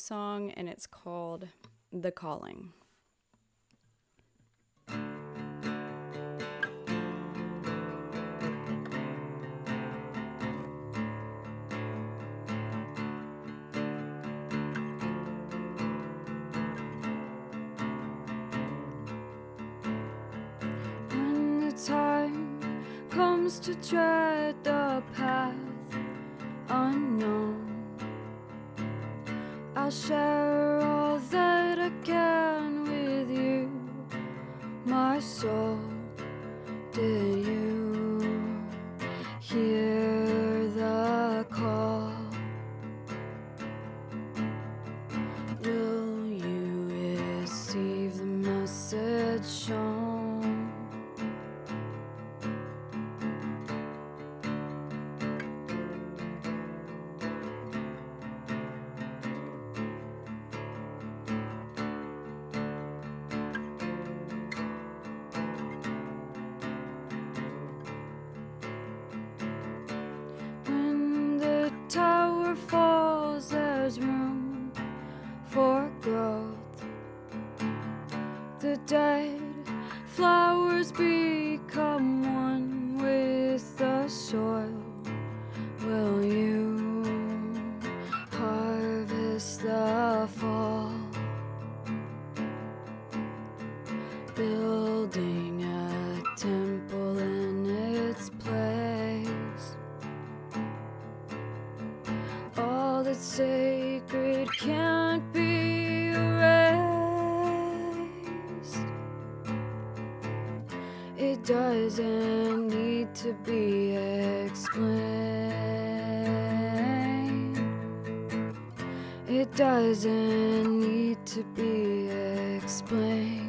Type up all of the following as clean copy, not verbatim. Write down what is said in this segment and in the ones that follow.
song, and it's called The Calling. When the time comes to tread the path unknown, I'll share all that I can with you, my soul. Did you hear the call? Will you receive the message shown? When the tower falls, there's room for growth. The dead flowers become one with the soil. Will you harvest the fall? Building a temple in its place. All that's sacred can't be erased. It doesn't need to be explained. It doesn't need to be explained.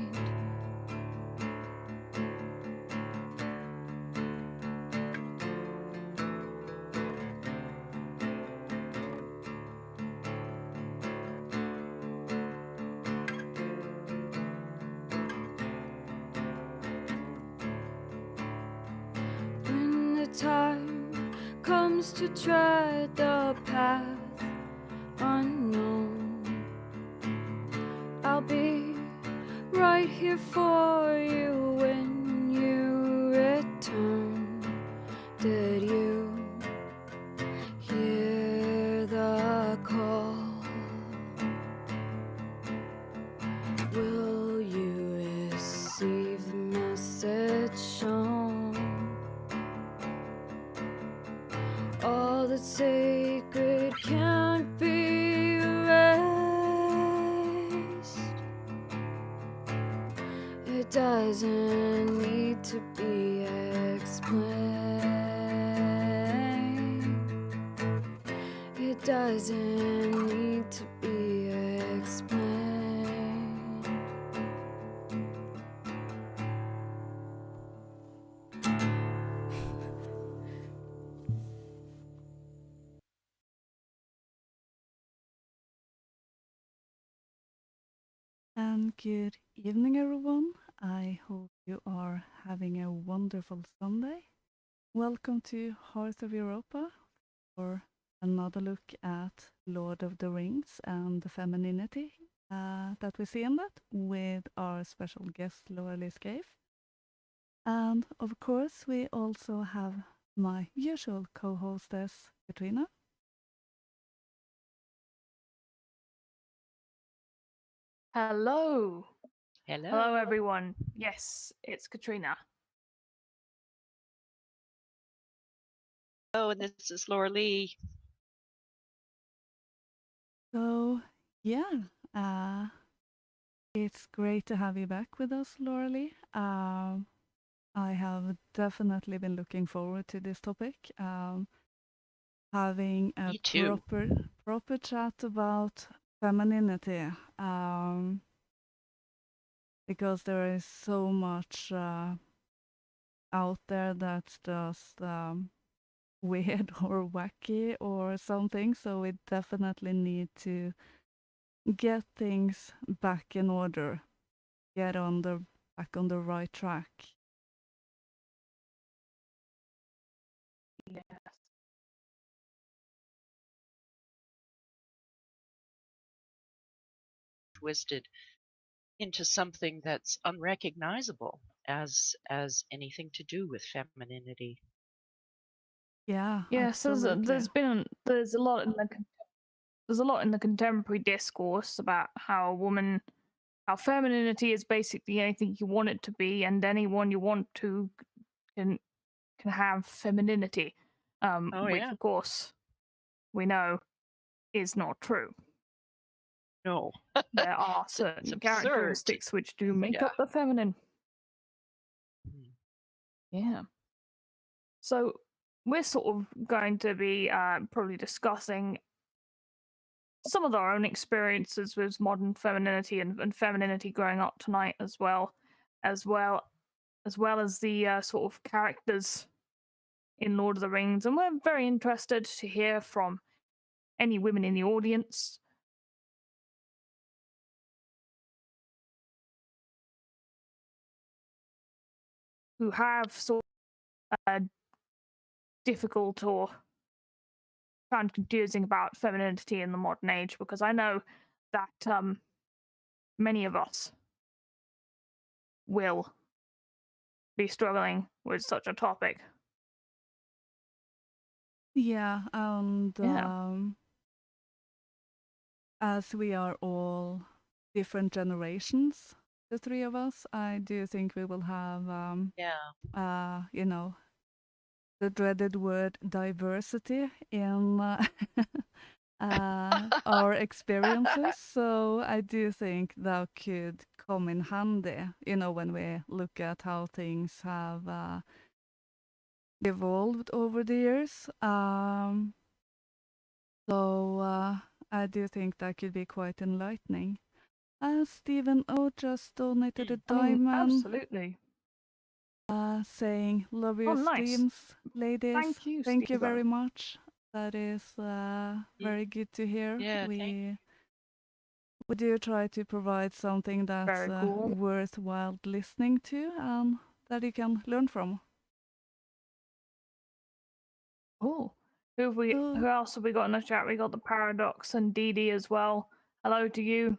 When the time comes to tread the path unknown, I'll be right here for you when you return. Did you hear the call? Will you receive the message shown? All that's sacred can't be erased. It doesn't need to be explained. It doesn't need to be explained. And good evening, everyone. I hope you are having a wonderful Sunday. Welcome to Hearth of Europa for another look at Lord of the Rings and the femininity that we see in that with our special guest, Loralee Scaife. And of course, we also have my usual co-hostess, Katrina. Hello. Hello. Hello, everyone. Yes, it's Katrina. Oh, and this is Loralee. So, yeah, it's great to have you back with us, Loralee. I have definitely been looking forward to this topic. Having a Me too. proper chat about femininity, because there is so much out there that's just weird or wacky or something. So we definitely need to get things back in order, get back on the right track. Yes. twisted into something that's unrecognizable as anything to do with femininity. Yeah, Yes, absolutely. there's a lot in the contemporary discourse about how femininity is basically anything you want it to be, and anyone you want to can have femininity, Oh which yeah. of course we know is not true. No. There are It's certain absurd. characteristics which do make Yeah. up the feminine. Hmm. Yeah. So we're sort of going to be probably discussing some of our own experiences with modern femininity and femininity growing up tonight as well, as well as the sort of characters in Lord of the Rings. And we're very interested to hear from any women in the audience who have sort of difficult or found confusing about femininity in the modern age, because I know that many of us will be struggling with such a topic. Yeah, and Yeah. as we are all different generations, the three of us, I do think we will have, Yeah. you know, the dreaded word diversity in our experiences. So I do think that could come in handy, you know, when we look at how things have evolved over the years. So I do think that could be quite enlightening. Stephen O just donated a I mean, diamond, absolutely. saying, "Love your Oh, nice. streams, ladies." Thank you, Thank you Steve-O. very much. That is very good to hear. Yeah. We do try to provide something that's Very cool. worthwhile listening to and that you can learn from. Oh, So, who else have we got in the chat? We got the Paradox and Dee Dee as well. Hello to you.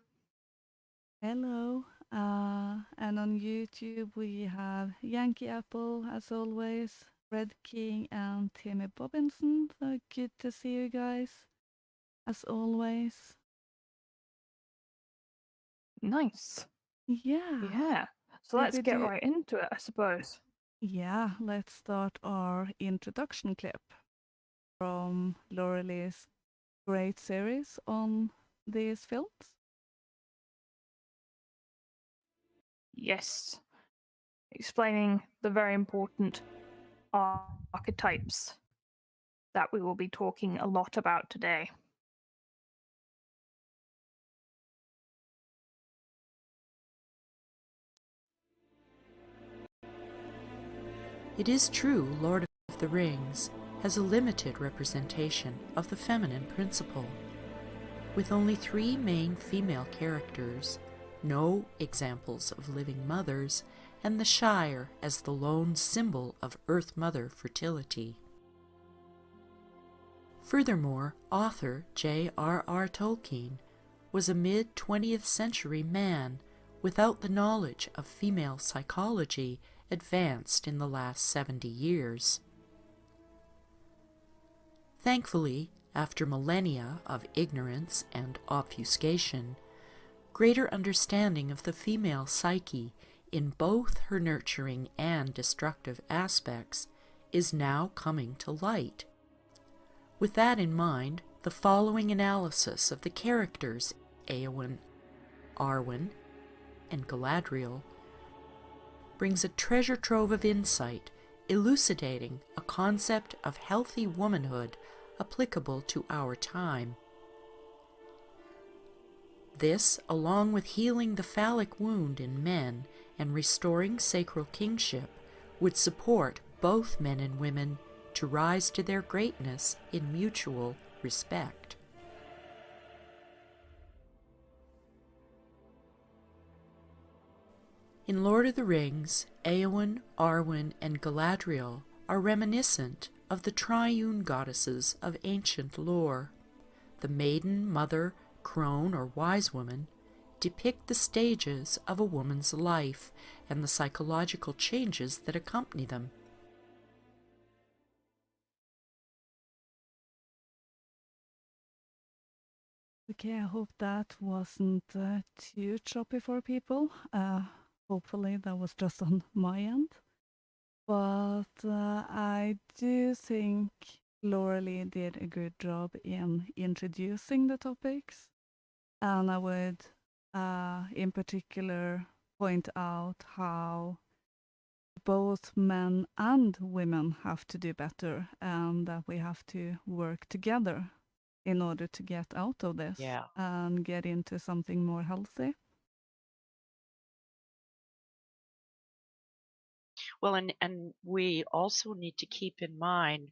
hello. And on YouTube we have Yankee Apple as always, Red King and Timmy Bobinson. So good to see you guys as always. Nice. Yeah. Yeah. So Did let's we get do- right into it, I suppose. Yeah, let's start our introduction clip from Loralee's great series on these films. Yes. Explaining the very important archetypes that we will be talking a lot about today. It is true Lord of the Rings has a limited representation of the feminine principle. With only 3 main female characters, no examples of living mothers, and the Shire as the lone symbol of Earth Mother fertility. Furthermore, author J.R.R. Tolkien was a mid-20th century man without the knowledge of female psychology advanced in the last 70 years. Thankfully, after millennia of ignorance and obfuscation, greater understanding of the female psyche in both her nurturing and destructive aspects is now coming to light. With that in mind, the following analysis of the characters Eowyn, Arwen, and Galadriel brings a treasure trove of insight, elucidating a concept of healthy womanhood applicable to our time. This, along with healing the phallic wound in men and restoring sacral kingship, would support both men and women to rise to their greatness in mutual respect. In Lord of the Rings, Eowyn, Arwen, and Galadriel are reminiscent of the triune goddesses of ancient lore, the maiden, mother, crone, or wise woman, depict the stages of a woman's life and the psychological changes that accompany them. Okay, I hope that wasn't too choppy for people. Hopefully that was just on my end. But I do think Loralee did a good job in introducing the topics. And I would, in particular, point out how both men and women have to do better and that we have to work together in order to get out of this and get into something more healthy. Well, and we also need to keep in mind,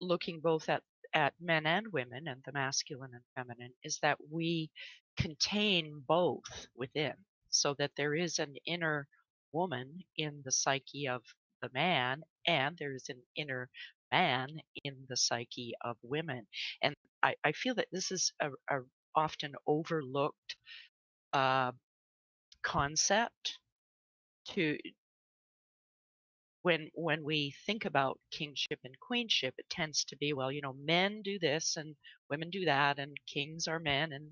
looking both at men and women and the masculine and feminine, is that we contain both within, so that there is an inner woman in the psyche of the man, and there is an inner man in the psyche of women. And I feel that this is a often overlooked concept to when we think about kingship and queenship. It tends to be, well, men do this and women do that, and kings are men and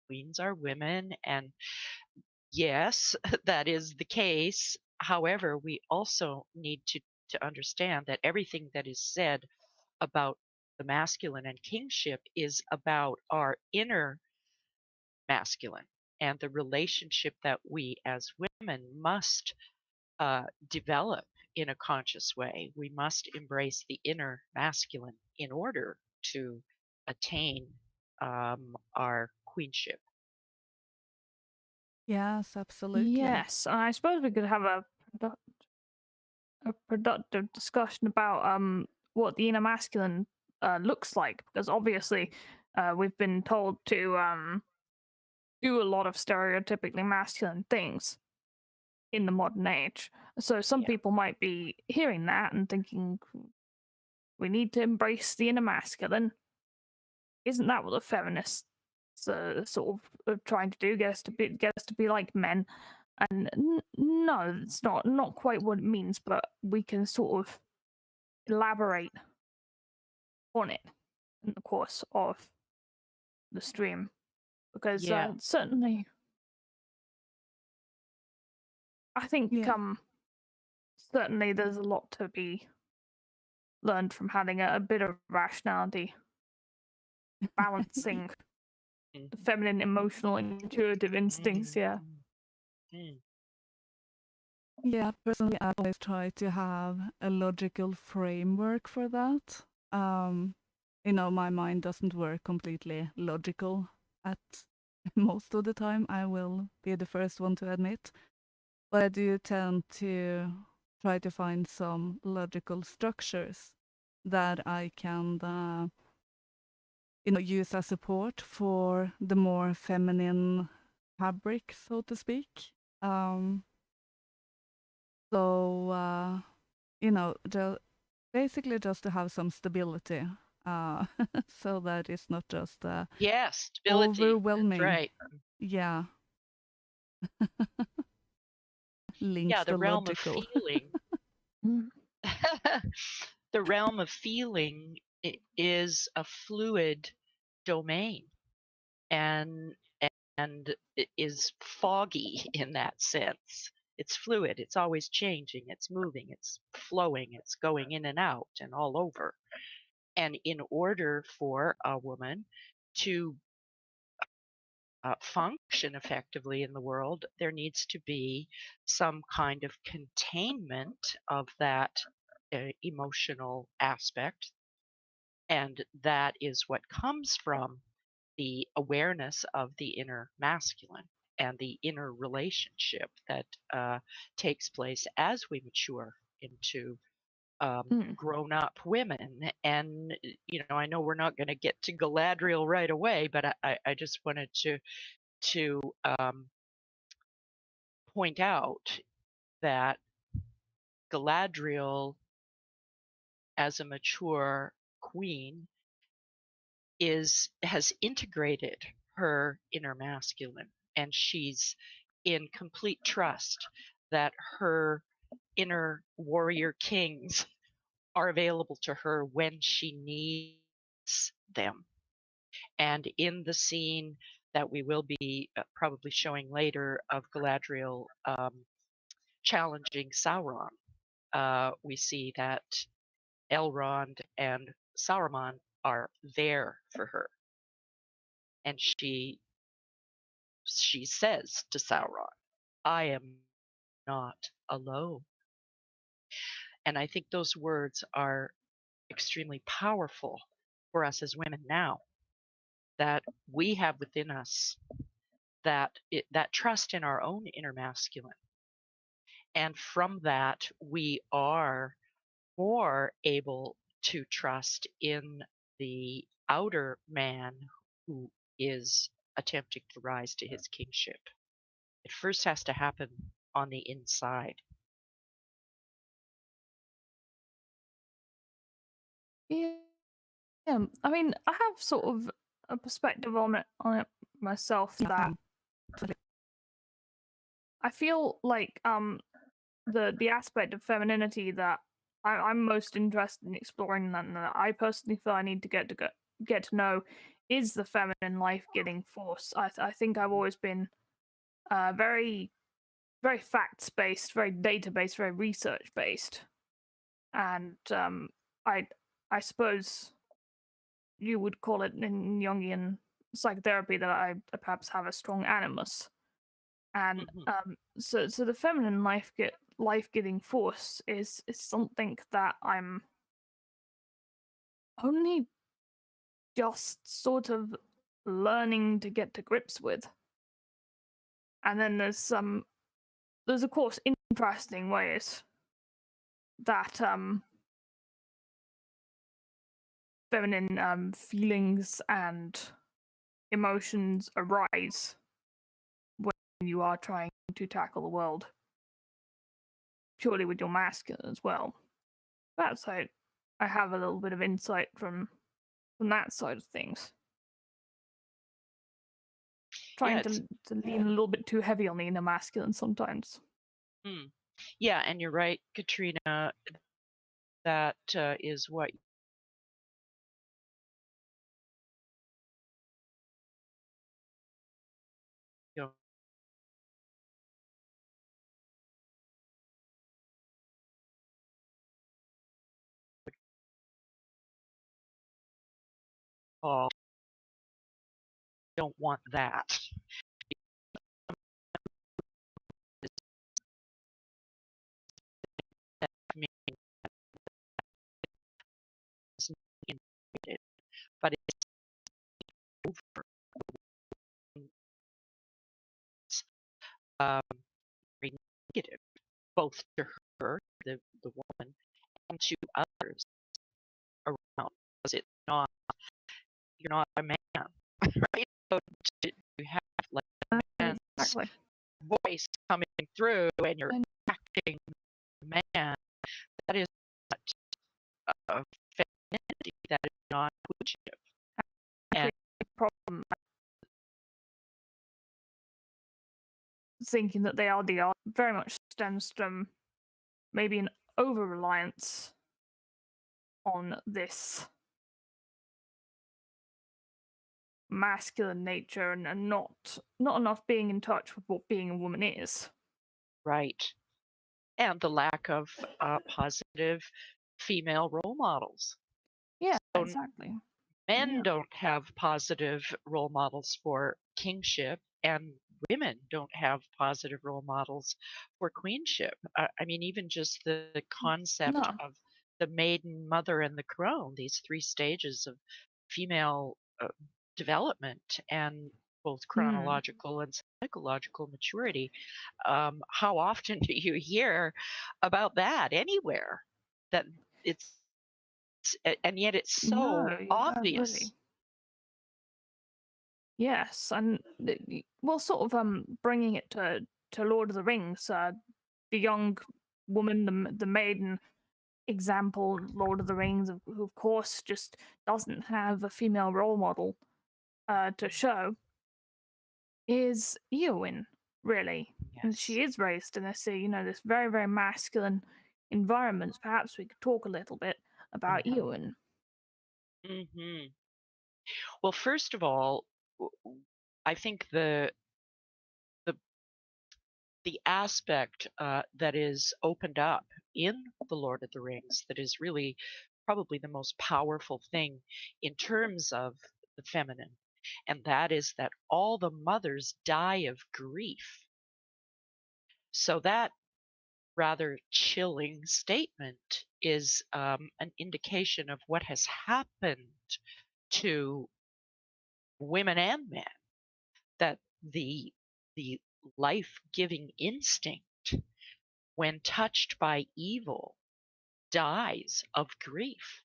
queens are women. And yes, that is the case. However, we also need to understand that everything that is said about the masculine and kingship is about our inner masculine and the relationship that we as women must develop in a conscious way. We must embrace the inner masculine in order to attain our queenship. Yes, absolutely. Yes, I suppose we could have a productive discussion about what the inner masculine looks like, because obviously we've been told to do a lot of stereotypically masculine things in the modern age. So some people might be hearing that and thinking, we need to embrace the inner masculine. Isn't that what the feminists sort of trying to do? Get us to be like men? And no, it's not quite what it means, but we can sort of elaborate on it in the course of the stream, because certainly I think certainly there's a lot to be learned from having a bit of rationality, balancing the feminine, emotional, and intuitive instincts. Yeah, personally, I always try to have a logical framework for that. My mind doesn't work completely logical at most of the time, I will be the first one to admit. But I do tend to try to find some logical structures that I can, use as support for the more feminine fabric, so to speak. Basically just to have some stability, so that it's not just stability. overwhelming. That's right. Yeah. Links the realm logical. of feeling. The realm of feeling is a fluid domain, and it is foggy in that sense. It's fluid. It's always changing. It's moving. It's flowing. It's going in and out and all over. And in order for a woman to function effectively in the world, there needs to be some kind of containment of that emotional aspect. And that is what comes from the awareness of the inner masculine and the inner relationship that takes place as we mature into grown-up women. And I know we're not going to get to Galadriel right away, but I just wanted to point out that Galadriel, as a mature queen, has integrated her inner masculine and she's in complete trust that her inner warrior kings are available to her when she needs them. And in the scene that we will be probably showing later of Galadriel challenging Sauron, we see that Elrond and Saruman are there for her. And she says to Sauron, I am not alone. And I think those words are extremely powerful for us as women now, that we have within us that trust in our own inner masculine. And from that, we are more able to trust in the outer man who is attempting to rise to his kingship. It first has to happen on the inside. Yeah. I mean, I have sort of a perspective on it myself that I feel like the aspect of femininity that I'm most interested in exploring, and that I personally feel I need to get to know, is the feminine life-giving force. I think I've always been very very facts-based, very data-based, very research-based, and I suppose you would call it in Jungian psychotherapy that I perhaps have a strong animus. And so the feminine life-giving force is something that I'm only just sort of learning to get to grips with. And then there's of course interesting ways that feminine feelings and emotions arise when you are trying to tackle the world purely with your masculine as well. That's how I have a little bit of insight from that side of things. Trying to lean a little bit too heavy on the inner masculine sometimes. Yeah, and you're right, Katrina. That is what you call. Don't want that. But it's over. Very negative, both to her, the woman, and to others around. Because it's not, you're not a man, right? So to have like a man's voice coming through and you're acting man, that is not femininity, that is not inclusive. And problem thinking that they are very much stems from maybe an over reliance on this masculine nature and not enough being in touch with what being a woman is. Right. And the lack of positive female role models. Yeah, so exactly. Men don't have positive role models for kingship, and women don't have positive role models for queenship. I mean, even just the concept of the maiden, mother, and the crone, these three stages of female development and both chronological and psychological maturity. How often do you hear about that anywhere? That it's, and yet it's so obvious. Really. Yes, and well, sort of bringing it to Lord of the Rings, the young woman, the maiden example, Lord of the Rings, who of course just doesn't have a female role model to show. is Eowyn, really. And Yes. she is raised in this, this very, very masculine environment. Perhaps we could talk a little bit about Eowyn. Mm-hmm. Well, first of all, I think the the aspect that is opened up in the Lord of the Rings that is really probably the most powerful thing in terms of the feminine, and that is that all the mothers die of grief. So that rather chilling statement is an indication of what has happened to women and men, that the life-giving instinct, when touched by evil, dies of grief.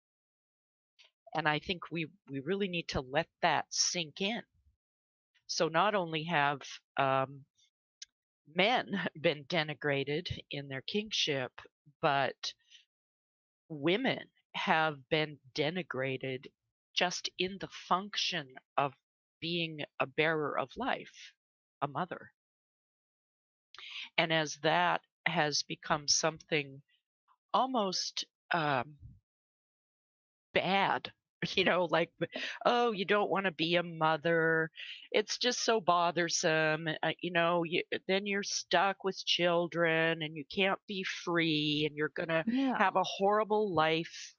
And I think we really need to let that sink in. So not only have men been denigrated in their kingship, but women have been denigrated just in the function of being a bearer of life, a mother. And as that has become something almost bad, like, oh, you don't want to be a mother. It's just so bothersome. Then you're stuck with children and you can't be free and you're going to Yeah. have a horrible life,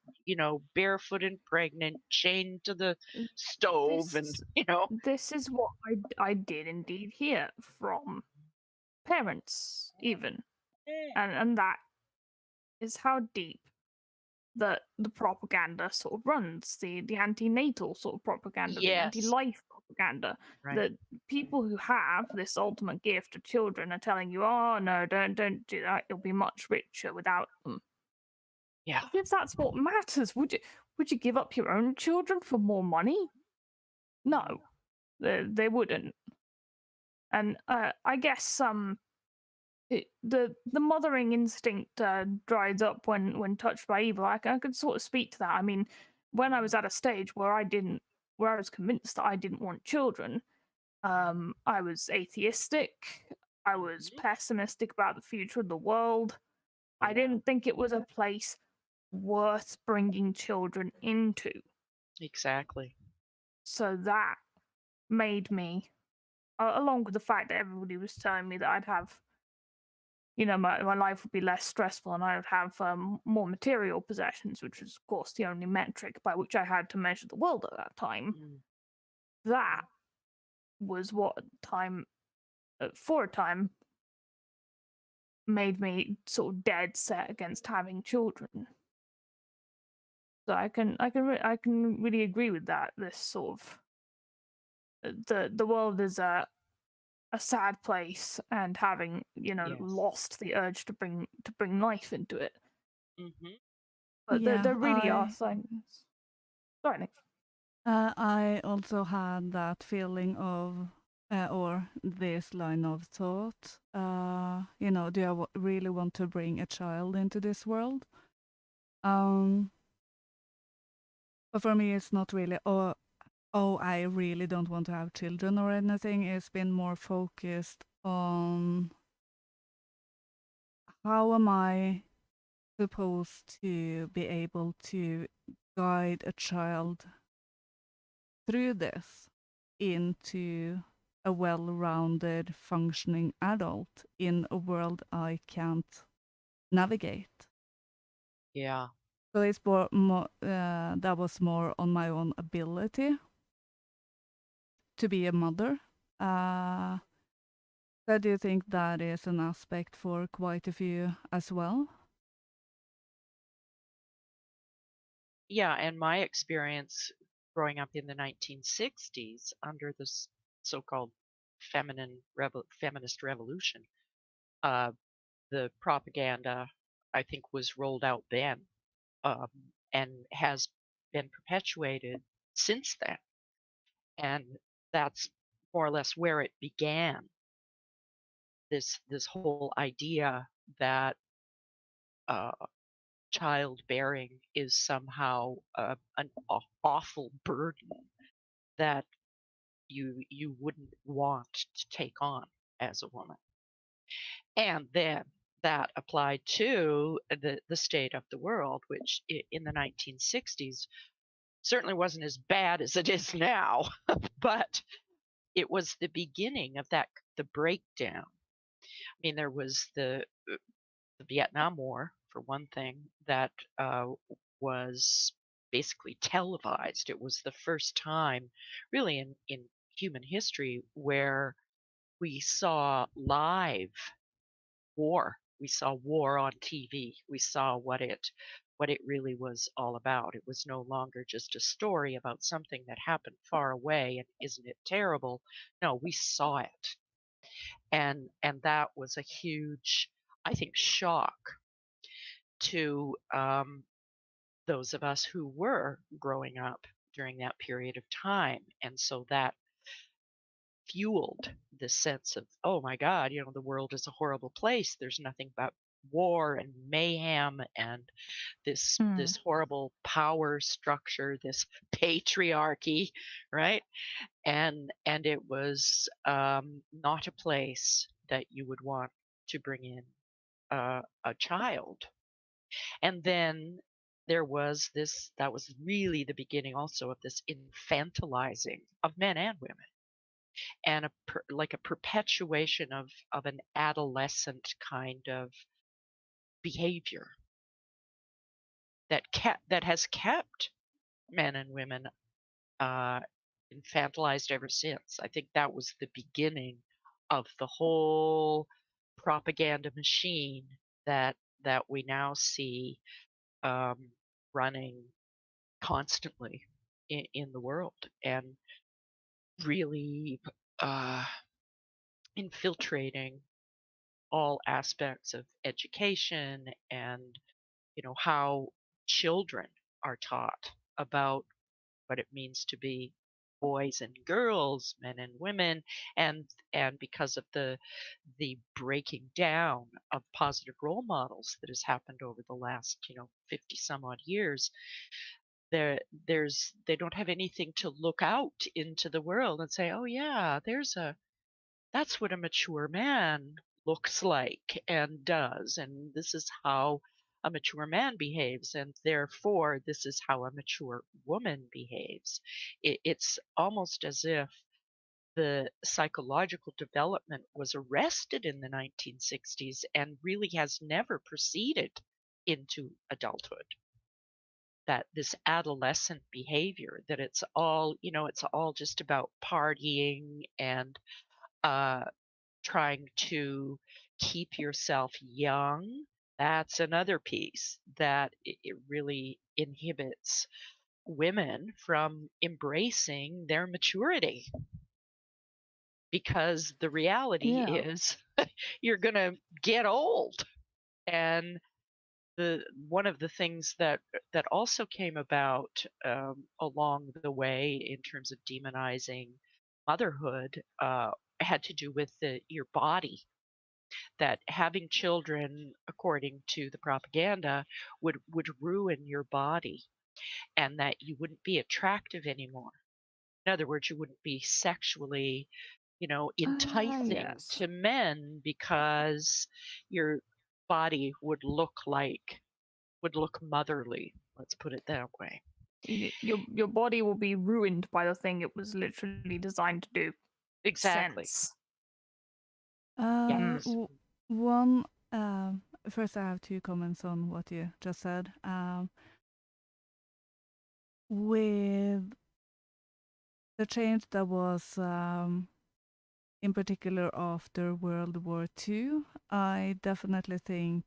barefoot and pregnant, chained to the stove. And, This is what I did indeed hear from parents, even. And that is how deep the propaganda sort of runs, the antenatal sort of propaganda, the yes, anti-life propaganda. right. That people who have this ultimate gift of children are telling you, oh no, don't do that, you'll be much richer without them. Yeah. If that's what matters, would you give up your own children for more money? No, they wouldn't. And I guess the mothering instinct dries up when touched by evil. I could sort of speak to that. I mean, when I was at a stage where I was convinced that I didn't want children, I was atheistic. I was pessimistic about the future of the world. I Yeah. didn't think it was a place worth bringing children into. Exactly. So that made me, along with the fact that everybody was telling me that I'd have, my life would be less stressful and I would have more material possessions, which was, of course, the only metric by which I had to measure the world at that time. That was what for a time, made me sort of dead set against having children. So I can really agree with that. This sort of the world is a sad place, and having Yes. lost the urge to bring life into it. Mm-hmm. But Yeah, there really are signs. Sorry, Nick. I also had that feeling of, or this line of thought, do I really want to bring a child into this world? But for me, it's not really, I really don't want to have children or anything. It's been more focused on how am I supposed to be able to guide a child through this into a well-rounded, functioning adult in a world I can't navigate. Yeah. So it's that was more on my own ability to be a mother. So do you think that is an aspect for quite a few as well? Yeah, and my experience growing up in the 1960s under this so-called feminist revolution, the propaganda, I think, was rolled out then, and has been perpetuated since then. And that's more or less where it began. This whole idea that uh, childbearing is somehow an awful burden that you wouldn't want to take on as a woman. And then that applied to the state of the world, which in the 1960s certainly wasn't as bad as it is now, but it was the beginning of the breakdown. I mean, there was the Vietnam War, for one thing, that was basically televised. It was the first time, really, in human history where we saw live war. We saw war on TV. We saw what it really was all about. It was no longer just a story about something that happened far away and isn't it terrible? No, we saw it. And that was a huge, I think, shock to those of us who were growing up during that period of time. And so that fueled this sense of, oh my God, the world is a horrible place. There's nothing but war and mayhem and this horrible power structure, this patriarchy, right? And it was not a place that you would want to bring in a child. And then there was that was really the beginning also of this infantilizing of men and women, and like a perpetuation of an adolescent kind of behavior that has kept men and women infantilized ever since. I think that was the beginning of the whole propaganda machine that we now see running constantly in the world, and really infiltrating all aspects of education, and how children are taught about what it means to be boys and girls, men and women, and because of the breaking down of positive role models that has happened over the last 50 some odd years, they don't have anything to look out into the world and say, oh yeah, that's what a mature man looks like and does, and this is how a mature man behaves, and therefore this is how a mature woman behaves. It's almost as if the psychological development was arrested in the 1960s and really has never proceeded into adulthood. That this adolescent behavior, that it's all just about partying and trying to keep yourself young. That's another piece that it really inhibits women from embracing their maturity, because the reality is you're going to get old. And one of the things that also came about along the way in terms of demonizing motherhood had to do with your body. That having children, according to the propaganda, would ruin your body, and that you wouldn't be attractive anymore. In other words, you wouldn't be sexually, enticing Yes. to men, because your body would look motherly. Let's put it that way. Your body will be ruined by the thing it was literally designed to do. Exactly. Sense. Yes. One, first I have two comments on what you just said. With the change that was in particular after World War II, I definitely think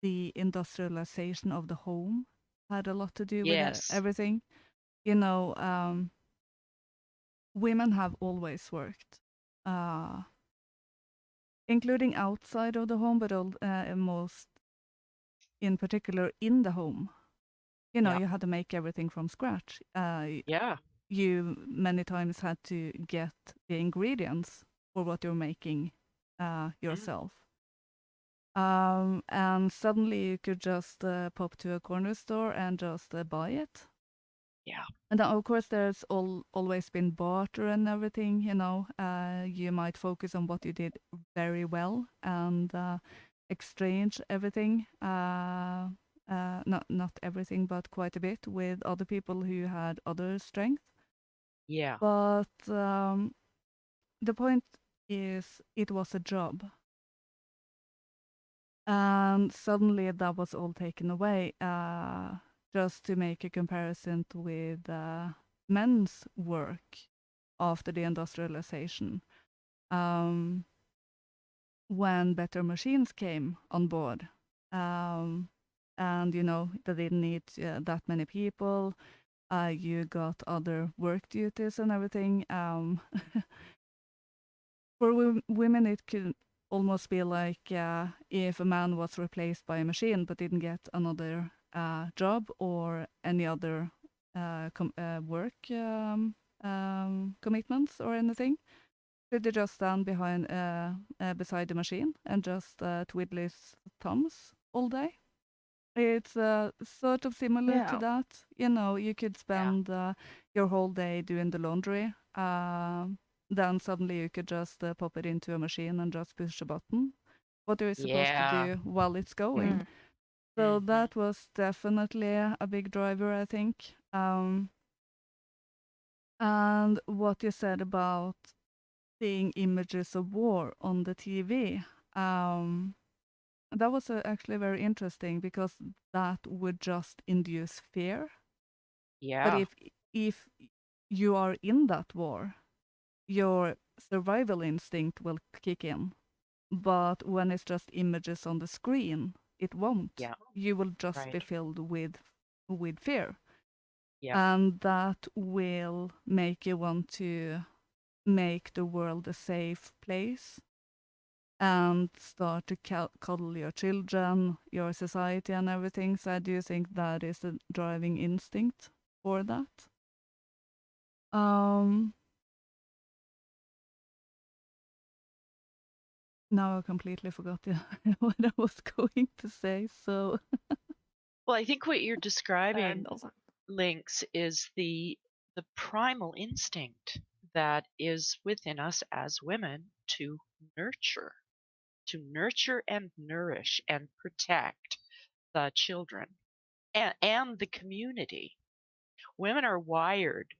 the industrialization of the home had a lot to do with everything. Women have always worked, including outside of the home, but most in particular in the home. You had to make everything from scratch. You many times had to get the ingredients for what you're making yourself. And suddenly you could just pop to a corner store and just buy it. Yeah. And then, of course, there's always been barter and everything, you know. You might focus on what you did very well and exchange everything, not everything, but quite a bit with other people who had other strengths. Yeah. But the point is, it was a job. And suddenly that was all taken away, just to make a comparison with men's work after the industrialization. When better machines came on board, and you know they didn't need that many people, you got other work duties and everything. For women, it could almost be like if a man was replaced by a machine but didn't get another job or any other work commitments or anything. Could he just stand behind beside the machine and just twiddle his thumbs all day? It's sort of similar to Yeah. that. You know, you could Yeah. spend your whole day doing the laundry. Then suddenly you could just pop it into a machine and just push a button. What are you supposed to Yeah. do while it's going? So Mm-hmm. that was definitely a big driver, I think. And what you said about seeing images of war on the TV, that was actually very interesting because that would just induce fear. But Yeah. if you are in that war, your survival instinct will kick in. But when it's just images on the screen, it won't. Yeah. You will just be Right. filled with fear. Yeah. And that will make you want to make the world a safe place and start to cuddle your children, your society, and everything. So I do think that is the driving instinct for that. Um, Now I completely forgot what I was going to say. So Well, I think what you're describing, And also, Lynx, is the primal instinct that is within us as women nurture, to nurture and nourish and protect the children and the community. Women are wired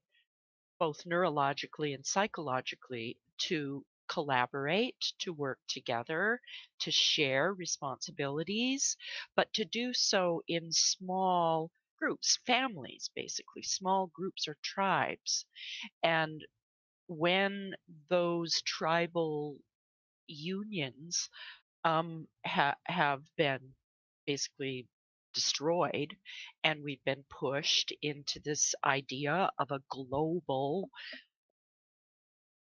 both neurologically and psychologically to collaborate, to work together, to share responsibilities, but to do so in small groups, families, basically, small groups or tribes. And when those tribal unions have been basically destroyed, and we've been pushed into this idea of a global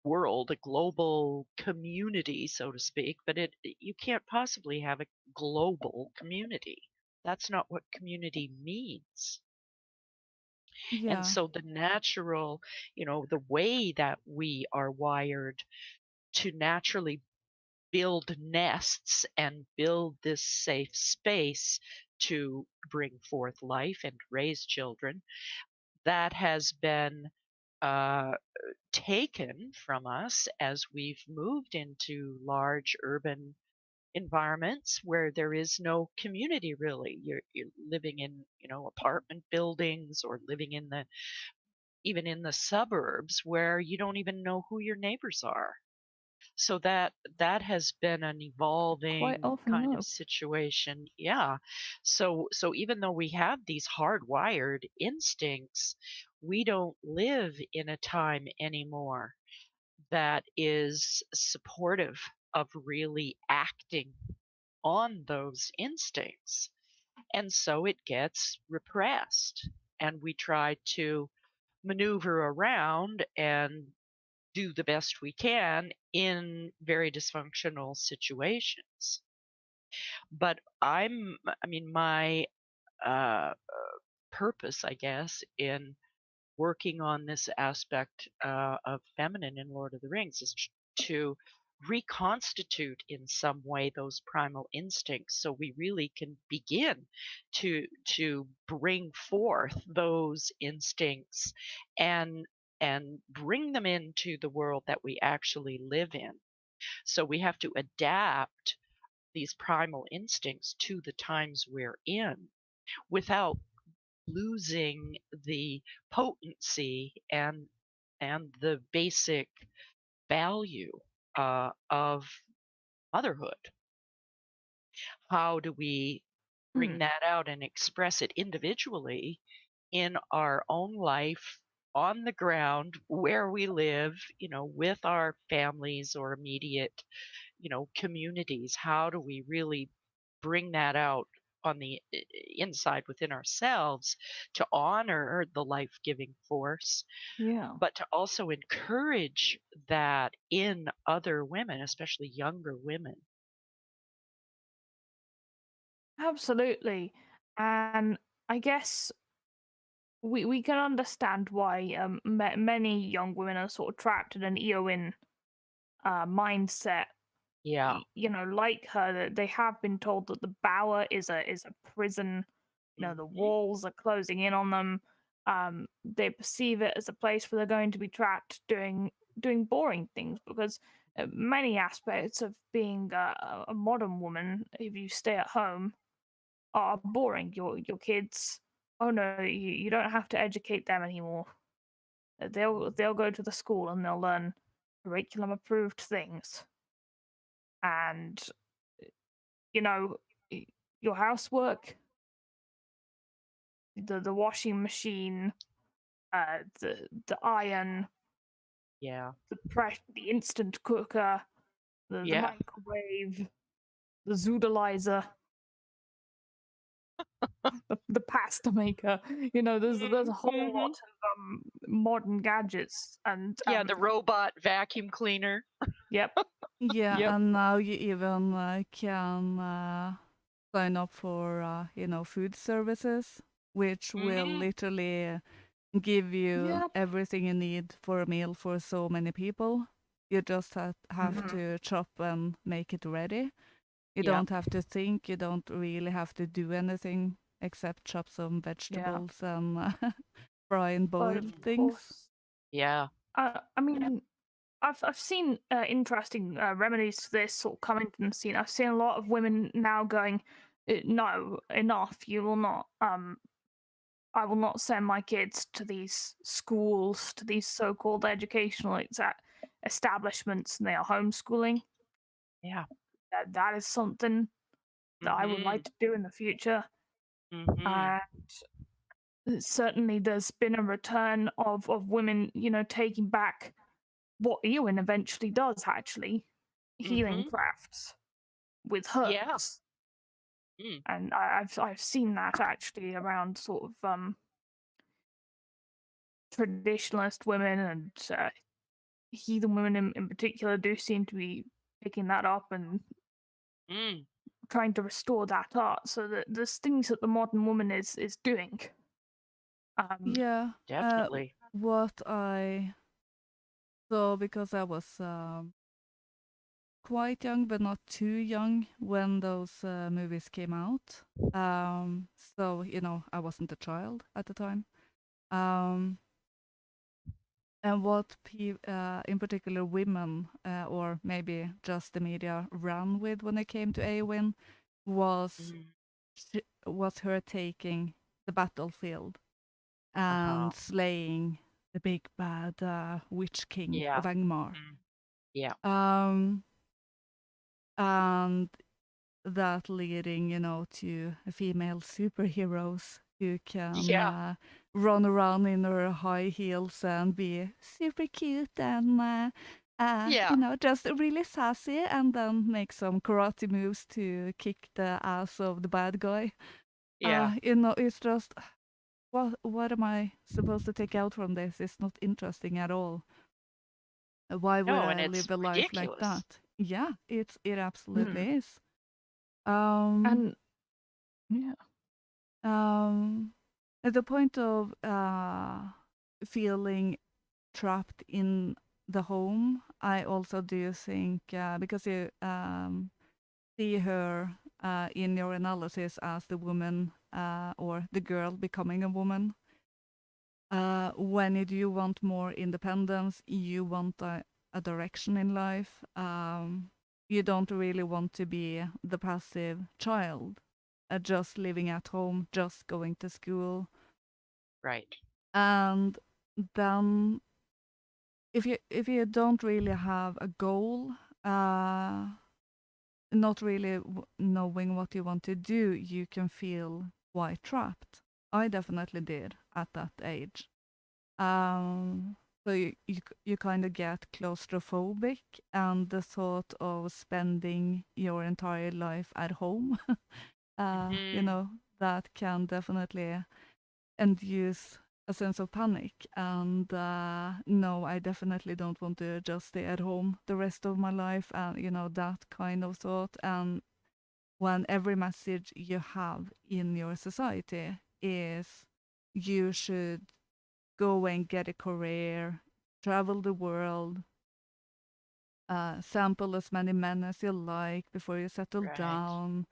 world, a global community, so to speak, but you can't possibly have a global community. That's not what community means. And yeah, so the natural, the way that we are wired to naturally build nests and build this safe space to bring forth life and raise children, that has been uh, taken from us as we've moved into large urban environments where there is no community really. You're living in, apartment buildings, or living in the even in the suburbs where you don't even know who your neighbors are. So that has been an quite evolving often, kind of no. situation. Yeah. So even though we have these hardwired instincts, we don't live in a time anymore that is supportive of really acting on those instincts. And so it gets repressed. And we try to maneuver around and do the best we can in very dysfunctional situations. But my uh, purpose, I guess, in working on this aspect of feminine in Lord of the Rings is to reconstitute in some way those primal instincts, so we really can begin to bring forth those instincts and bring them into the world that we actually live in. So we have to adapt these primal instincts to the times we're in without losing the potency and the basic value of motherhood. How do we bring that out and express it individually in our own life on the ground where we live, with our families or immediate, communities? How do we really bring that out on the inside within ourselves to honor the life-giving force, Yeah. but to also encourage that in other women, especially younger women? Absolutely. And I guess we can understand why many young women are sort of trapped in an Eowyn mindset. Yeah. Like her, that they have been told that the Bower is a prison. The Mhm. walls are closing in on them. They perceive it as a place where they're going to be trapped doing boring things, because many aspects of being a modern woman, if you stay at home, are boring. Your kids, oh no, you don't have to educate them anymore. They'll go to the school and they'll learn curriculum approved things, and you know your housework, the washing machine, the iron, Yeah. the instant cooker, the Yeah. microwave, the zoodalizer, the pasta maker. There's a whole lot Mhm. of modern gadgets, and Yeah, the robot vacuum cleaner. yep, Yeah, yep, and now you even can sign up for food services, which will Mhm. literally give you yep. everything you need for a meal for so many people. You just have Mhm. to chop and make it ready. You Yeah. don't have to think. You don't really have to do anything except chop some Yeah, vegetables and fry and but boil of things. course, Yeah. I mean, I've seen interesting remedies to this sort of come into the scene. I've seen a lot of women now going, "No, enough! You will not. I will not send my kids to these schools, to these so-called educational establishments, and they are homeschooling. Yeah. That is something that I would like Mhm. to do in the future." Mhm. And certainly, there's been a return of women, taking back what Eowyn eventually does, actually, healing Mhm. crafts with Yeah. herbs. Mm. And I've seen that actually around sort of traditionalist women, and heathen women in particular do seem to be picking that up and Mm. trying to restore that art. So that there's things that the modern woman is doing. Um, Yeah, Definitely. what I saw, because I was quite young, but not too young when those movies came out. So I wasn't a child at the time. Um, and what in particular women, or maybe just the media, ran with when it came to Eowyn was Mhm. was her taking the battlefield Uh-huh. and slaying the big bad witch king Yeah. of Angmar. Mm. Yeah. Um, and that leading, to female superheroes who can Yeah. run around in her high heels and be super cute and, Yeah. just really sassy, and then make some karate moves to kick the ass of the bad guy. Yeah. It's just, what am I supposed to take out from this? It's not interesting at all. Why would No, and I it's live a life like ridiculous. that? Yeah, it mm. absolutely is. Um, And yeah, at the point of feeling trapped in the home, I also do think, because you see her in your analysis as the woman or the girl becoming a woman. When you do want more independence, you want a direction in life. You don't really want to be the passive child, just living at home, just going to school. Right. And then if you don't really have a goal, not really knowing what you want to do, you can feel quite trapped. I definitely did at that age. So you kind of get claustrophobic, and the thought of spending your entire life at home, Mm-hmm. that can definitely induce a sense of panic. And no, I definitely don't want to just stay at home the rest of my life, and that kind of thought. And when every message you have in your society is you should go and get a career, travel the world, sample as many men as you like before you settle Right. down.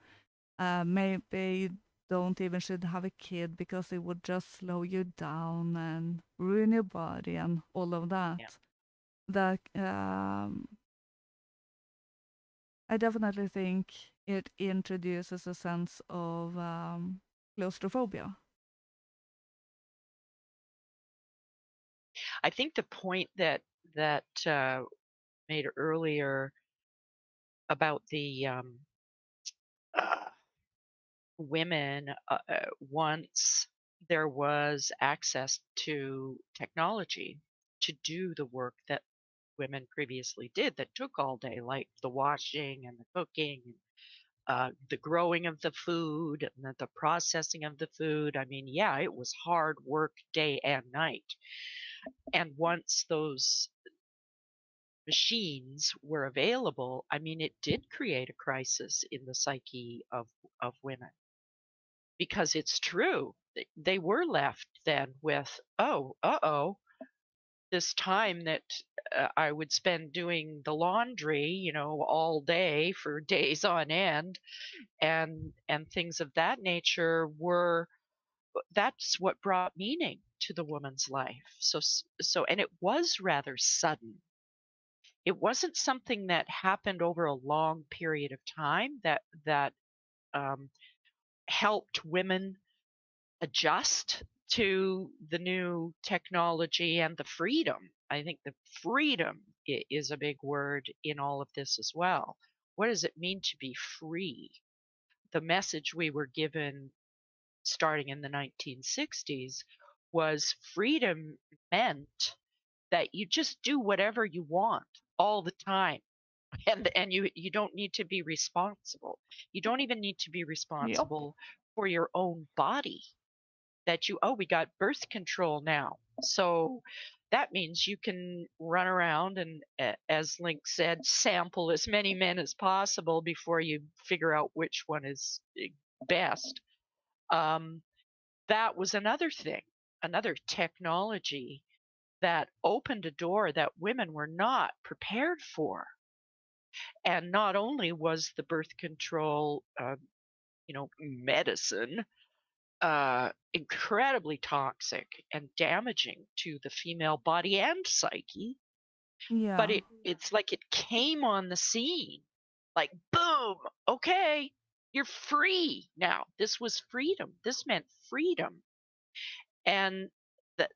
Maybe you don't even should have a kid because it would just slow you down and ruin your body and all of that. Yeah. That I definitely think it introduces a sense of claustrophobia. I think the point that made earlier about the uh, women, once there was access to technology to do the work that women previously did that took all day, like the washing and the cooking, the growing of the food and the processing of the food. I mean, yeah, it was hard work day and night. And once those machines were available, I mean, it did create a crisis in the psyche of women, because it's true. They were left then with, oh, uh-oh, this time that I would spend doing the laundry, all day for days on end, and things of that nature were that's what brought meaning to the woman's life. So and it was rather sudden. It wasn't something that happened over a long period of time that um, helped women adjust to the new technology and the freedom. I think the freedom is a big word in all of this as well. What does it mean to be free? The message we were given starting in the 1960s was freedom meant that you just do whatever you want all the time, and you don't need to be responsible. You don't even need to be Yep. responsible for your own body. That we got birth control now, so that means you can run around and, as Link said, sample as many men as possible before you figure out which one is best. um, that was another thing, another technology that opened a door that women were not prepared for. And not only was the birth control, medicine, incredibly toxic and damaging to the female body and psyche, but Yeah, it's like it came on the scene, like boom, okay, you're free now. This was freedom. This meant freedom. And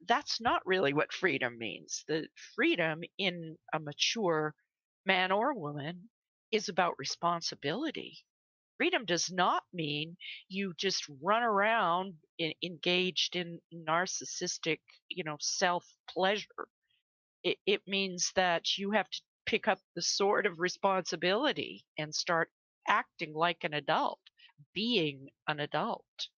that's not really what freedom means. The freedom in a mature man or woman is about responsibility. Freedom does not mean you just run around engaged in narcissistic, self pleasure. It means that you have to pick up the sword of responsibility and start acting like an adult, being an adult.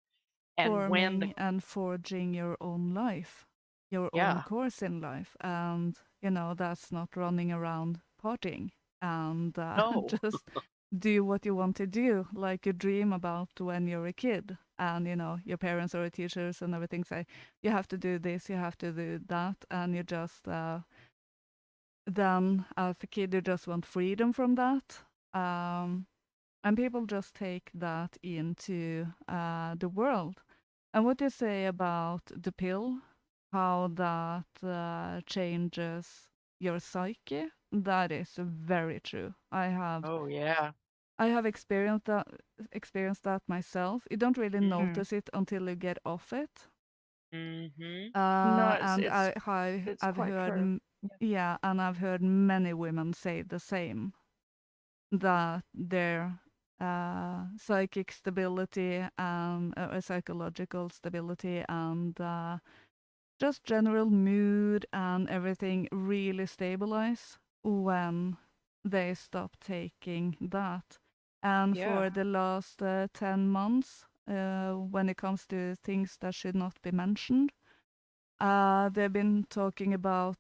And when the forming and forging your own life, your own yeah, course in life. And, that's not running around partying and no, just do what you want to do, like you dream about when you're a kid. And, your parents or teachers and everything say, you have to do this, you have to do that. And you just then as a kid you just want freedom from that. And people just take that into the world. And what you say about the pill, how that changes your psyche, that is very true. Oh yeah. I have experienced that myself. You don't really notice it until you get off it. Mm-hmm. No, And it's I've quite heard, true. yeah, and I've heard many women say the same, that their psychic stability and psychological stability and just general mood and everything really stabilize when they stop taking that. And Yeah. for the last 10 months, when it comes to things that should not be mentioned, they've been talking about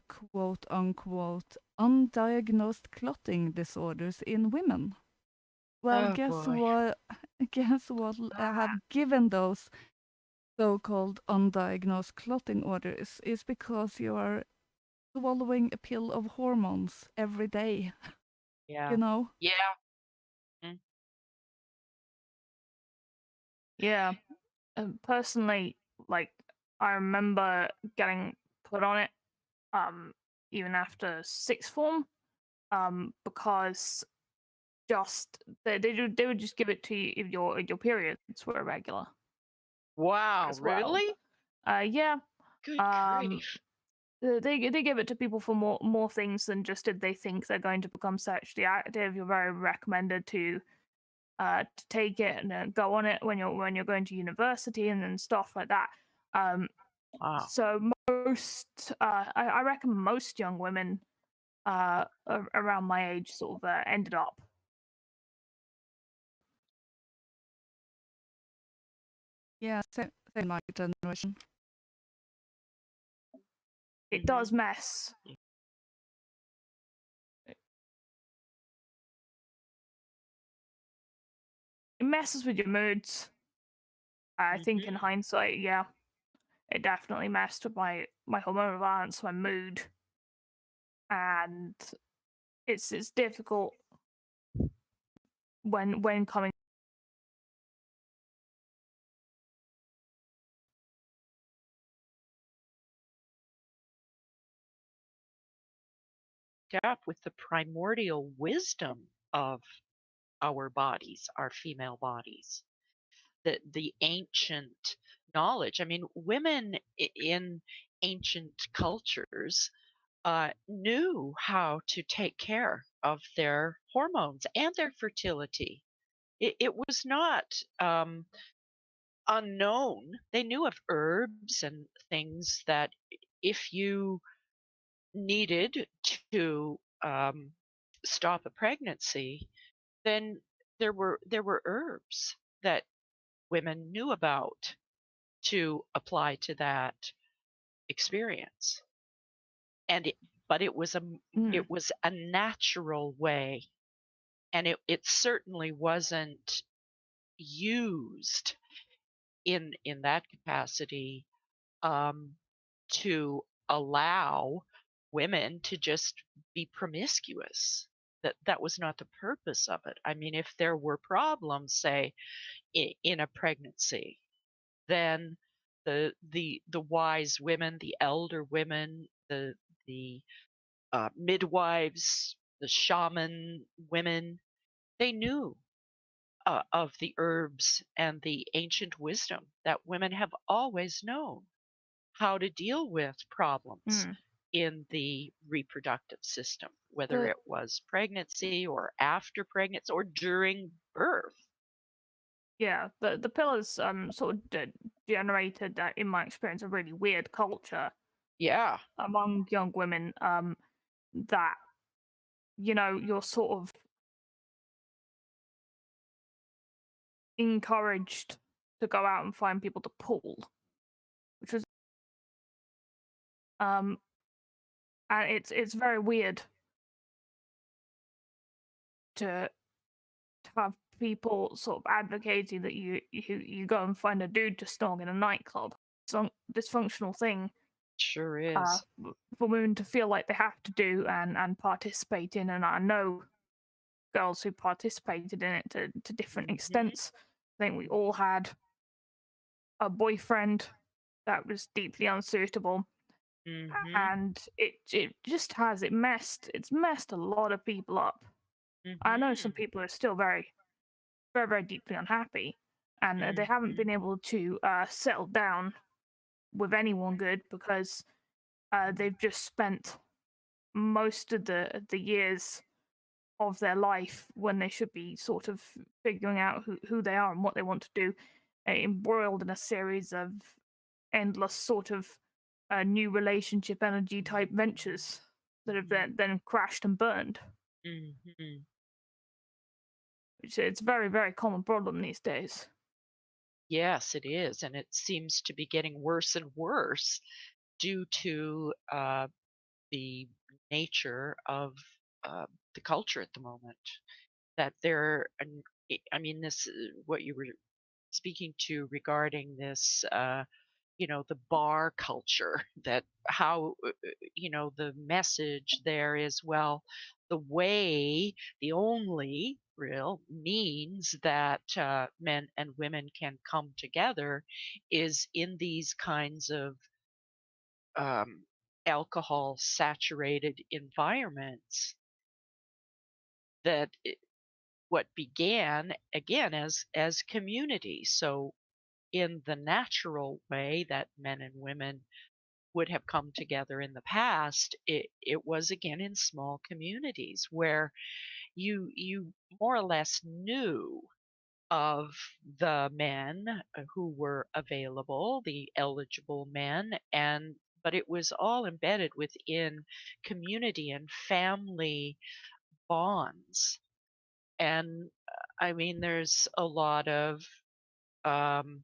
quote unquote undiagnosed clotting disorders in women. Well, Oh guess boy. what? Guess what have given those so-called undiagnosed clotting orders is because you are swallowing a pill of hormones every day, Yeah. you know? Yeah. Mm. Yeah. Personally, like I remember getting put on it, even after sixth form, because just they would just give it to you if your periods were irregular Wow, as well. really? Yeah. Good Um, grief. they give it to people for more things than just if they think they're going to become sexually active. You're very recommended to take it and go on it when you're going to university and stuff like that. Um, Wow. so most I reckon most young women around my age sort of ended up. Yeah, same my generation. It Mm-hmm. does mess. It messes with your moods. I think in Mm-hmm. hindsight, yeah, it definitely messed with my hormonal balance, my mood, and it's difficult when coming. Up with the primordial wisdom of our bodies, our female bodies, the ancient knowledge. I mean, women in ancient cultures knew how to take care of their hormones and their fertility. It was not unknown. They knew of herbs and things that if you needed to stop a pregnancy, then there were herbs that women knew about to apply to that experience. And but Mm, it was a natural way, and it certainly wasn't used in that capacity um, to allow women to just be promiscuous. That was not the purpose of it. I mean, if there were problems, say in a pregnancy, then the wise women, the elder women, the midwives, the shaman women, they knew of the herbs and the ancient wisdom that women have always known how to deal with problems mm. in the reproductive system, whether The it was pregnancy or after pregnancy or during birth. Yeah, the pillars sort of generated, in my experience, a really weird culture Yeah. among young women. That you're sort of encouraged to go out and find people to pull, which was um, and it's very weird to have people sort of advocating that you go and find a dude to snog in a nightclub. Some dysfunctional thing Sure uh, is. for women to feel like they have to do and participate in. And I know girls who participated in it to different Mm-hmm. extents. I think we all had a boyfriend that was deeply unsuitable, Mm-hmm. and it just has it's messed a lot of people up. I know some Mm-hmm. people are still very deeply unhappy, and they haven't Mm-hmm. been able to settle down with anyone good because they've just spent most of the years of their life when they should be sort of figuring out who they are and what they want to do, embroiled in a series of endless sort of new relationship energy type ventures that have then crashed and burned. Mm-hmm. It's a very common problem these days. Yes, it is, and it seems to be getting worse and worse due to the nature of uh, the culture at the moment. That there, and I mean, this what you were speaking to regarding this, the bar culture. That how the message there is, well, the only real means that men and women can come together is in these kinds of um, alcohol saturated environments. That what began again as community. So in the natural way that men and women would have come together in the past, it was again in small communities where you more or less knew of the men who were available, the eligible men, and but it was all embedded within community and family bonds. And I mean, there's a lot of um,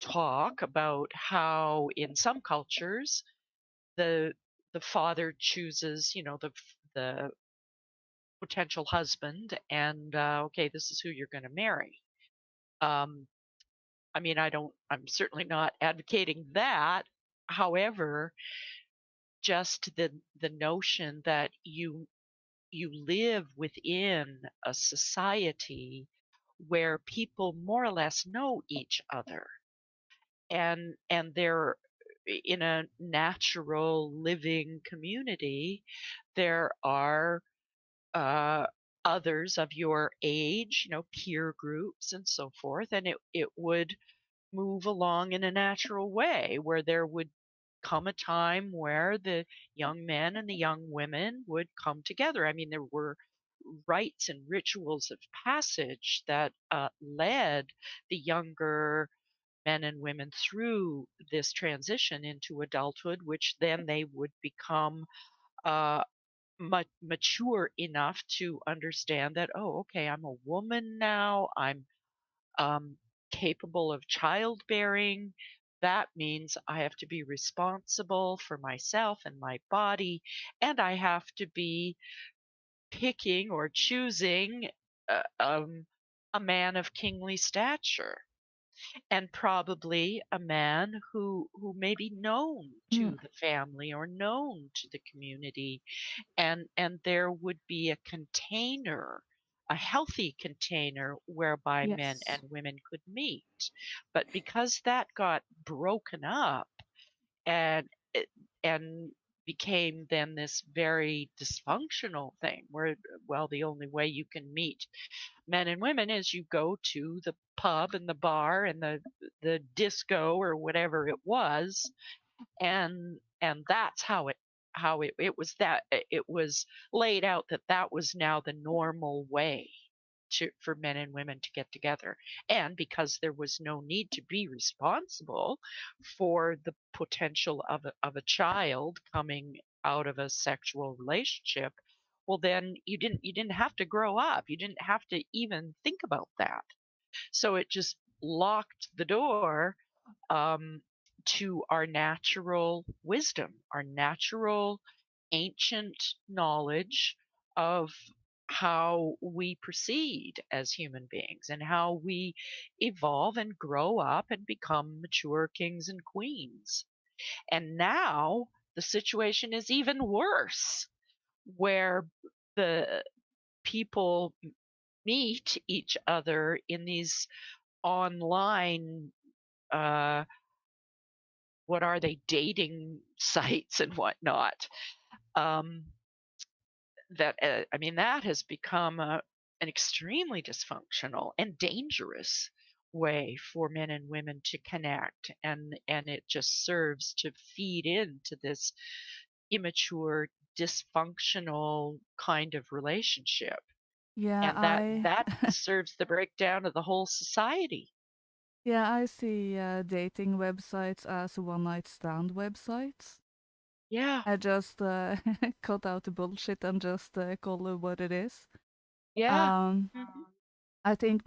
talk about how in some cultures the the father chooses, the potential husband, and okay, this is who you're going to marry. Um, I mean, I'm certainly not advocating that. However, just the notion that you live within a society where people more or less know each other, and they're in a natural living community. There are uh, others of your age, peer groups and so forth, and it would move along in a natural way where there would come a time where the young men and the young women would come together. I mean, there were rites and rituals of passage that led the younger men and women through this transition into adulthood, which then they would become uh, mature enough to understand that, oh, okay, I'm a woman now. I'm um, capable of childbearing. That means I have to be responsible for myself and my body, and I have to be picking or choosing uh, um, a man of kingly stature, and probably a man who may be known Mm, to the family or known to the community, and there would be a container, a healthy container whereby men and yes. women could meet. But because that got broken up and it, and became then this very dysfunctional thing where, well, the only way you can meet men and women is you go to the pub and the bar and the disco or whatever it was, and that's how it was, that it was laid out that that was now the normal way for men and women to get together. And because there was no need to be responsible for the potential of a child coming out of a sexual relationship, well, then you didn't have to grow up, you didn't have to even think about that. So it just locked the door um, to our natural wisdom, our natural ancient knowledge of how we proceed as human beings and how we evolve and grow up and become mature kings and queens. And now the situation is even worse, where the people meet each other in these online, what are they, dating sites and whatnot. That has become an extremely dysfunctional and dangerous way for men and women to connect, and it just serves to feed into this immature, dysfunctional kind of relationship, Yeah, and that serves the breakdown of the whole society. yeah, I see dating websites as one-night stand websites. Yeah, I just cut out the bullshit and just call it what it is. yeah. Mhm. I think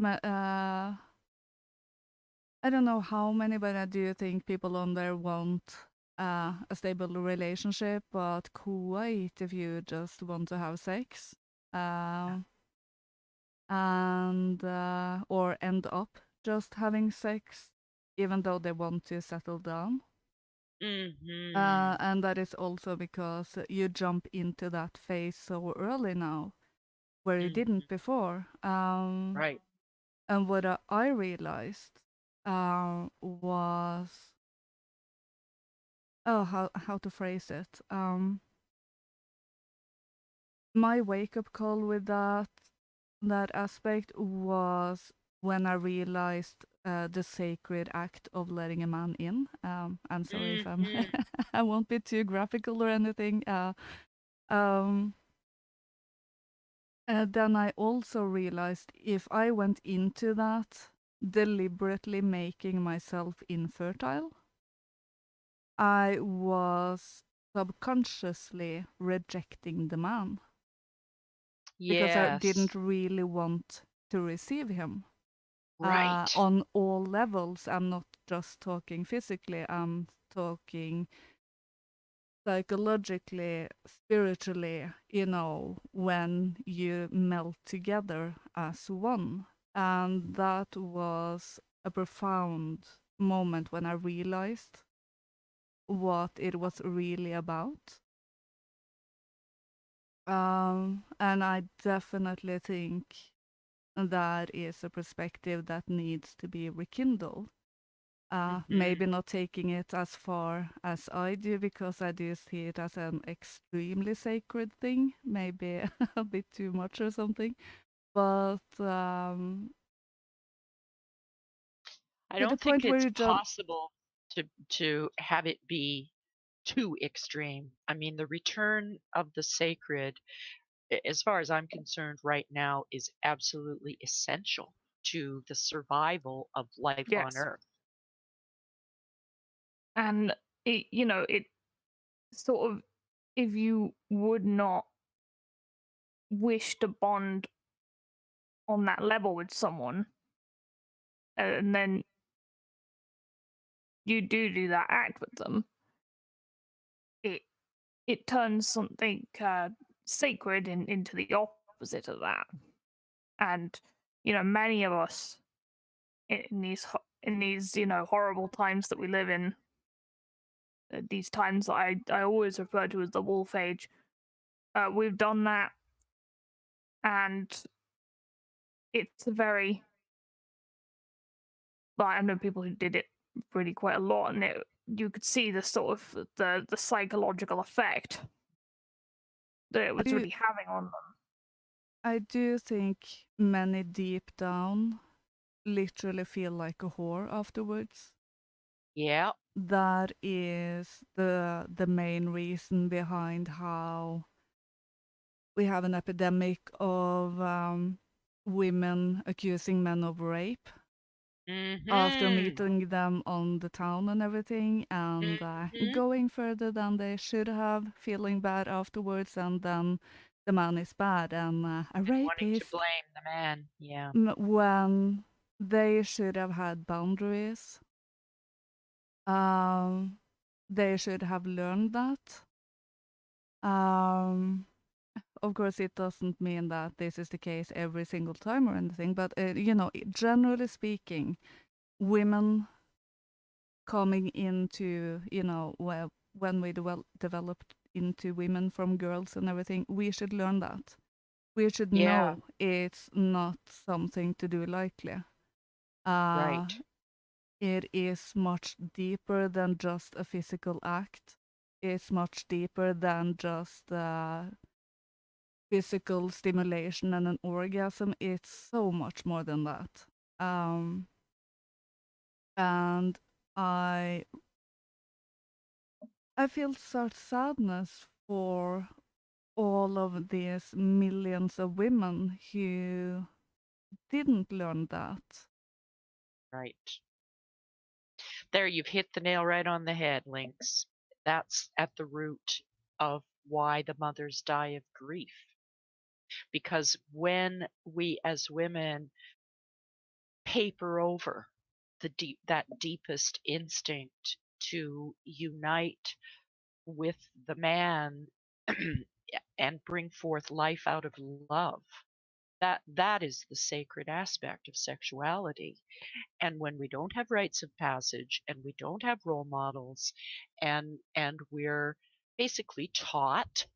I don't know how many, but I do think people on there want a stable relationship, but quite if you just want to have sex, and or end up just having sex, even though they want to settle down. Mhm. And that is also because you jump into that phase so early now, where you Mhm. didn't before. Right. And what I realized was, oh, how to phrase it. My wake up call with that aspect was when I realized the sacred act of letting a man in. I'm sorry if I'm Mhm. I won't be too graphical or anything. Um, then I also realized if I went into that deliberately making myself infertile, I was subconsciously rejecting the man because I Yes. didn't really want to receive him Right. on all levels. I'm not just talking physically, I'm talking psychologically, spiritually, when you melt together as one. And that was a profound moment when I realized what it was really about. And I definitely think that is a perspective that needs to be rekindled. Mhm. Maybe not taking it as far as I do, because I do see it as an extremely sacred thing, maybe a bit too much or something. But I to the don't think point where it's you just, possible to have it be too extreme. I mean, the return of the sacred, as far as I'm concerned right now, is absolutely essential to the survival of life on Yes. Earth. And it sort of, if you would not wish to bond on that level with someone, and then you do that act with them, it turns something sacred into the opposite of that. And many of us in these horrible times that we live in, these times that I always refer to as the wolf age, we've done that, and it's a very, well, I know people who did it really quite a lot, and you could see the sort of the psychological effect that it was really having on them. I do think many deep down literally feel like a whore afterwards. Yeah. That is the main reason behind how we have an epidemic of women accusing men of rape after Mhm. meeting them on the town and everything, and Mhm. going further than they should have, feeling bad afterwards, and then the man is bad and a And wanting to rapist, blame the man. Yeah. when they should have had boundaries. Um, they should have learned that. Um, of course, it doesn't mean that this is the case every single time or anything, but generally speaking, women coming into, when we developed into women from girls and everything, we should learn that. We should Yeah, know it's not something to do lightly. Uh, right. it is much deeper than just a physical act. It's much deeper than just physical stimulation and an orgasm. It's so much more than that. Um, and I feel such sadness for all of these millions of women who didn't learn that. Right. There, you've hit the nail right on the head, Lynx. That's at the root of why the mothers die of grief. Because when we as women paper over that deepest instinct to unite with the man and bring forth life out of love, that is the sacred aspect of sexuality. And when we don't have rites of passage and we don't have role models, and we're basically taught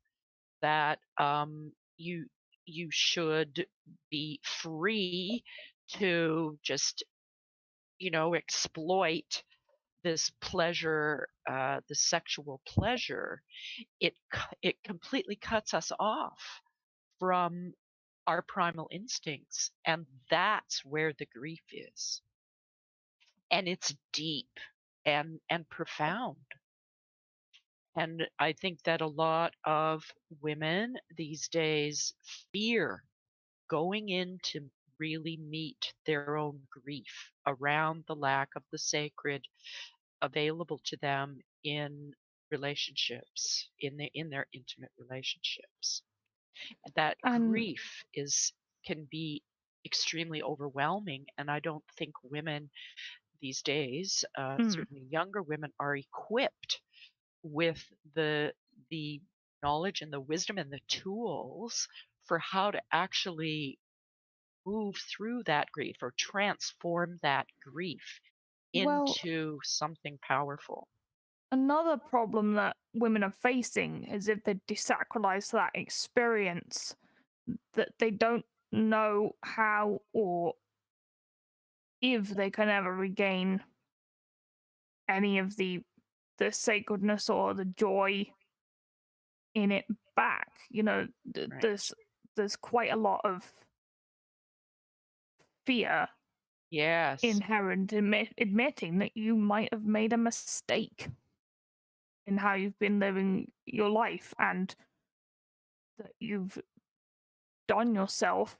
that you should be free to just exploit this pleasure, the sexual pleasure, it completely cuts us off from our primal instincts, and that's where the grief is. And it's deep and profound. And I think that a lot of women these days fear going in to really meet their own grief around the lack of the sacred available to them in relationships, in their intimate relationships. That And grief can be extremely overwhelming, and I don't think women these days, mm, certainly younger women, are equipped with the knowledge and the wisdom and the tools for how to actually move through that grief or transform that grief well, into something powerful. another problem that women are facing is if they desacralize that experience, that they don't know how or if they can ever regain any of the sacredness or the joy in it back. Right. There's quite a lot of fear Yes. inherent in admitting that you might have made a mistake in how you've been living your life, and that you've done yourself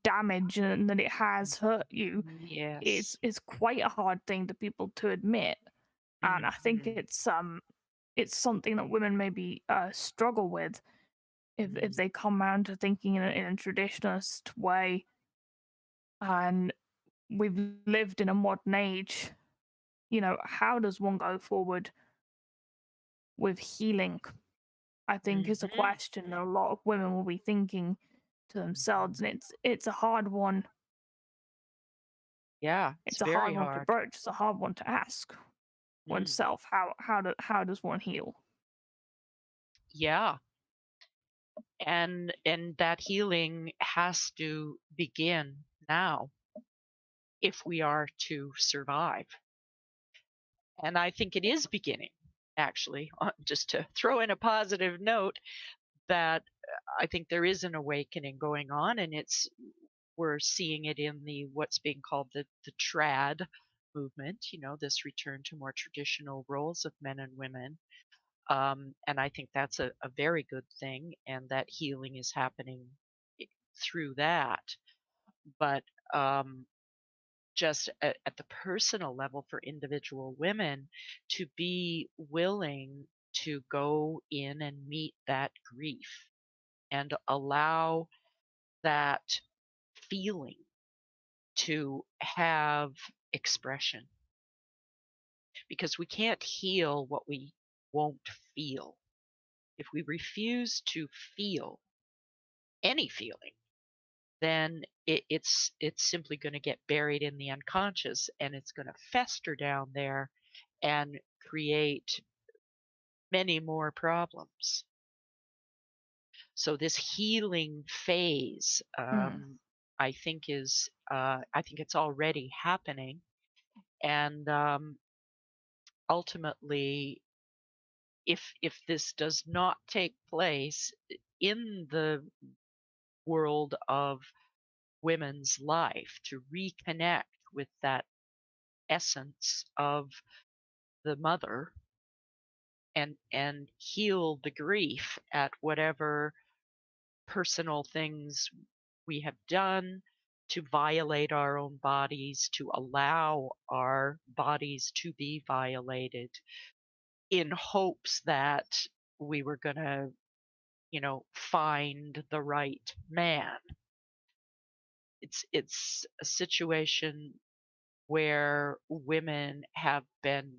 damage and that it has hurt you Yes. is quite a hard thing to people to admit. And I think Mhm. it's something that women maybe struggle with if Mhm. they come around to thinking in a traditionalist way. And we've lived in a modern age. How does one go forward with healing? I think is a Mhm. question that a lot of women will be thinking to themselves, and it's a hard one. Yeah, it's It's a very hard one to hard. broach. It's a hard one to ask Mm. oneself. How does one heal? Yeah. And that healing has to begin now if we are to survive. And I think it is beginning, actually, just to throw in a positive note, that I think there is an awakening going on, and we're seeing it in the what's being called the trad movement, this return to more traditional roles of men and women. And I think that's a very good thing, and that healing is happening through that. But just at the personal level for individual women, to be willing to go in and meet that grief and allow that feeling to have expression, because we can't heal what we won't feel. If we refuse to feel any feeling, then it's simply going to get buried in the unconscious, and it's going to fester down there and create many more problems. So this healing phase, I think I think it's already happening, and ultimately, if this does not take place in the world of women's life to reconnect with that essence of the mother and heal the grief at whatever personal things we have done to violate our own bodies, to allow our bodies to be violated in hopes that we were going to, find the right man. It's a situation where women have been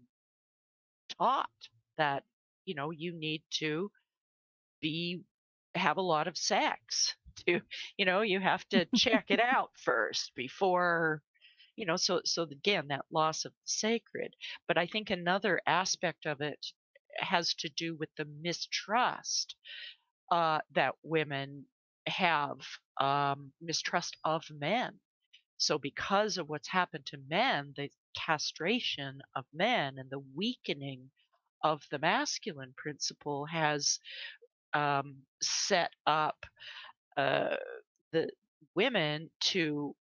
taught that, you need to be have a lot of sex to, you have to check it out first before, so again, that loss of the sacred. But I think another aspect of it has to do with the mistrust that women have, mistrust of men. So because of what's happened to men, the castration of men and the weakening of the masculine principle has set up uh, the women to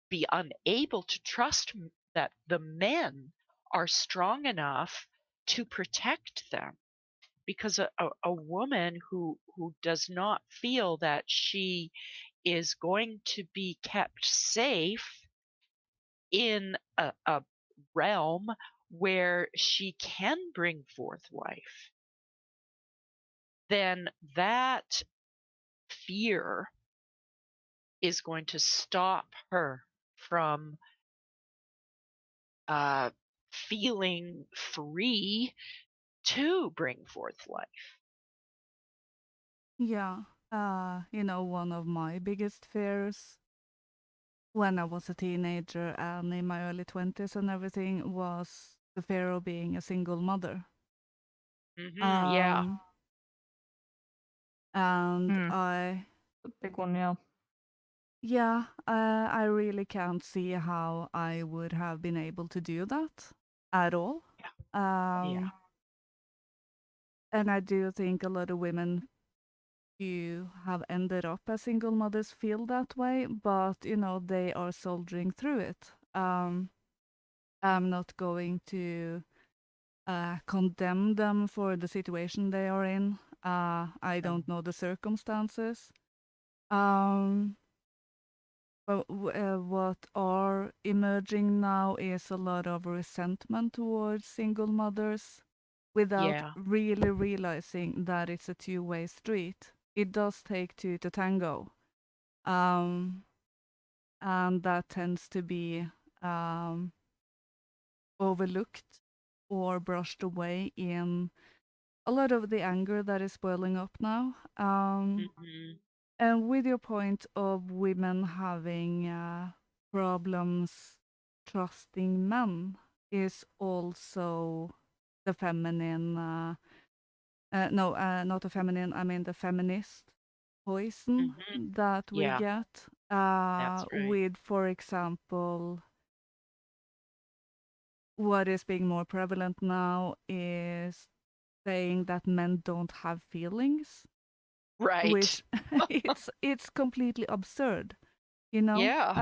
be unable to trust that the men are strong enough to protect them, because a woman who does not feel that she is going to be kept safe in a realm where she can bring forth life, then that fear is going to stop her from feeling free to bring forth life. Yeah. One of my biggest fears when I was a teenager and in my early 20s and everything was the fear of being a single mother. Yeah. And The big one, I really can't see how I would have been able to do that at all. Yeah. And I do think a lot of women who have ended up as single mothers feel that way, but they are soldiering through it. I'm not going to condemn them for the situation they are in. I don't know the circumstances. But what are emerging now is a lot of resentment towards single mothers without Yeah. really realizing that it's a two-way street. It does take two to tango. And that tends to be overlooked or brushed away in a lot of the anger that is boiling up now. And with your point of women having problems trusting men is also the feminine, no, not the feminine, I mean the feminist poison that we Yeah. get That's right. with, for example, what is being more prevalent now is saying that men don't have feelings, Right. which it's completely absurd, you know. Yeah.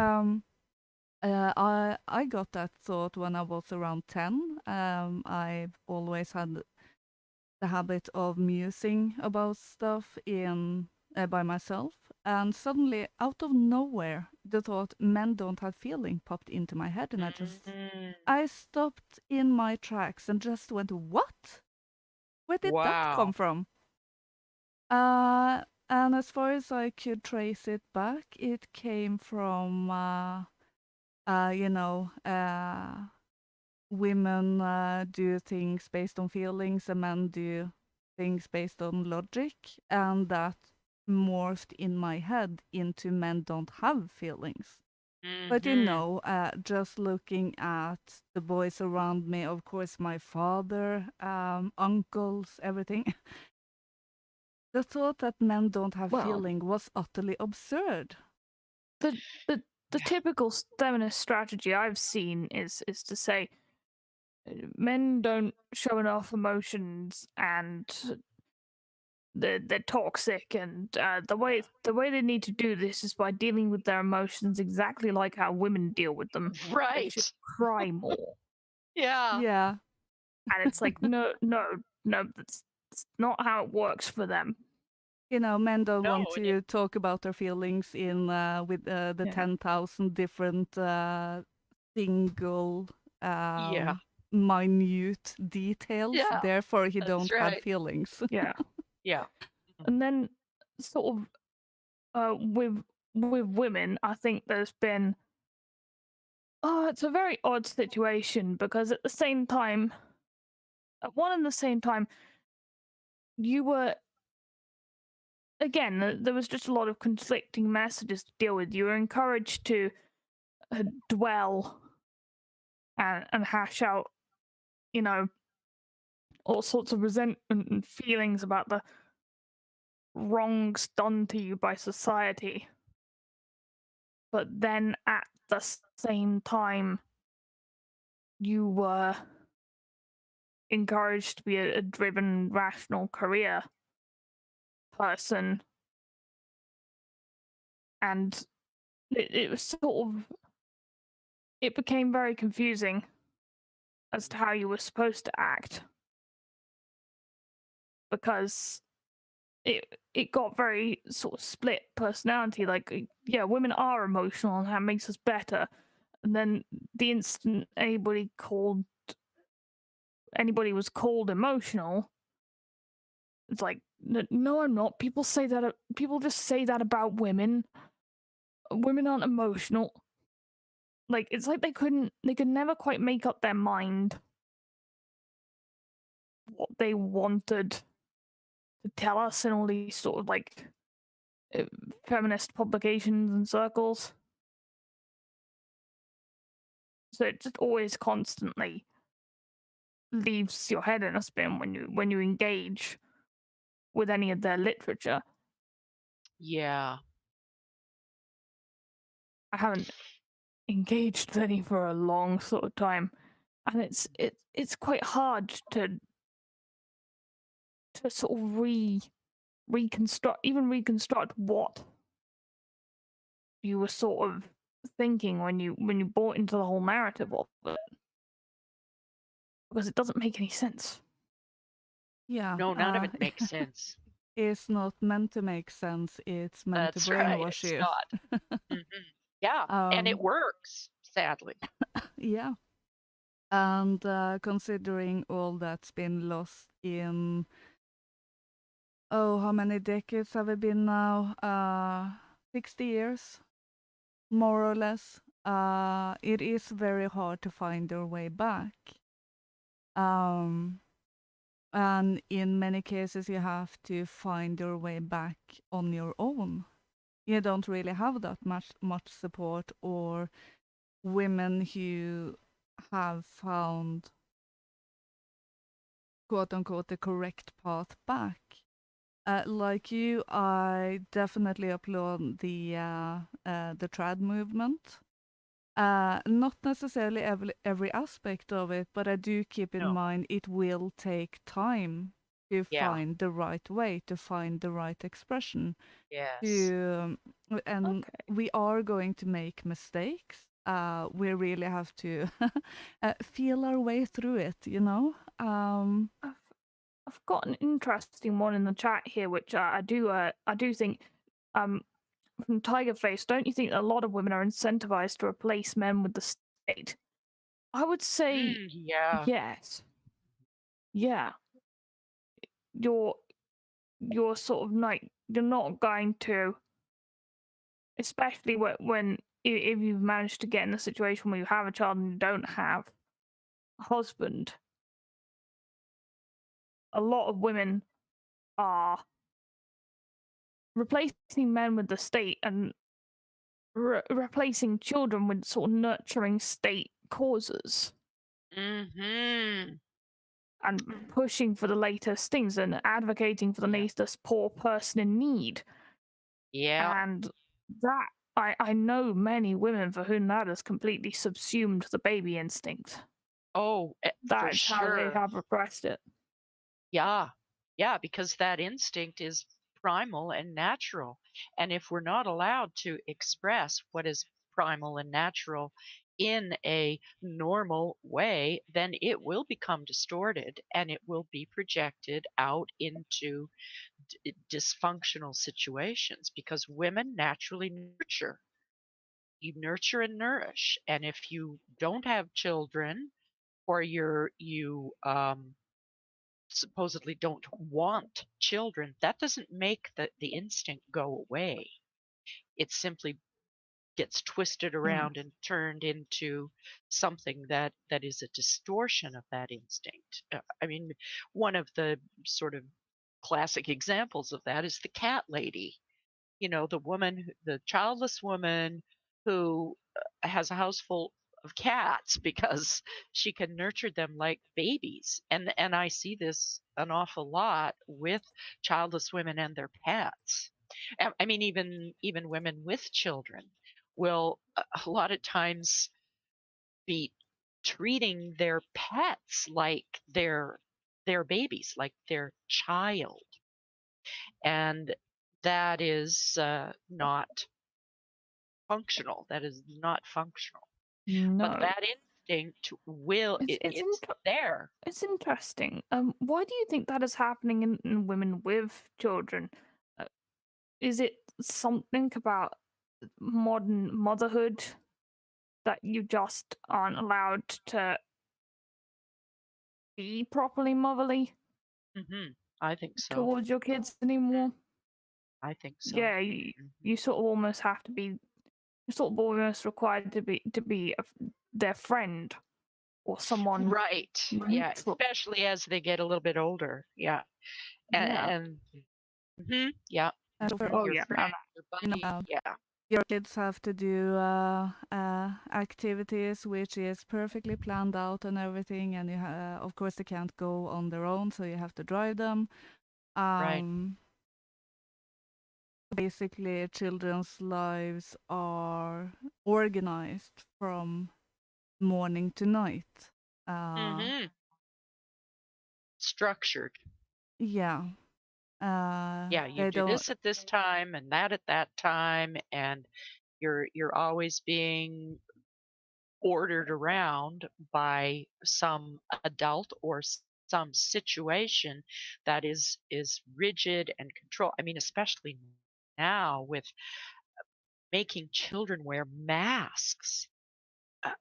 I got that thought when I was around 10. I've always had the habit of musing about stuff in by myself, and suddenly, out of nowhere, the thought "men don't have feeling" popped into my head, and I stopped in my tracks and just went, "What? Where did that come Wow. from?" And as far as I could trace it back, it came from you know, women do things based on feelings and men do things based on logic, and that morphed in my head into men don't have feelings. But just looking at the boys around me, of course, my father, uncles, everything, the thought that men don't have Well, feeling was utterly absurd. the typical feminist strategy I've seen is to say men don't show enough emotions and they're toxic, and the way they need to do this is by dealing with their emotions exactly like how women deal with them. They Right. should cry more. Yeah. Yeah. And it's like, no, that's not how it works for them. Men don't No, want and to talk about their feelings in with the Yeah. 10,000 different single Yeah. minute details. Yeah, Therefore, he that's don't have right. feelings. Yeah. Yeah. And then sort of with women, I think there's been it's a very odd situation, because at the same time, at one and the same time, you were, again, there was just a lot of conflicting messages to deal with. You were encouraged to dwell and hash out, all sorts of resentment and feelings about the wrongs done to you by society. But then at the same time, you were encouraged to be a driven, rational career person. And it was sort of, it became very confusing as to how you were supposed to act, because it got very sort of split personality. Like, yeah, women are emotional and that makes us better, and then the instant anybody was called emotional, it's like, no, I'm not. People say that. People just say that about women. Women aren't emotional. Like, it's like they could never quite make up their mind what they wanted to tell us in all these sort of like feminist publications and circles. So it just always constantly leaves your head in a spin when you engage with any of their literature. Yeah. I haven't engaged with any for a long sort of time, and it's quite hard to sort of reconstruct what you were sort of thinking when you bought into the whole narrative of it, because it doesn't make any sense. Yeah. No, none of it makes sense. It's not meant to make sense. It's meant That's to right. brainwash It's you. not. Mhm. Yeah, and it works, sadly. Yeah. And considering all that's been lost in, how many decades have we been now? 60 years, more or less. It is very hard to find your way back. And in many cases, you have to find your way back on your own. You don't really have that much support, or women who have found, quote unquote, the correct path back. Like you, I definitely applaud the trad movement. Not necessarily every aspect of it, but I do keep in No. mind it will take time to Yeah. find the right way, to find the right expression. Yes. And Okay. we are going to make mistakes. We really have to feel our way through it, I've got an interesting one in the chat here, which I do think, from Tiger Face. Don't you think that a lot of women are incentivized to replace men with the state? I would say Yeah. yes. Yeah, you're sort of like, you're not going to, especially when if you've managed to get in a situation where you have a child and you don't have a husband. A lot of women are replacing men with the state and replacing children with sort of nurturing state causes Mm-hmm. and pushing for the latest things and advocating for the Yeah. latest poor person in need. Yeah. And that I know many women for whom that has completely subsumed the baby instinct. Oh, for That's how they sure. have repressed it. Yeah. Yeah, because that instinct is primal and natural. And if we're not allowed to express what is primal and natural in a normal way, then it will become distorted and it will be projected out into dysfunctional situations because women naturally nurture. You nurture and nourish. And if you don't have children or you supposedly don't want children, that doesn't make the instinct go away. It simply gets twisted around and turned into something that is a distortion of that instinct. I mean, one of the sort of classic examples of that is the cat lady. The woman, the childless woman who has a house full of cats because she can nurture them like babies. And I see this an awful lot with childless women and their pets. I mean, even women with children will a lot of times be treating their pets like their babies, like their child, and that is not functional. That is not functional. But No. that instinct it's It's there. it's interesting. Why do you think that is happening in women with children? Uh, is it something about modern motherhood that you just aren't allowed to be properly motherly I think so. towards your kids anymore? I think so. Yeah, you sort of almost have to be, you're sort of almost required to be their friend or someone Right. Yeah, neutral. especially as they get a little bit older. Yeah. Yeah. And yeah. And for, Oh Your yeah. friend, your you buddy. know, Yeah. your kids have to do activities which is perfectly planned out and everything, and of course they can't go on their own, so you have to drive them. Right. Basically, children's lives are organized from morning to night. Structured. Yeah. Yeah, you They do don't. this at this time and that at that time, and you're always being ordered around by some adult or some situation that is rigid and control. I mean, especially now with making children wear masks.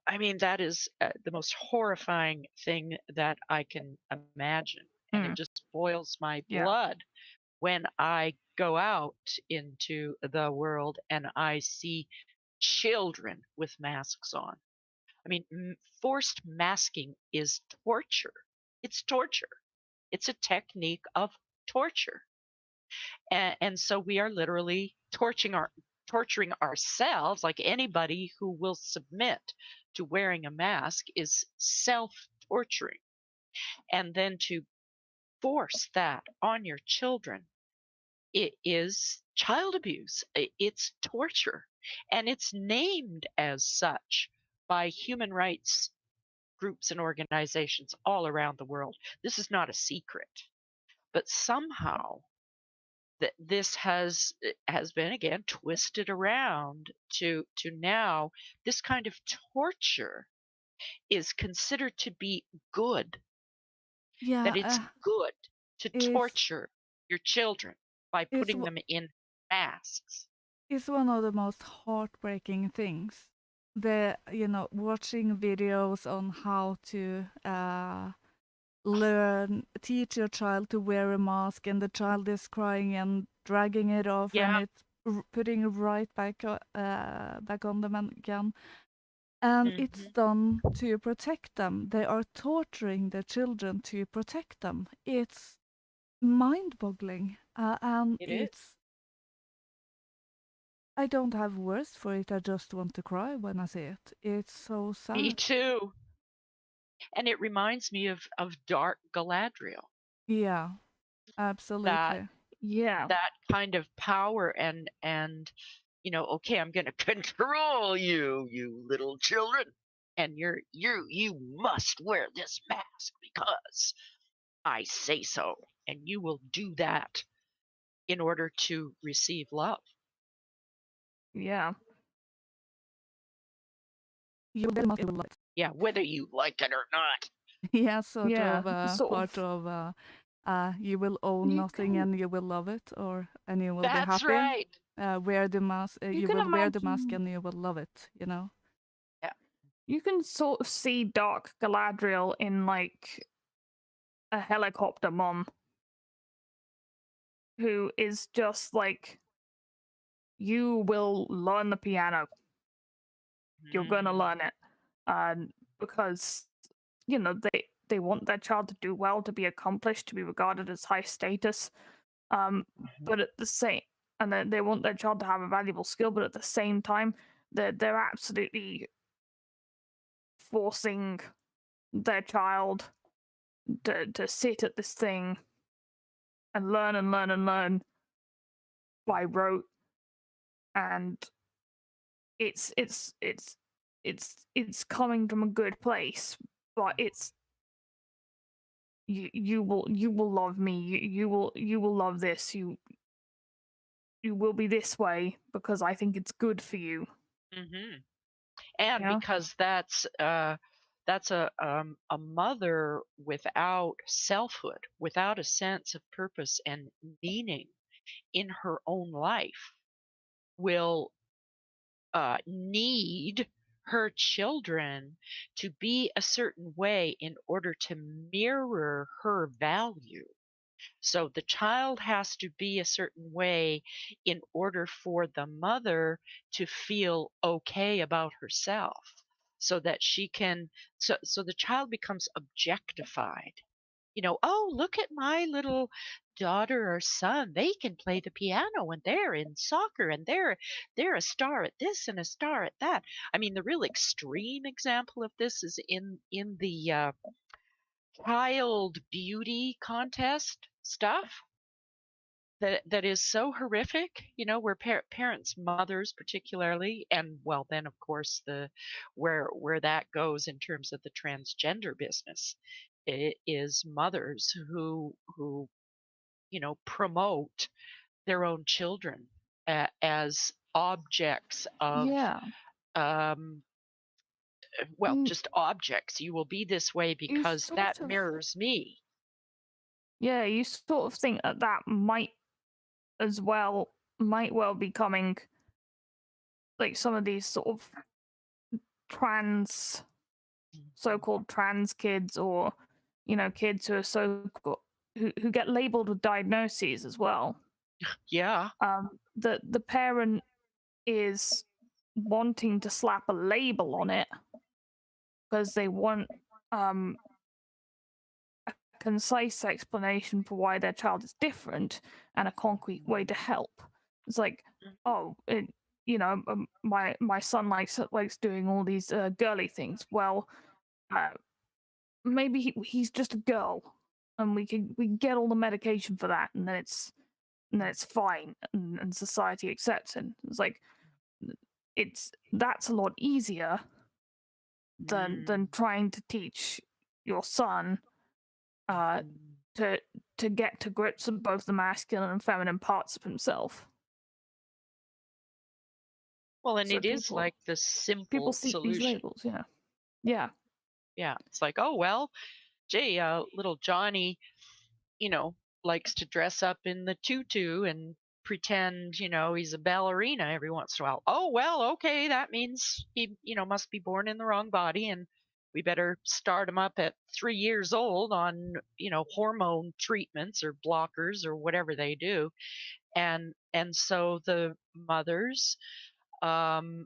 I mean, that is the most horrifying thing that I can imagine, and it just boils my Yeah. blood when I go out into the world and I see children with masks on. I mean, forced masking is torture. It's torture. It's a technique of torture. And so we are literally torturing ourselves. Like anybody who will submit to wearing a mask is self-torturing. And then to force that on your children, it is child abuse. It's torture. And it's named as such by human rights groups and organizations all around the world. This is not a secret. But somehow this has been again twisted around to now this kind of torture is considered to be good, that it's Yeah. good to It's torture your children by it's putting them in masks. it's one of the most heartbreaking things. Watching videos on how to teach your child to wear a mask, and the child is crying and dragging it off, and Yeah. it's putting it right back on them again. And it's done to protect them. They are torturing their children to protect them. It's mind-boggling, and It is. I don't have words for it. I just want to cry when I see it. It's so Me sad. too. And it reminds me of Dark Galadriel. Yeah, That absolutely. Yeah. that kind of power and okay, I'm going to control you, you little children, and you must wear this mask because I say so, and you will do that in order to receive love. Yeah. You will love it. Yeah, whether you like it or not. Yeah, sort Yeah. of Sort part of. of you will own You nothing can and you will love it, and you will be That's happy. right. Wear the mask. you You can will wear the mask imagine and you will love it. You know. Yeah. you can sort of see Dark Galadriel in like a helicopter mom who is just like, you will learn the piano. You're gonna Mhm. learn it. Because they want their child to do well, to be accomplished, to be regarded as high status. But at the same and then they want their child to have a valuable skill, but at the same time, they're absolutely forcing their child to sit at this thing and learn and learn and learn by rote, and it's coming from a good place, but it's you will love me, you will love this, you will be this way because I think it's good for you. Mhm. And Yeah. because that's a mother without selfhood, without a sense of purpose and meaning in her own life, will need her children to be a certain way in order to mirror her value. So the child has to be a certain way in order for the mother to feel okay about herself, so that she can, so the child becomes objectified. Oh, look at my little daughter or son. They can play the piano and they're in soccer and they're a star at this and a star at that. I mean, the real extreme example of this is in the child beauty contest stuff that is so horrific, where parents, mothers particularly, and well, then of course the where that goes in terms of the transgender business, it is mothers who promote their own children as objects of Yeah. um, well, Mm, just objects. You will be this way you because sort that of mirrors me. yeah, you sort of think that as well might well be coming, like some of these sort of trans so-called trans kids, or kids who are who get labeled with diagnoses as well. Yeah. The parent is wanting to slap a label on it because they want a concise explanation for why their child is different and a concrete way to help. It's like, oh, my son likes doing all these girly things. Well, uh, maybe he's just a girl, and we can get all the medication for that, and then it's fine, and society accepts it. It's like that's a lot easier than Mm. trying to teach your son uh to get to grips with both the masculine and feminine parts of himself. Well, and So it is like the people simple seek these solution. labels. Yeah. Yeah, it's like, oh well, gee, little Johnny, you know, likes to dress up in the tutu and pretend, he's a ballerina every once in a while. Oh well, okay, that means he, must be born in the wrong body, and we better start him up at 3 years old on, hormone treatments or blockers or whatever they do, and so the mothers um,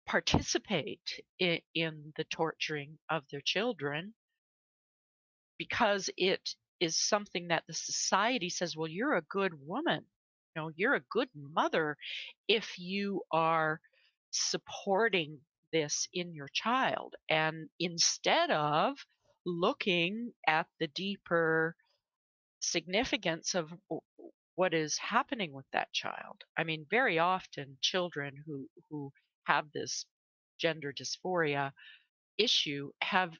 participate in the torturing of their children because it is something that the society says, well, you're a good woman. You know, you're a good mother if you are supporting this in your child. And instead of looking at the deeper significance of what is happening with that child. I mean, very often children who have this gender dysphoria issue have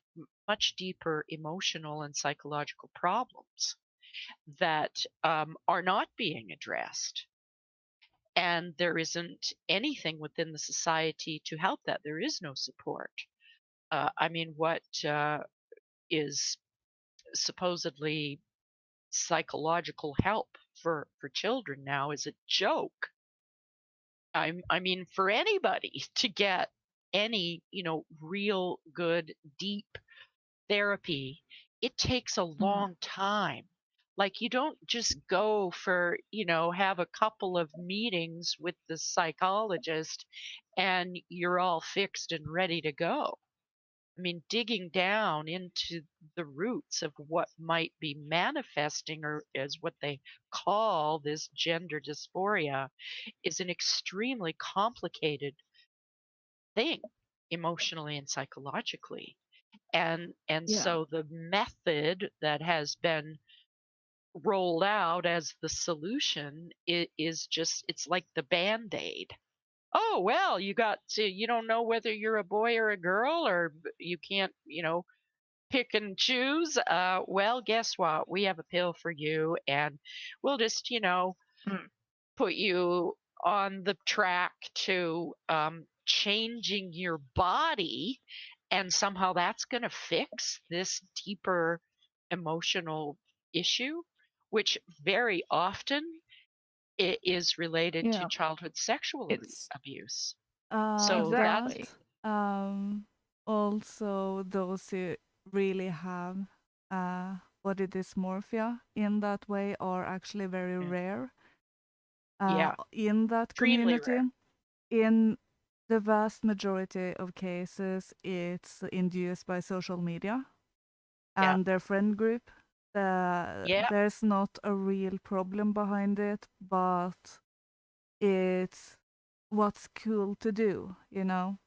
much deeper emotional and psychological problems that are not being addressed. And there isn't anything within the society to help that. There is no support. I mean, what is supposedly psychological help for children now is a joke. I mean, for anybody to get any, you know, real good deep therapy, it takes a long time. Like, you don't just go for, you know, have a couple of meetings with the psychologist and you're all fixed and ready to go. I mean, digging down into the roots of what might be manifesting, or as what they call this gender dysphoria, is an extremely complicated thing emotionally and psychologically. And Yeah. so the method that has been rolled out as the solution is just, it's like the band-aid. Oh, well, you don't know whether you're a boy or a girl, or you can't, you know, pick and choose. Well, guess what? We have a pill for you, and we'll just, you know, Mm. put you on the track to changing your body, and somehow that's going to fix this deeper emotional issue, which very often it is related to Yeah, childhood sexual it's abuse. So that's exactly. But also those who really have body dysmorphia in that way are actually very rare yeah, in that extremely community. rare. In the vast majority of cases, it's induced by social media Yeah, and their friend group. yeah. There's not a real problem behind it, but it's what's cool to do, you know?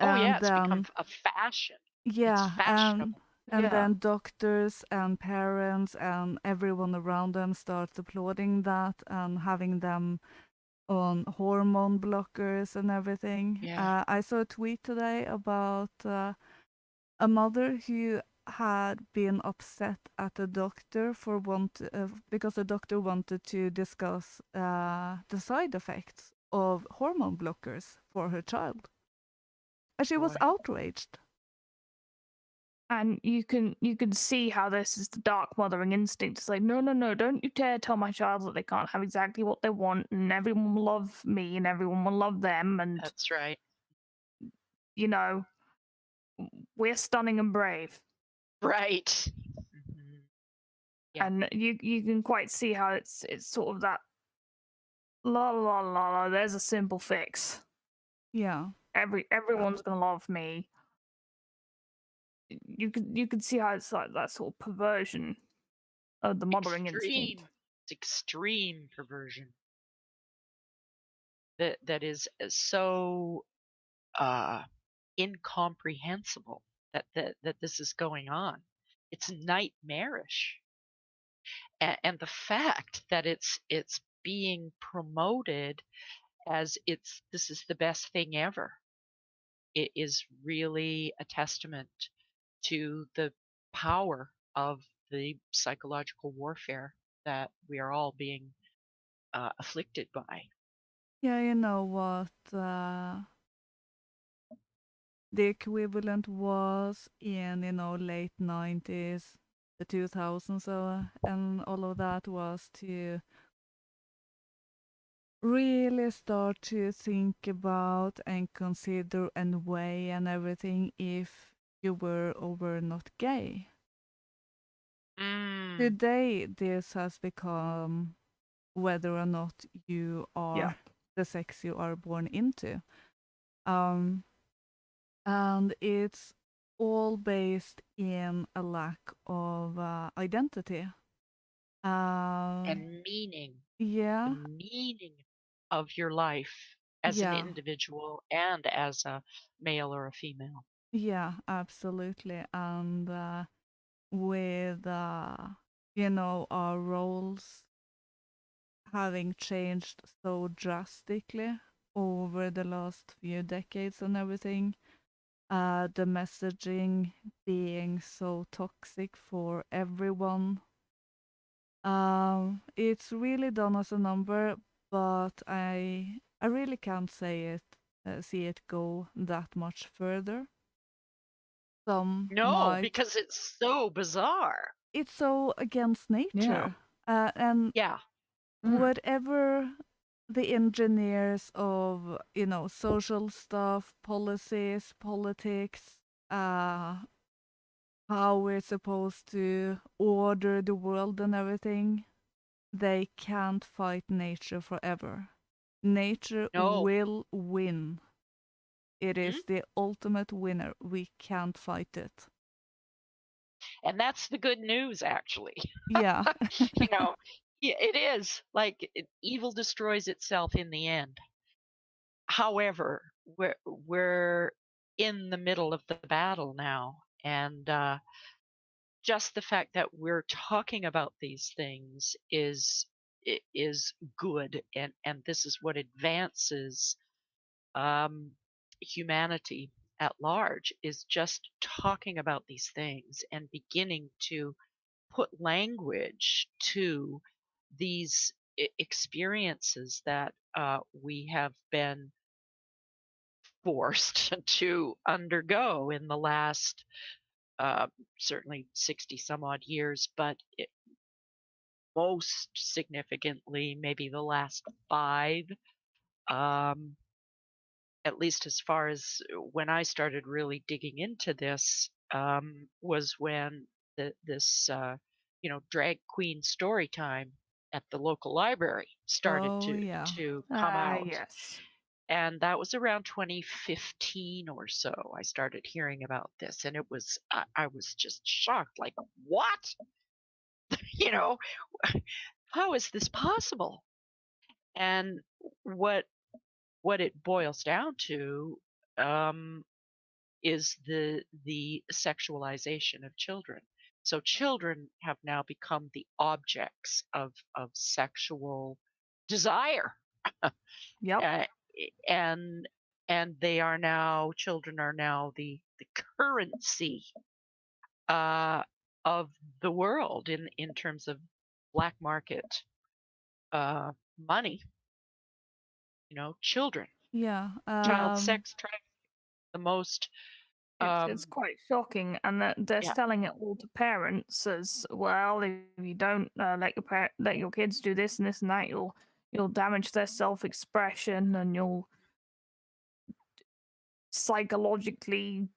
Oh, yeah. And It's become then, a fashion. It's yeah, fashionable. and Yeah. then doctors and parents and everyone around them starts applauding that and having them on hormone blockers and everything. Yeah. I saw a tweet today about a mother who had been upset at the doctor because the doctor wanted to discuss the side effects of hormone blockers for her child, and she was Boy. outraged. And you can see how this is the dark mothering instinct. It's like, no, no, no, don't you dare tell my child that they can't have exactly what they want, and everyone will love me and everyone will love them, and That's right. you know, we're stunning and brave. Right. Mhm. Yeah. And you can quite see how it's sort of that la la la la, there's a simple fix. Yeah, Everyone's gonna love me. You can see how it's like that sort of perversion of the mothering instinct. It's extreme perversion that is so incomprehensible that this is going on. It's nightmarish. And the fact that it's being promoted as this is the best thing ever, it is really a testament to the power of the psychological warfare that we are all being afflicted by. yeah, you know what the equivalent was in late 90s, the 2000s, and all of that was to really start to think about and consider and weigh and everything if you were or were not gay. Mm, Today, this has become whether or not you Yeah. are the sex you are born into. Um, and it's all based in a lack of identity. and meaning. Yeah, the meaning of your life as an yeah, individual and as a male or a female. yeah, absolutely. And with, our roles having changed so drastically over the last few decades and everything, the messaging being so toxic for everyone. It's really done us a number, but I really can't see it go that much further. Some No, might. because it's so bizarre. It's so against Yeah. nature, and Yeah. whatever the engineers of social stuff, policies, politics, how we're supposed to order the world and everything, they can't fight nature forever. Nature No. will win. It Mhm. is the ultimate winner. We can't fight it. And that's the good news, actually. Yeah. You know, it is like evil destroys itself in the end. However, we're in the middle of the battle now, and just the fact that we're talking about these things is good, and this is what advances um, humanity at large, is just talking about these things and beginning to put language to these experiences that we have been forced to undergo in the last uh, certainly 60 some odd years, but most significantly, maybe the last 5, um, at least as far as when I started really digging into this, was when this, drag queen story time at the local library started Oh, to yeah. to come out. Yes. And that was around 2015 or so. I started hearing about this, and I was just shocked. Like, what? You know, how is this possible? And what what it boils down to um, is the sexualization of children. So children have now become the objects of sexual desire, Yep. uh, and children are now the currency uh, of the world in terms of black market uh, money. Children, Yeah. child sex trafficking, the most. It's quite shocking, and that they're Yeah. selling it all to parents as well. If you don't let your kids do this and this and that, you'll damage their self expression, and you'll psychologically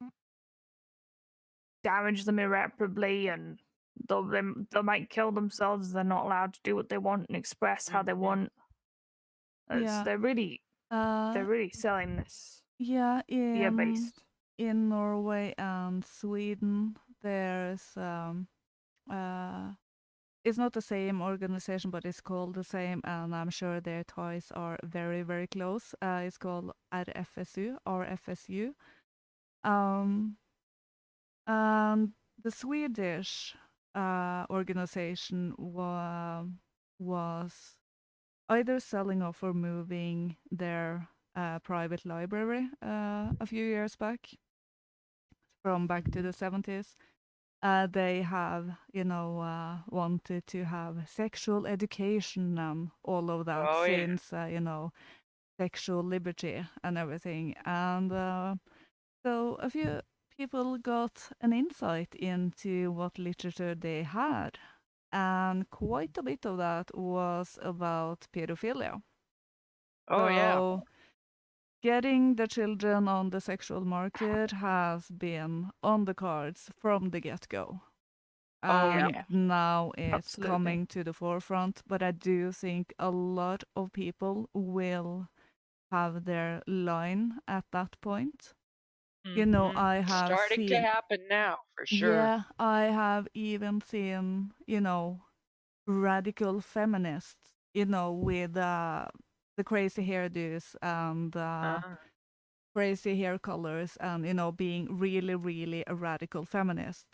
damage them irreparably, and they might kill themselves. They're not allowed to do what they want and express how they Mhm. want. Yeah. They're really selling this Yeah. fear based. In Norway and Sweden, there's it's not the same organization, but it's called the same, and I'm sure their ties are very, very close. It's called RFSU. Um, and the Swedish organization was either selling off or moving their private library a few years back, from back to the 70s. They have, wanted to have sexual education and all of that, Oh yeah. since, sexual liberty and everything. And so a few people got an insight into what literature they had. And quite a bit of that was about pedophilia. Oh yeah. So getting the children on the sexual market has been on the cards from the get-go. Oh And yeah. now it's Absolutely. coming to the forefront. But I do think a lot of people will have their line at that point. Mhm. I have Starting to seen, happen now for sure. yeah, I have even seen, radical feminists with the crazy hairdos and crazy hair colors and, being really, really a radical feminist.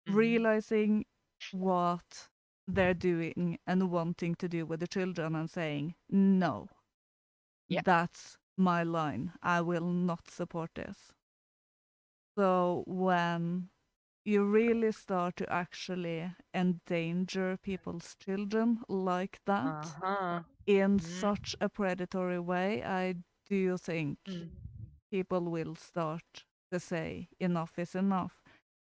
Realizing what they're doing and wanting to do with the children and saying, no, Yeah. that's my line. I will not support this. So when you really start to actually endanger people's children like that in such a predatory way, I do think people will start to say enough is enough.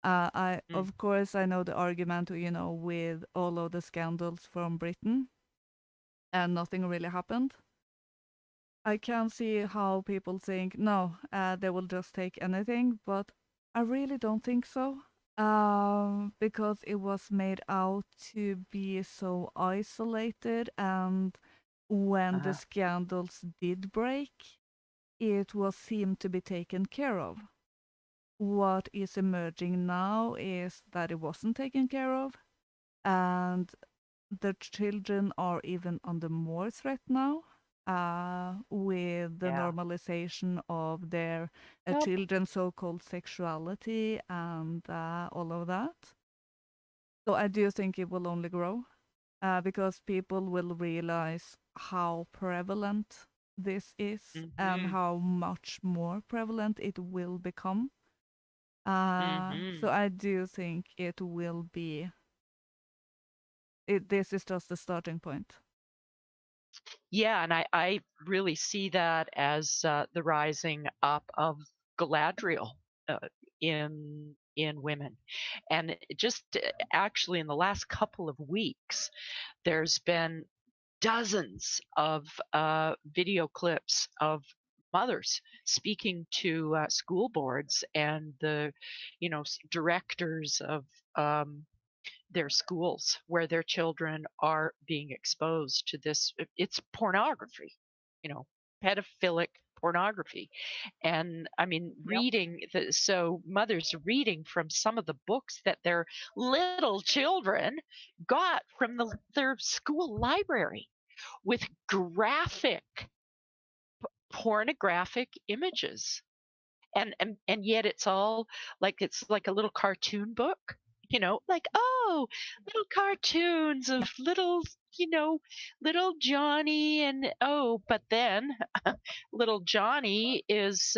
Of course, I know the argument, with all of the scandals from Britain and nothing really happened. I can see how people think, no, they will just take anything, but I really don't think so. Because it was made out to be so isolated, and when the scandals did break, it was seemed to be taken care of. What is emerging now is that it wasn't taken care of, and the children are even under more threat now, with the normalization of their children's so-called sexuality and all of that. So I do think it will only grow, because people will realize how prevalent this is and how much more prevalent it will become. So I do think it will be. This is just the starting point. Yeah, and I really see that as the rising up of Galadriel in women, and just actually in the last couple of weeks, there's been dozens of video clips of mothers speaking to school boards and the directors of their schools where their children are being exposed to this. It's pornography, pedophilic pornography. And I mean, so mothers reading from some of the books that their little children got from their school library with graphic pornographic images. And yet it's all like, it's like a little cartoon book, like, oh, little cartoons of little, little Johnny, and but then little Johnny is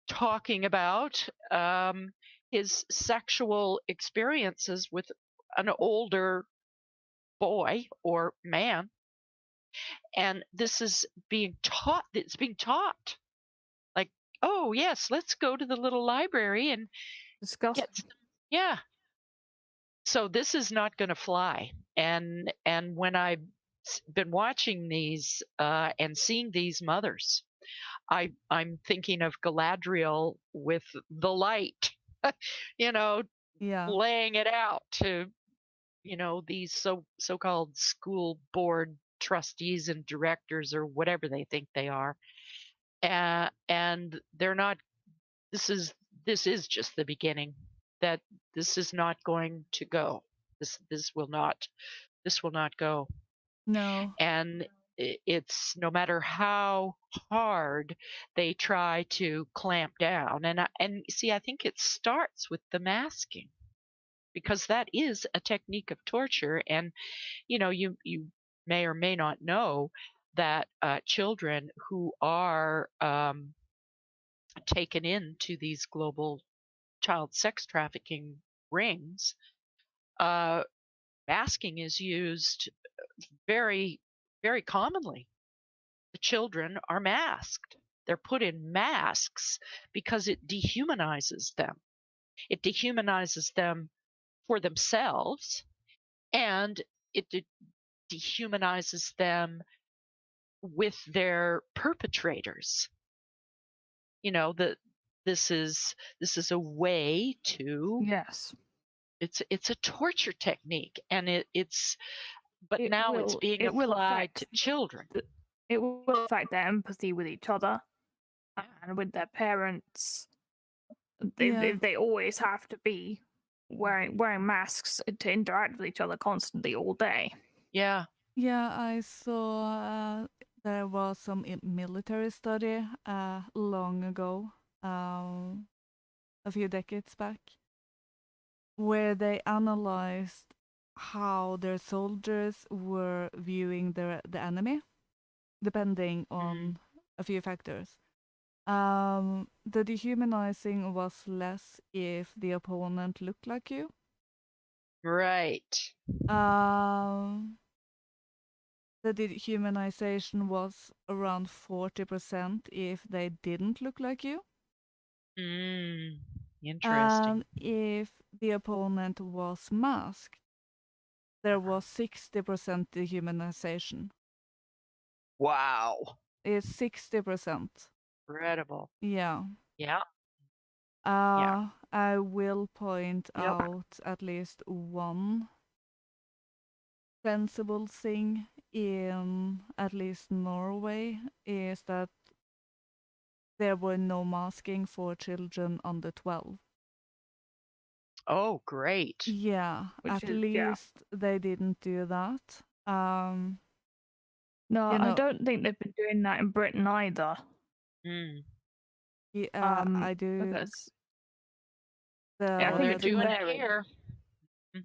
talking about his sexual experiences with an older boy or man, and this is being taught. It's being taught, like, oh yes, let's go to the little library and Discuss. yeah. So this is not going to fly. And when I've been watching these and seeing these mothers, I'm thinking of Galadriel with the light, laying it out to these so-called school board trustees and directors or whatever they think they are, and they're not. This is just the beginning. That this is not going to go. This will not go. No. And it's, no matter how hard they try to clamp down, and see, I think it starts with the masking, because that is a technique of torture. And you may or may not know that children who are taken into these global child sex trafficking rings, masking is used very, very commonly. The children are masked. They're put in masks because it dehumanizes them. It dehumanizes them for themselves, and it dehumanizes them with their perpetrators. That this is a way to. Yes. It's a torture technique, and it's now it's being it will applied affect to children. It will affect their empathy with each other and with their parents. If they always have to be wearing masks to interact with each other constantly all day. Yeah. Yeah, I saw there was some military study long ago, a few decades back, where they analyzed how their soldiers were viewing the enemy, depending on a few factors. The dehumanizing was less if the opponent looked like you. Right. Um, the dehumanization was around 40% if they didn't look like you. Interesting. And if the opponent was masked, there was 60% dehumanization. Wow. It's 60%. Incredible. Yeah. Yeah. Yeah. I will point Yep. out at least one sensible thing in at least Norway is that there were no masking for children under 12. Oh, great. Yeah, Which at is, yeah. least they didn't do that. No, You I know, don't think they've been doing that in Britain either. Mm. I do Because yeah, I Well, think they're it the can doing it vary. here. Mm.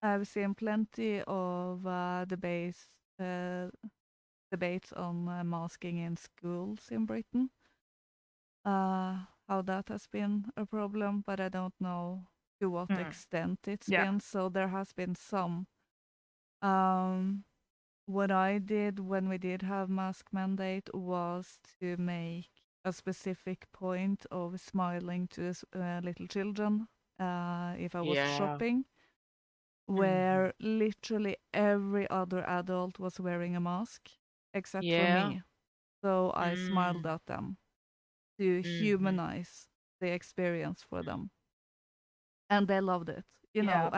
I've seen plenty of debates on masking in schools in Britain. How that has been a problem, but I don't know to what extent it's Yeah. been. So there has been some. What I did when we did have mask mandate was to make a specific point of smiling to little children if I was Yeah. shopping, where literally every other adult was wearing a mask except for Yeah. me. So I smiled at them to humanize the experience for them. And they loved it. You know,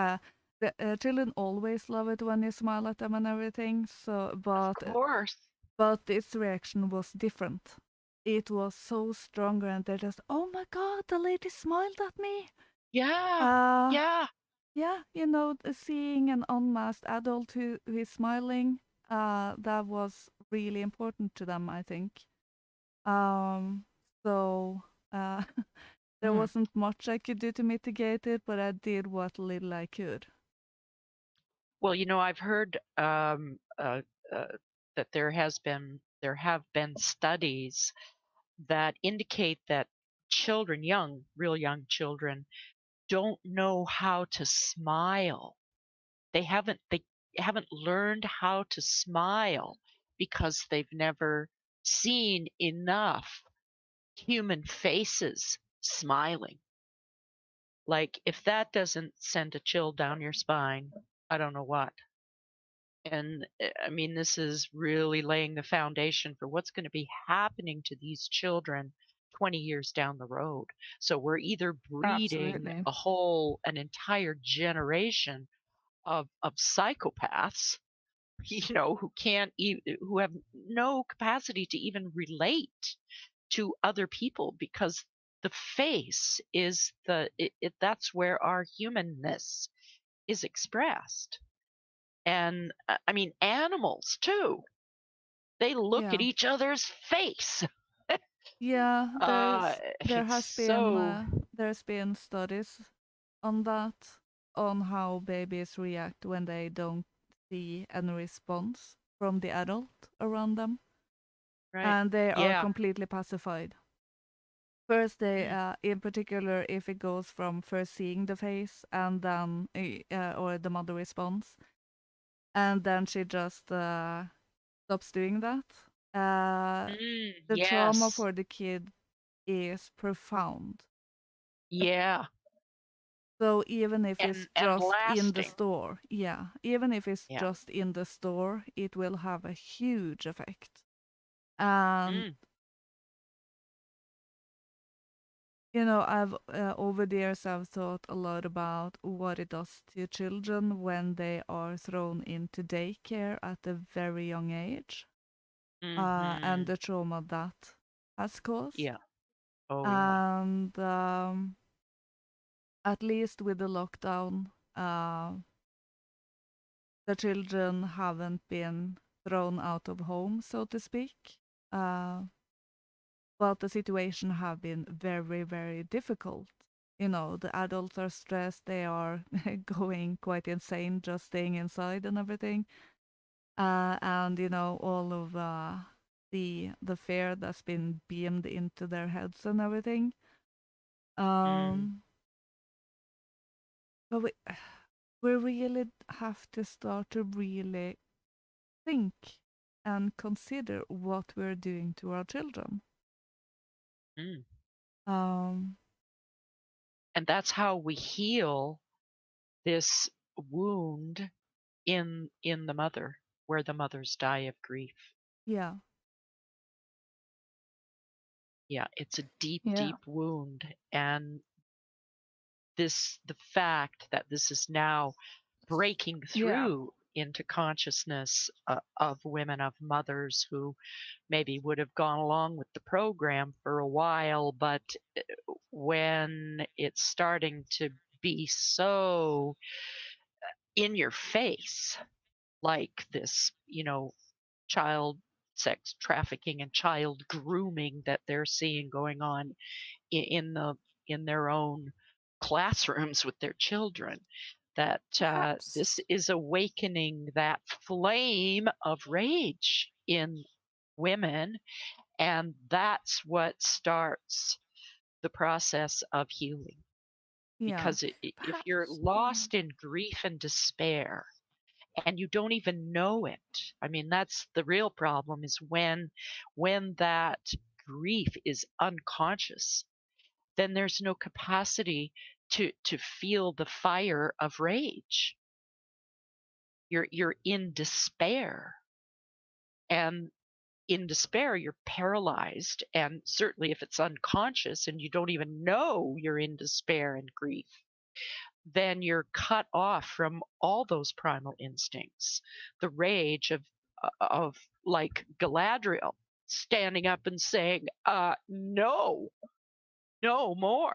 the children always love it when you smile at them and everything. So, Of but course. its reaction was different. It was so stronger, and they're just, oh my god, the lady smiled at me. Yeah. Yeah. Yeah, you know, seeing an unmasked adult who is smiling, that was really important to them, I think. So there wasn't much I could do to mitigate it, but I did what little I could. Well, I've heard that there have been studies that indicate that children, real young children, don't know how to smile. They haven't learned how to smile because they've never seen enough human faces smiling. Like, if that doesn't send a chill down your spine, I don't know what. And I mean, this is really laying the foundation for what's going to be happening to these children 20 years down the road. So we're either breeding Absolutely. an entire generation of psychopaths, who have no capacity to even relate to other people, because the face is that's where our humanness is expressed. And I mean, animals too, they look at Yeah. each other's face. Yeah, It's so there's been studies on that, on how babies react when they don't see any response from the adult around them, right. and they are Yeah. completely pacified. First, in particular, if it goes from first seeing the face and then, or the mother responds, and then she just stops doing that. The trauma Yes. for the kid is profound. Yeah. So even if it's And just in the lasting. store, yeah, even if it's Yeah. just in the store, it will have a huge effect. And Mm. you know, I've over the years I've thought a lot about what it does to children when they are thrown into daycare at a very young age, and the trauma that has caused. Yeah. Oh yeah. And at least with the lockdown, the children haven't been thrown out of home, so to speak. But the situation have been very, very difficult. You know, the adults are stressed, they are going quite insane just staying inside and everything. And you know, all of the fear that's been beamed into their heads and everything. But we really have to start to really think and consider what we're doing to our children. Mm. Um, And that's how we heal this wound in the mother, where the mothers die of grief. yeah, Yeah, it's a deep, Yeah. deep wound. And the fact that this is now breaking Yeah. through into consciousness of women, of mothers who maybe would have gone along with the program for a while, but when it's starting to be so in your face, like this, child sex trafficking and child grooming that they're seeing going on in their own classrooms with their children, that Perhaps. this is awakening that flame of rage in women, and that's what starts the process of healing. yeah, Because if you're Perhaps. lost in grief and despair and you don't even know it, I mean, that's the real problem, is when that grief is unconscious, then there's no capacity to feel the fire of rage. You're in despair, and in despair you're paralyzed, and certainly if it's unconscious and you don't even know you're in despair and grief, then you're cut off from all those primal instincts. The rage of like Galadriel standing up and saying, no, no more.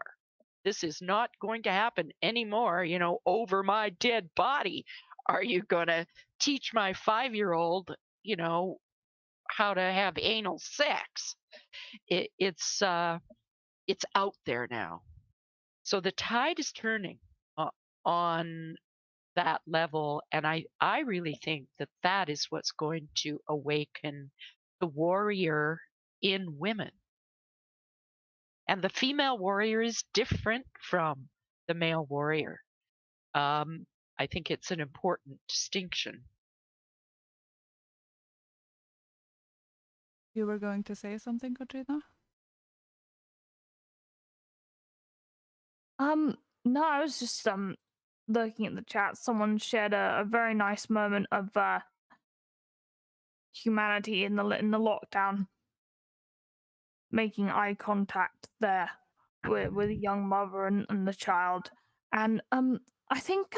This is not going to happen anymore, over my dead body. Are you going to teach my 5-year-old, how to have anal sex? It's out there now. So the tide is turning on that level, and I really think that is what's going to awaken the warrior in women. And the female warrior is different from the male warrior. I think it's an important distinction. you were going to say something, Katrina? No, I was just looking at the chat. Someone shared a very nice moment of humanity in the lockdown, making eye contact there with a young mother and the child. And I think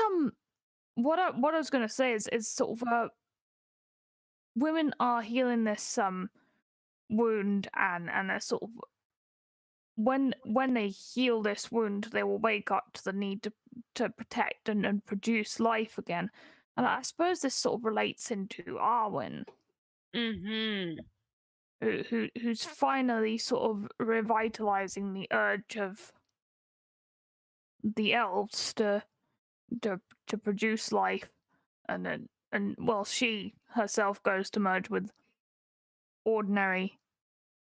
what I was going to say is sort of women are healing this wound, and they're sort of, when they heal this wound, they will wake up to the need to protect and produce life again. And I suppose this sort of relates into Arwen, Mm-hmm. who's finally sort of revitalizing the urge of the elves to produce life, and then, and well, she herself goes to merge with ordinary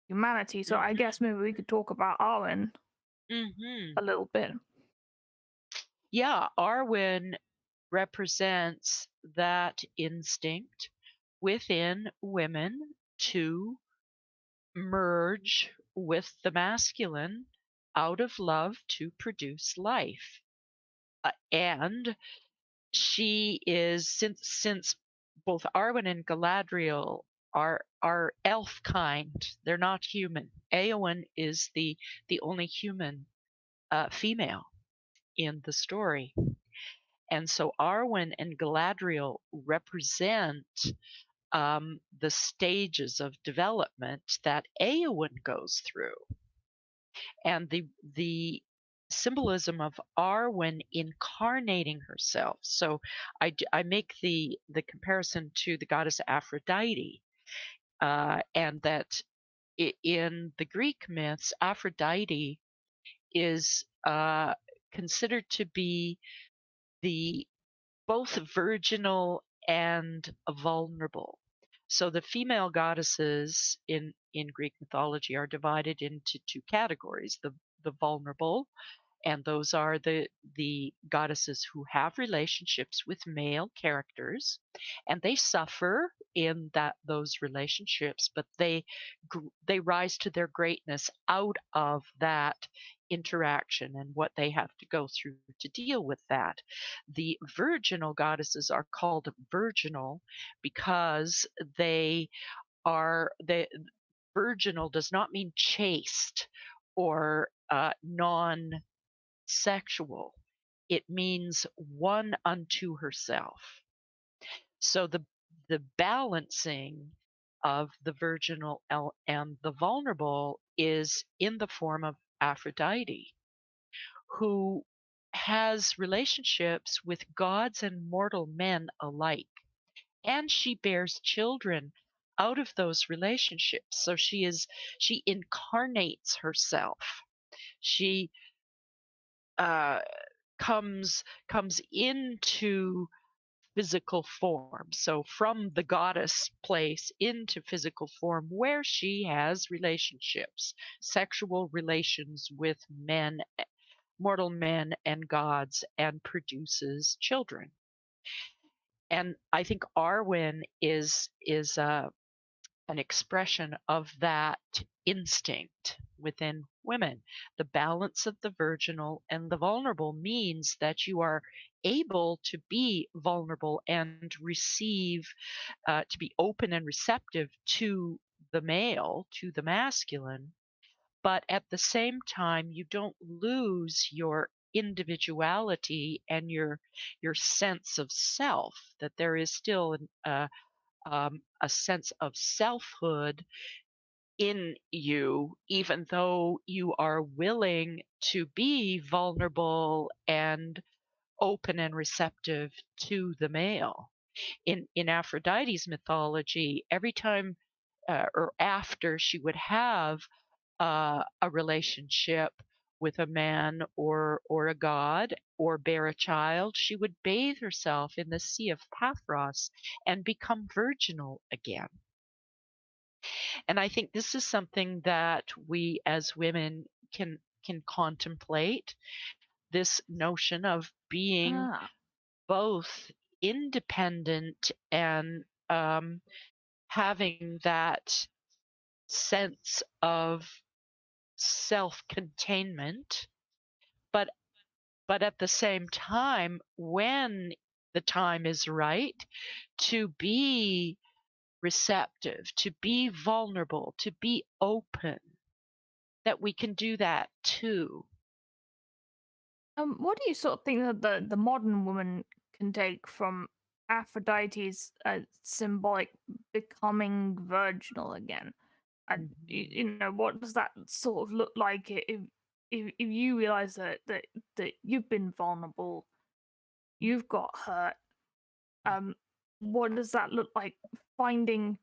humanity. So I guess maybe we could talk about Arwen Mm-hmm. a little bit. Yeah, Arwen represents that instinct within women to merge with the masculine out of love to produce life. And she is, since both Arwen and Galadriel are elf kind, they're not human. Eowyn is the only human female in the story. And so Arwen and Galadriel represent the stages of development that Eowyn goes through. And the symbolism of Arwen incarnating herself. So I make the comparison to the goddess Aphrodite, and that in the Greek myths, Aphrodite is considered to be the both virginal and vulnerable. So the female goddesses in Greek mythology are divided into two categories: the vulnerable, and those are the goddesses who have relationships with male characters, and they suffer in those relationships, but they rise to their greatness out of that interaction and what they have to go through to deal with that. The virginal goddesses are called virginal because they virginal does not mean chaste or non sexual. It means one unto herself. So the balancing of the virginal and the vulnerable is in the form of Aphrodite, who has relationships with gods and mortal men alike, and she bears children out of those relationships. So she incarnates herself. She uh, comes into physical form. So from the goddess place into physical form, where she has relationships, sexual relations with men, mortal men and gods, and produces children. And I think Arwen is an expression of that instinct within women. The balance of the virginal and the vulnerable means that you are able to be vulnerable and receive, to be open and receptive to the male, to the masculine, but at the same time, you don't lose your individuality and your sense of self, that there is still a sense of selfhood in you, even though you are willing to be vulnerable and open and receptive to the male. In Aphrodite's mythology, every time or after she would have a relationship with a man or a god or bear a child, she would bathe herself in the sea of Paphos and become virginal again. And I think this is something that we as women can contemplate, this notion of being Ah. both independent and having that sense of self-containment, but at the same time, when the time is right, to be receptive, to be vulnerable, to be open, that we can do that too. What do you sort of think that the modern woman can take from Aphrodite's symbolic becoming virginal again? And you know, what does that sort of look like if you realize that you've been vulnerable, you've got hurt? What does that look like? Finding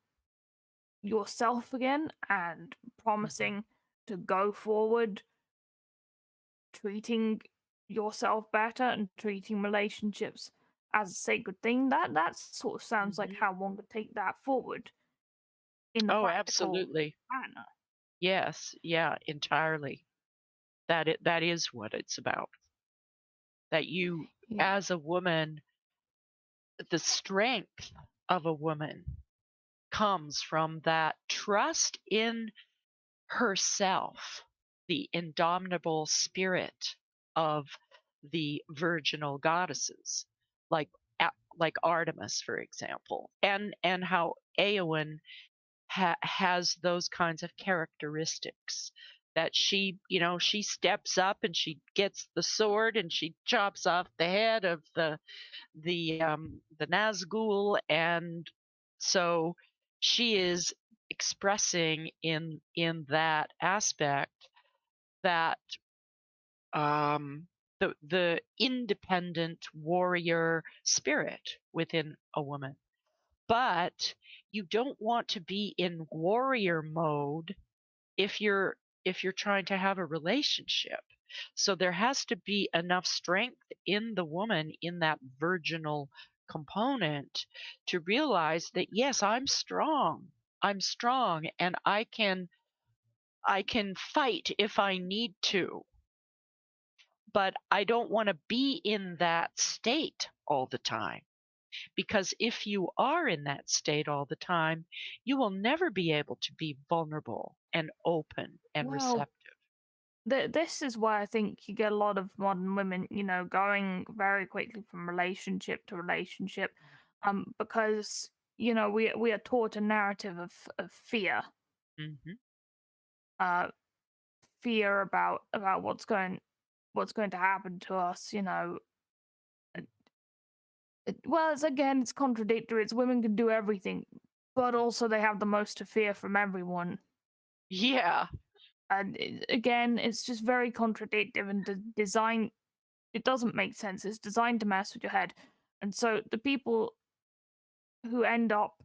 yourself again and promising to go forward, treating yourself better and treating relationships as a sacred thing. That sort of sounds like how one could take that forward in the Oh, practical absolutely. manner. Yes, yeah, entirely. That is what it's about. That you, Yeah. as a woman, the strength of a woman comes from that trust in herself, the indomitable spirit of the virginal goddesses, like like Artemis, for example, and how Eowyn has those kinds of characteristics, that she steps up and she gets the sword and she chops off the head of the Nazgul, and so she is expressing in that aspect that the independent warrior spirit within a woman. But you don't want to be in warrior mode if you're trying to have a relationship. So there has to be enough strength in the woman, in that virginal component, to realize that yes, I'm strong. I'm strong and I can fight if I need to. But I don't want to be in that state all the time. Because if you are in that state all the time, you will never be able to be vulnerable and open and Well, receptive. this is why I think you get a lot of modern women, going very quickly from relationship to relationship, because we are taught a narrative of fear, Hmm. uh, fear about what's going to happen to us. Well, it's contradictory. It's women can do everything, but also they have the most to fear from everyone. Yeah. And again, it's just very contradictory and design. It doesn't make sense. It's designed to mess with your head, and so the people who end up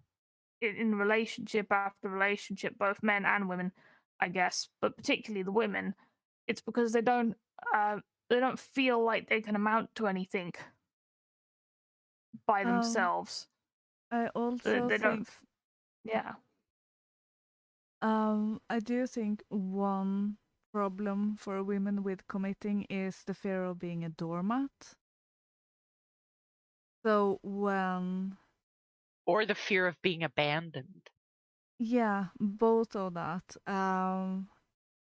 in relationship after relationship, both men and women, I guess, but particularly the women, it's because they don't feel like they can amount to anything by Um, themselves. I They, also they don't. think, Yeah. I do think one problem for women with committing is the fear of being a doormat. So when, Or the fear of being abandoned. yeah, both of that,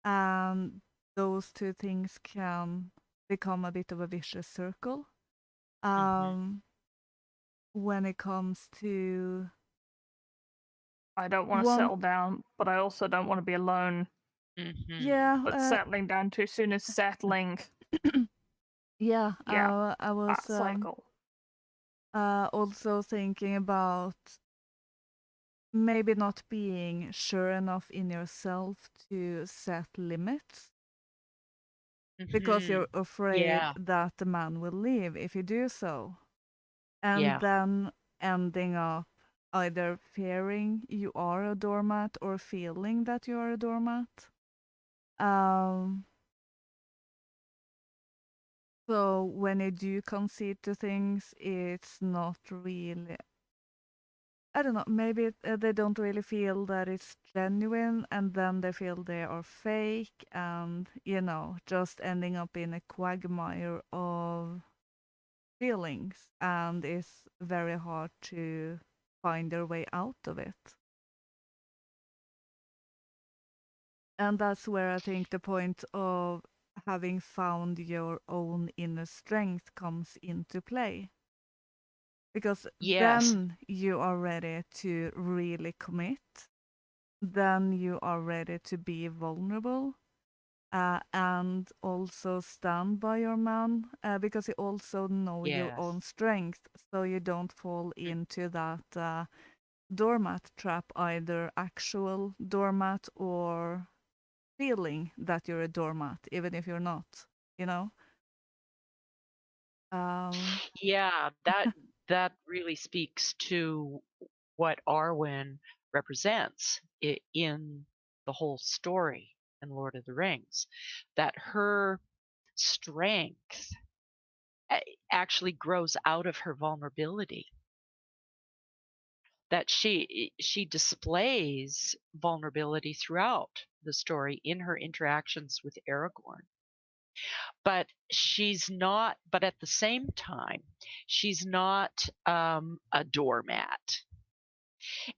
and those two things can become a bit of a vicious circle. Hmm. When it comes to I don't want to one, settle down, but I also don't want to be alone. Hmm. yeah, But settling down too soon is settling. yeah, Yeah, I was that cycle. also thinking about maybe not being sure enough in yourself to set limits because Hmm. you're afraid Yeah. that the man will leave if you do so. And Yeah. then ending up either fearing you are a doormat or feeling that you are a doormat. Um, so when you do concede to things, it's not really, I don't know, maybe they don't really feel that it's genuine, and then they feel they are fake, and, just ending up in a quagmire of feelings, and it's very hard to find their way out of it. And that's where I think the point of having found your own inner strength comes into play. Because Yes. then you are ready to really commit, then you are ready to be vulnerable, and also stand by your man, because you also know your Yes. own strength, so you don't fall into that doormat trap, either actual doormat or feeling that you're a doormat, even if you're not, you know? Um, Yeah, that really speaks to what Arwen represents in the whole story in Lord of the Rings, that her strength actually grows out of her vulnerability, that she displays vulnerability throughout the story in her interactions with Aragorn. But at the same time, she's not a doormat.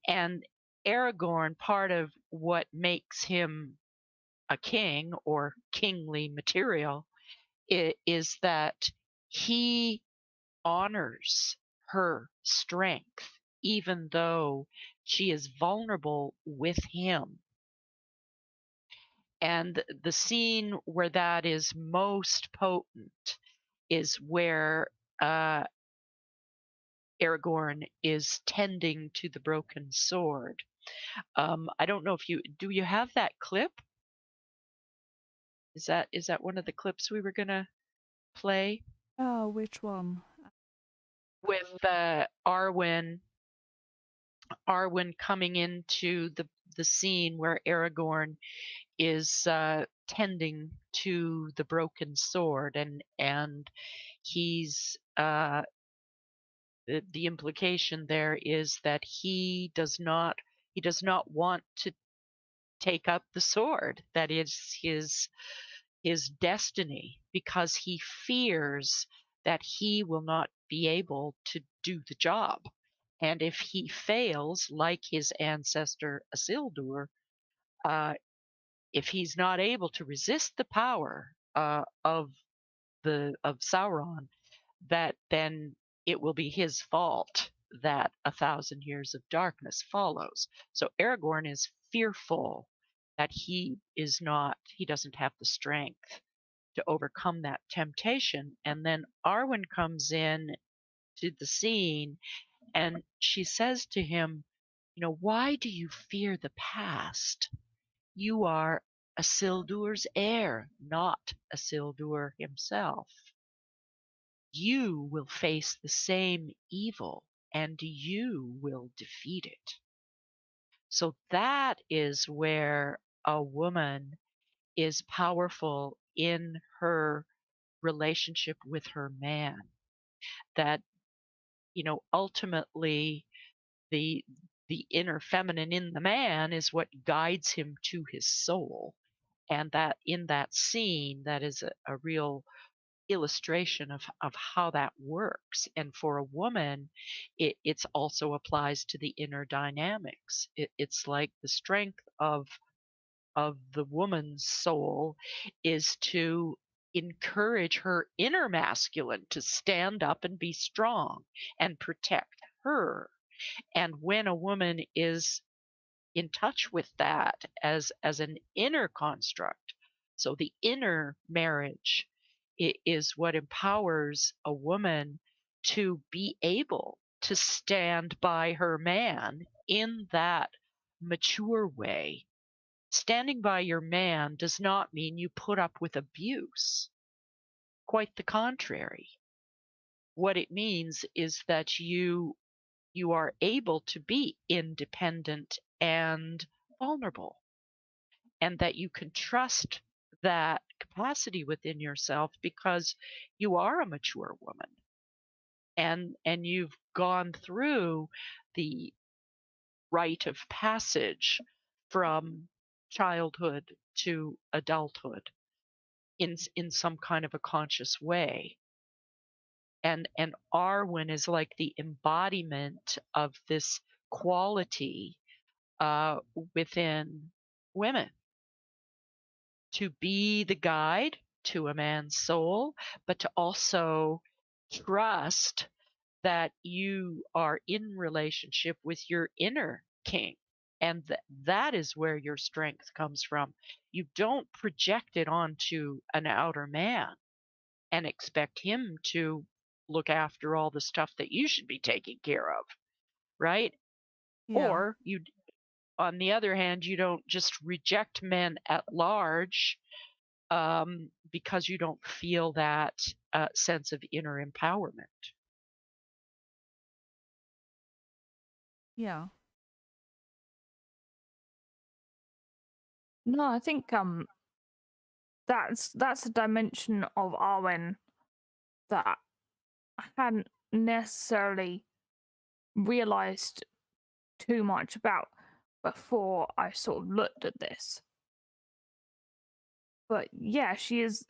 And Aragorn, part of what makes him a king or kingly material is that he honors her strength, even though she is vulnerable with him. And the scene where that is most potent is where Aragorn is tending to the broken sword. I don't know if you have that clip? Is that one of the clips we were gonna play? Oh, which one? With Arwen coming into the scene where Aragorn is tending to the broken sword, and he's the implication there is that he does not want to take up the sword. That is his destiny, because he fears that he will not be able to do the job. And if he fails, like his ancestor Isildur, if he's not able to resist the power of Sauron, that then it will be his fault that 1,000 years of darkness follows. So Aragorn is fearful that he doesn't have the strength to overcome that temptation. And then Arwen comes in to the scene, and she says to him, why do you fear the past? You are Isildur's heir, not Isildur himself. You will face the same evil, and you will defeat it. So that is where a woman is powerful in her relationship with her man. That, ultimately the inner feminine in the man is what guides him to his soul. And that in that scene, that is a real illustration of how that works. And for a woman, it's also applies to the inner dynamics. It's like the strength of the woman's soul is to encourage her inner masculine to stand up and be strong and protect her. And when a woman is in touch with that as an inner construct, so the inner marriage is what empowers a woman to be able to stand by her man in that mature way. Standing by your man does not mean you put up with abuse. Quite the contrary. What it means is that you are able to be independent and vulnerable, and that you can trust that capacity within yourself because you are a mature woman, and you've gone through the rite of passage from childhood to adulthood in some kind of a conscious way. And Arwen is like the embodiment of this quality within women, to be the guide to a man's soul, but to also trust that you are in relationship with your inner king. And that is where your strength comes from. You don't project it onto an outer man and expect him to look after all the stuff that you should be taking care of, right? Yeah. Or you, on the other hand, you don't just reject men at large because you don't feel that sense of inner empowerment. Yeah. No, I think that's a dimension of Arwen that I hadn't necessarily realized too much about before I sort of looked at this. But yeah, she is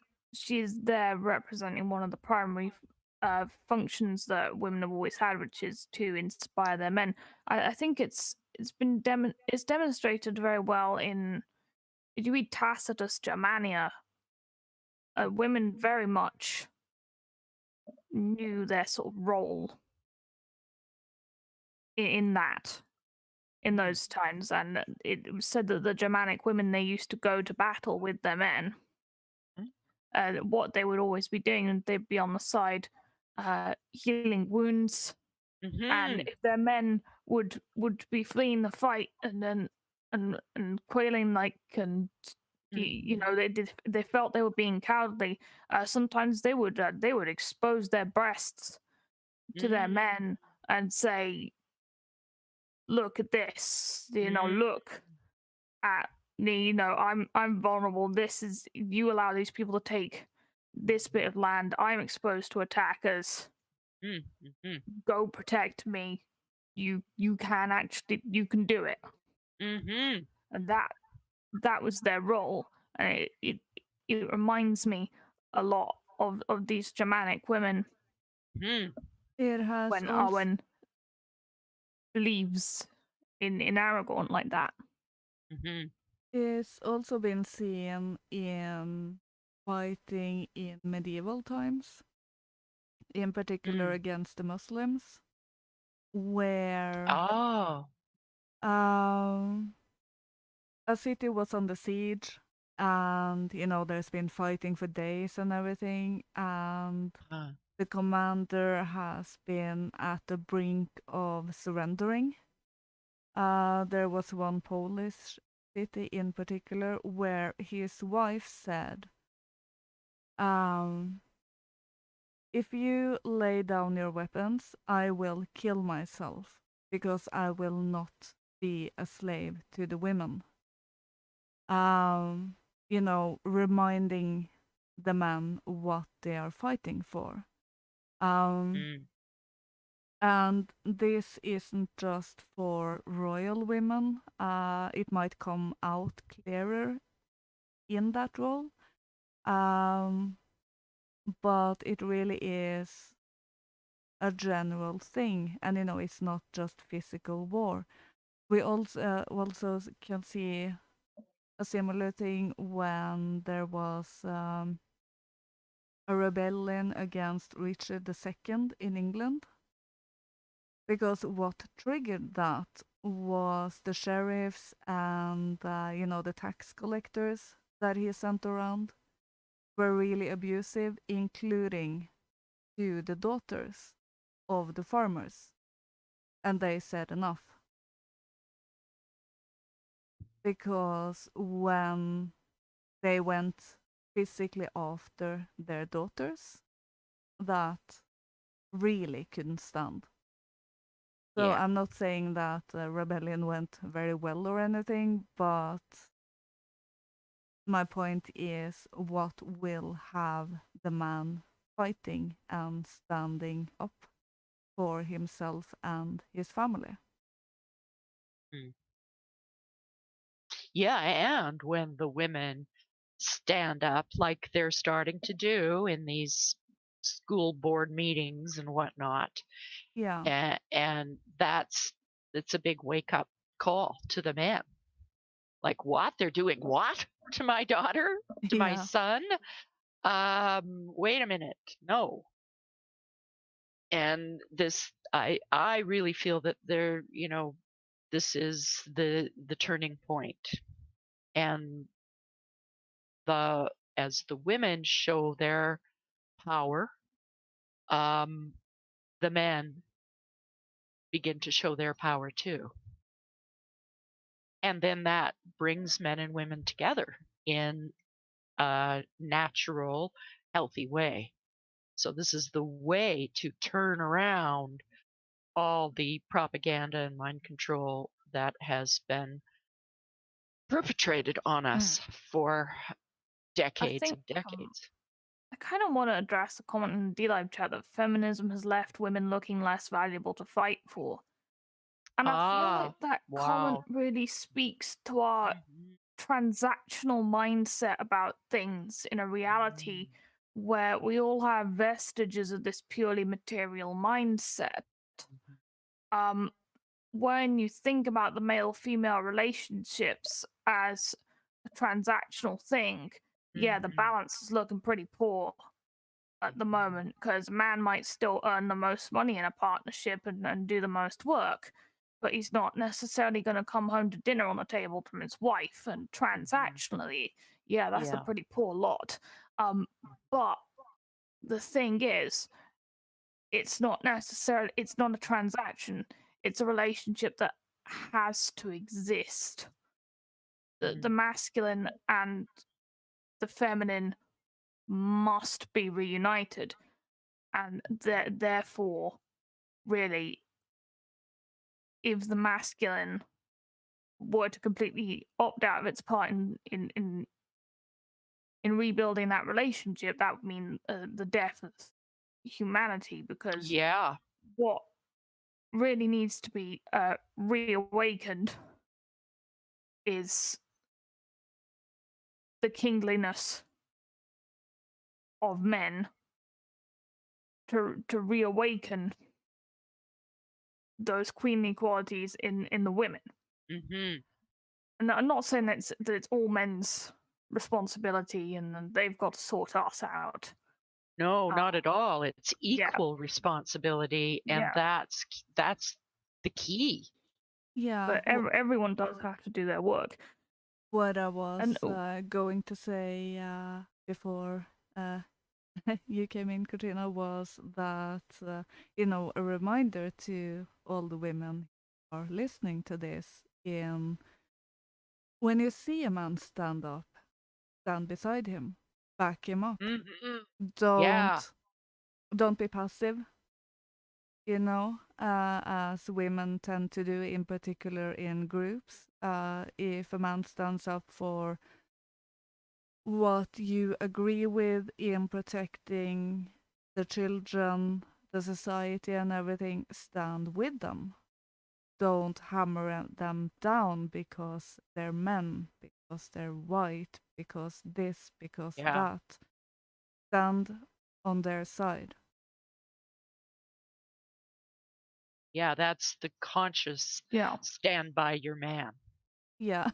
there representing one of the primary functions that women have always had, which is to inspire their men. I think it's demonstrated very well in, if you read Tacitus Germania, women very much knew their sort of role in those times, and it was said that the Germanic women, they used to go to battle with their men. What they would always be doing, and they'd be on the side healing wounds, and if their men would be fleeing the fight and then and quailing, like, and you know, they felt they were being cowardly. Sometimes they would expose their breasts to their Mm. men and say, "Look at this, you know, Mm. look at me, you know, I'm vulnerable. This is, you allow these people to take this bit of land. I'm exposed to attackers. Mm. Mm. Go protect me. You can actually, you can do it." Mm. And that was their role. And it reminds me a lot of these Germanic women Mm. It has when also Arwen believes in Aragorn like that. Mm. it's also been seen in fighting in medieval times, in particular Mm. against the Muslims, where Oh. um, a city was under siege, and there's been fighting for days and everything, and Huh. the commander has been at the brink of surrendering. There was one Polish city in particular where his wife said, um, "If you lay down your weapons, I will kill myself because I will not be a slave to the women." Um, reminding the men what they are fighting for. Um, Mm. and this isn't just for royal women. It might come out clearer in that role. But it really is a general thing, and it's not just physical war. We also can see a similar thing when there was a rebellion against Richard II in England, because what triggered that was the sheriffs and the tax collectors that he sent around were really abusive, including to the daughters of the farmers, and they said enough, because when they went physically after their daughters, that really couldn't stand. So Yeah. I'm not saying that the rebellion went very well or anything, but my point is, what will have the man fighting and standing up for himself and his family? Mm. Yeah, and when the women stand up like they're starting to do in these school board meetings and whatnot, Yeah, and it's a big wake up call to the men. Like, what? They're doing what to my daughter, to my yeah, son? Wait a minute, no. And this, I really feel that this is the turning point, and the as the women show their power, um, the men begin to show their power too. And then that brings men and women together in a natural, healthy way. So this is the way to turn around all the propaganda and mind control that has been perpetrated on Mm. us for I decades think and decades. I kind of want to address the comment in the D-Live chat that feminism has left women looking less valuable to fight for. And I feel like Ah, that comment wow. really speaks to our Mhm. transactional mindset about things in a reality where we all have vestiges of this purely material mindset. Mhm. Um, when you think about the male female relationships as a transactional thing, yeah, the Mhm. balance is looking pretty poor at the Mhm. moment, because a man might still earn the most money in a partnership and do the most work, but he's not necessarily going to come home to dinner on the table from his wife. And Mhm. transactionally, yeah, that's a Yeah. pretty poor lot. But the thing is, it's not a transaction, it's a relationship that has to exist. the masculine and the feminine must be reunited, and therefore, really, if the masculine were to completely opt out of its part in rebuilding that relationship, that would mean the death of humanity, because Yeah. what really needs to be reawakened is the kingliness of men, to reawaken those queenly qualities in the women. Mm-hmm. And I'm not saying that it's all men's responsibility and they've got to sort us out. No, not at all. It's Yeah, equal responsibility, and yeah. that's the key. Yeah, But everyone does have to do their work. what I was And going to say before you came in, Katrina, was that, a reminder to all the women who are listening to this, when you see a man stand up, stand beside him, back him up. Mm-hmm. Yeah. Don't be passive, as women tend to do, in particular in groups. If a man stands up for what you agree with in protecting the children, the society, and everything, stand with them. Don't hammer them down because they're men, because they're white, because this, because Yeah. that. Stand on their side. Yeah, that's the conscious yeah, stand by your man. Yeah.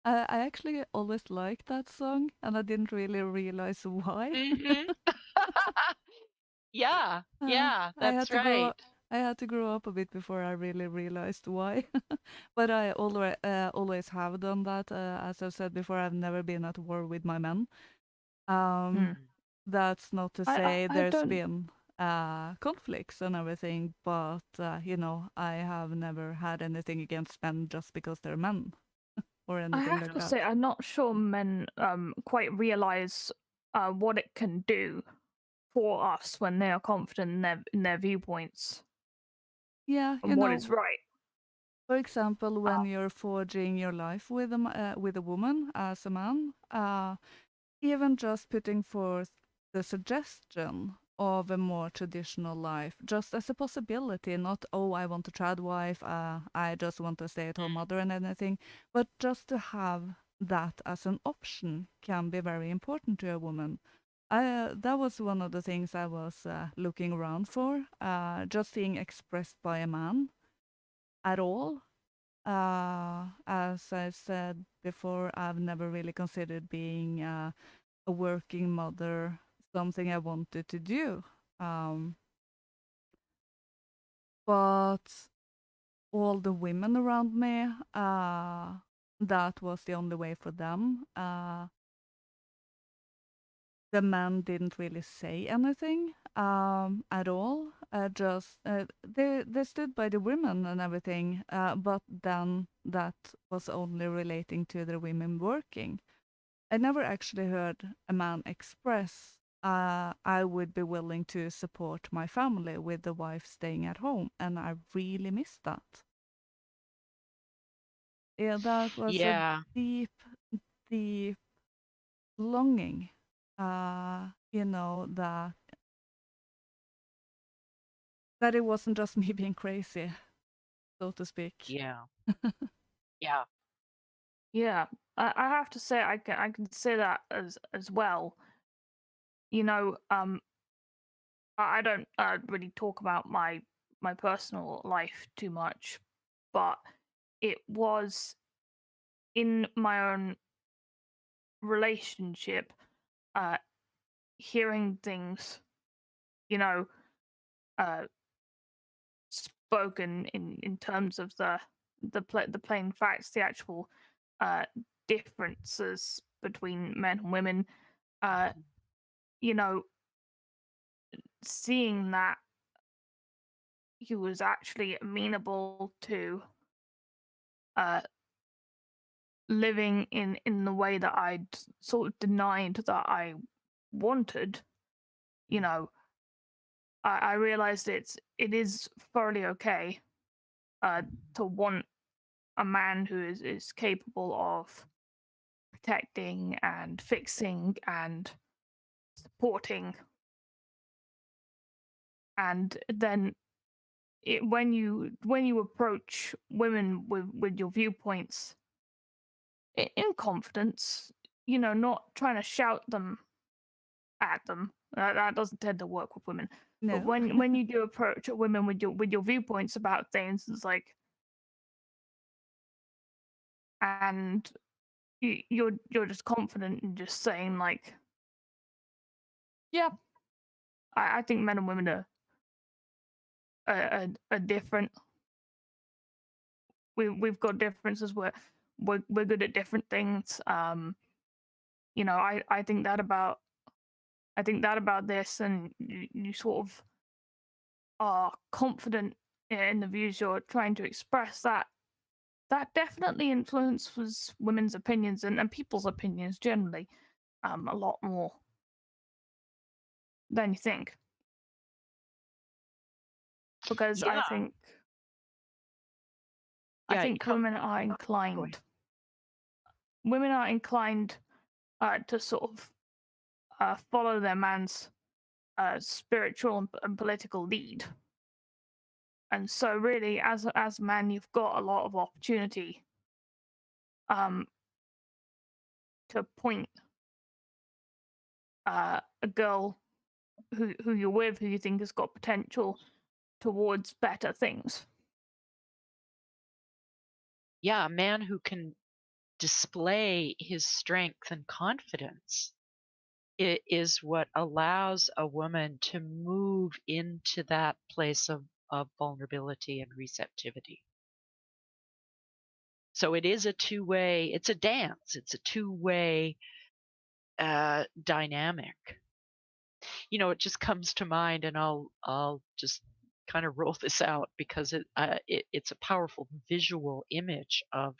I actually always liked that song, and I didn't really realize why. Mm-hmm. Yeah, yeah, I that's had to grow right. up. I had to grow up a bit before I really realized why. But I always have done that. As I've said before, I've never been at war with my men. Um, that's not to say I there's don't. been conflicts and everything, but I have never had anything against men just because they're men or I anything have like to that. say, I'm not sure men quite realize what it can do for us when they are confident in their viewpoints Yeah, and what is right. for example, Uh, when you're forging your life with a woman as a man, even just putting forth the suggestion of a more traditional life, just as a possibility, not, oh, I want a trad wife, I just want a stay at home mother and anything, but just to have that as an option can be very important to a woman. That was one of the things I was looking around for, just seeing expressed by a man at all. As I said before, I've never really considered being a working mother something I wanted to do. But all the women around me, that was the only way for them. The men didn't really say anything at all. Just they stood by the women and everything, but then that was only relating to the women working. I never actually heard a man express, I would be willing to support my family with the wife staying at home, and I really missed that. Yeah, that was a Yeah. deep, deep longing. That it wasn't just me being crazy, so to speak. Yeah. Yeah. yeah, I have to say, I can say that as well. I don't really talk about my personal life too much, but it was in my own relationship, uh, hearing things, you know, uh, spoken in terms of the plain facts, the actual uh, differences between men and women. Uh, you know, seeing that he was actually amenable to uh, living in the way that I'd sort of denied that I wanted, you know, I realized it is thoroughly okay to want a man who is capable of protecting and fixing and supporting. And then when you approach women with your viewpoints in confidence, not trying to shout them at them, that doesn't tend to work with women. No. But when you do approach women with your viewpoints about things, it's like, and you're just confident in just saying like, yeah, I think men and women are different. We've got differences. We're good at different things. I think that about this, and you sort of are confident in the views you're trying to express. That definitely influences women's opinions and people's opinions generally, a lot more than you think. Because Yeah. I think women are inclined. Women are inclined to sort of follow their man's spiritual and political lead, and so really, as a man, you've got a lot of opportunity to point a girl who you're with, who you think has got potential, towards better things. Yeah, a man who can display his strength and confidence is what allows a woman to move into that place of vulnerability and receptivity. So it is a two-way, it's a dance, it's a two-way dynamic. It just comes to mind, and I'll just kind of roll this out because it's a powerful visual image of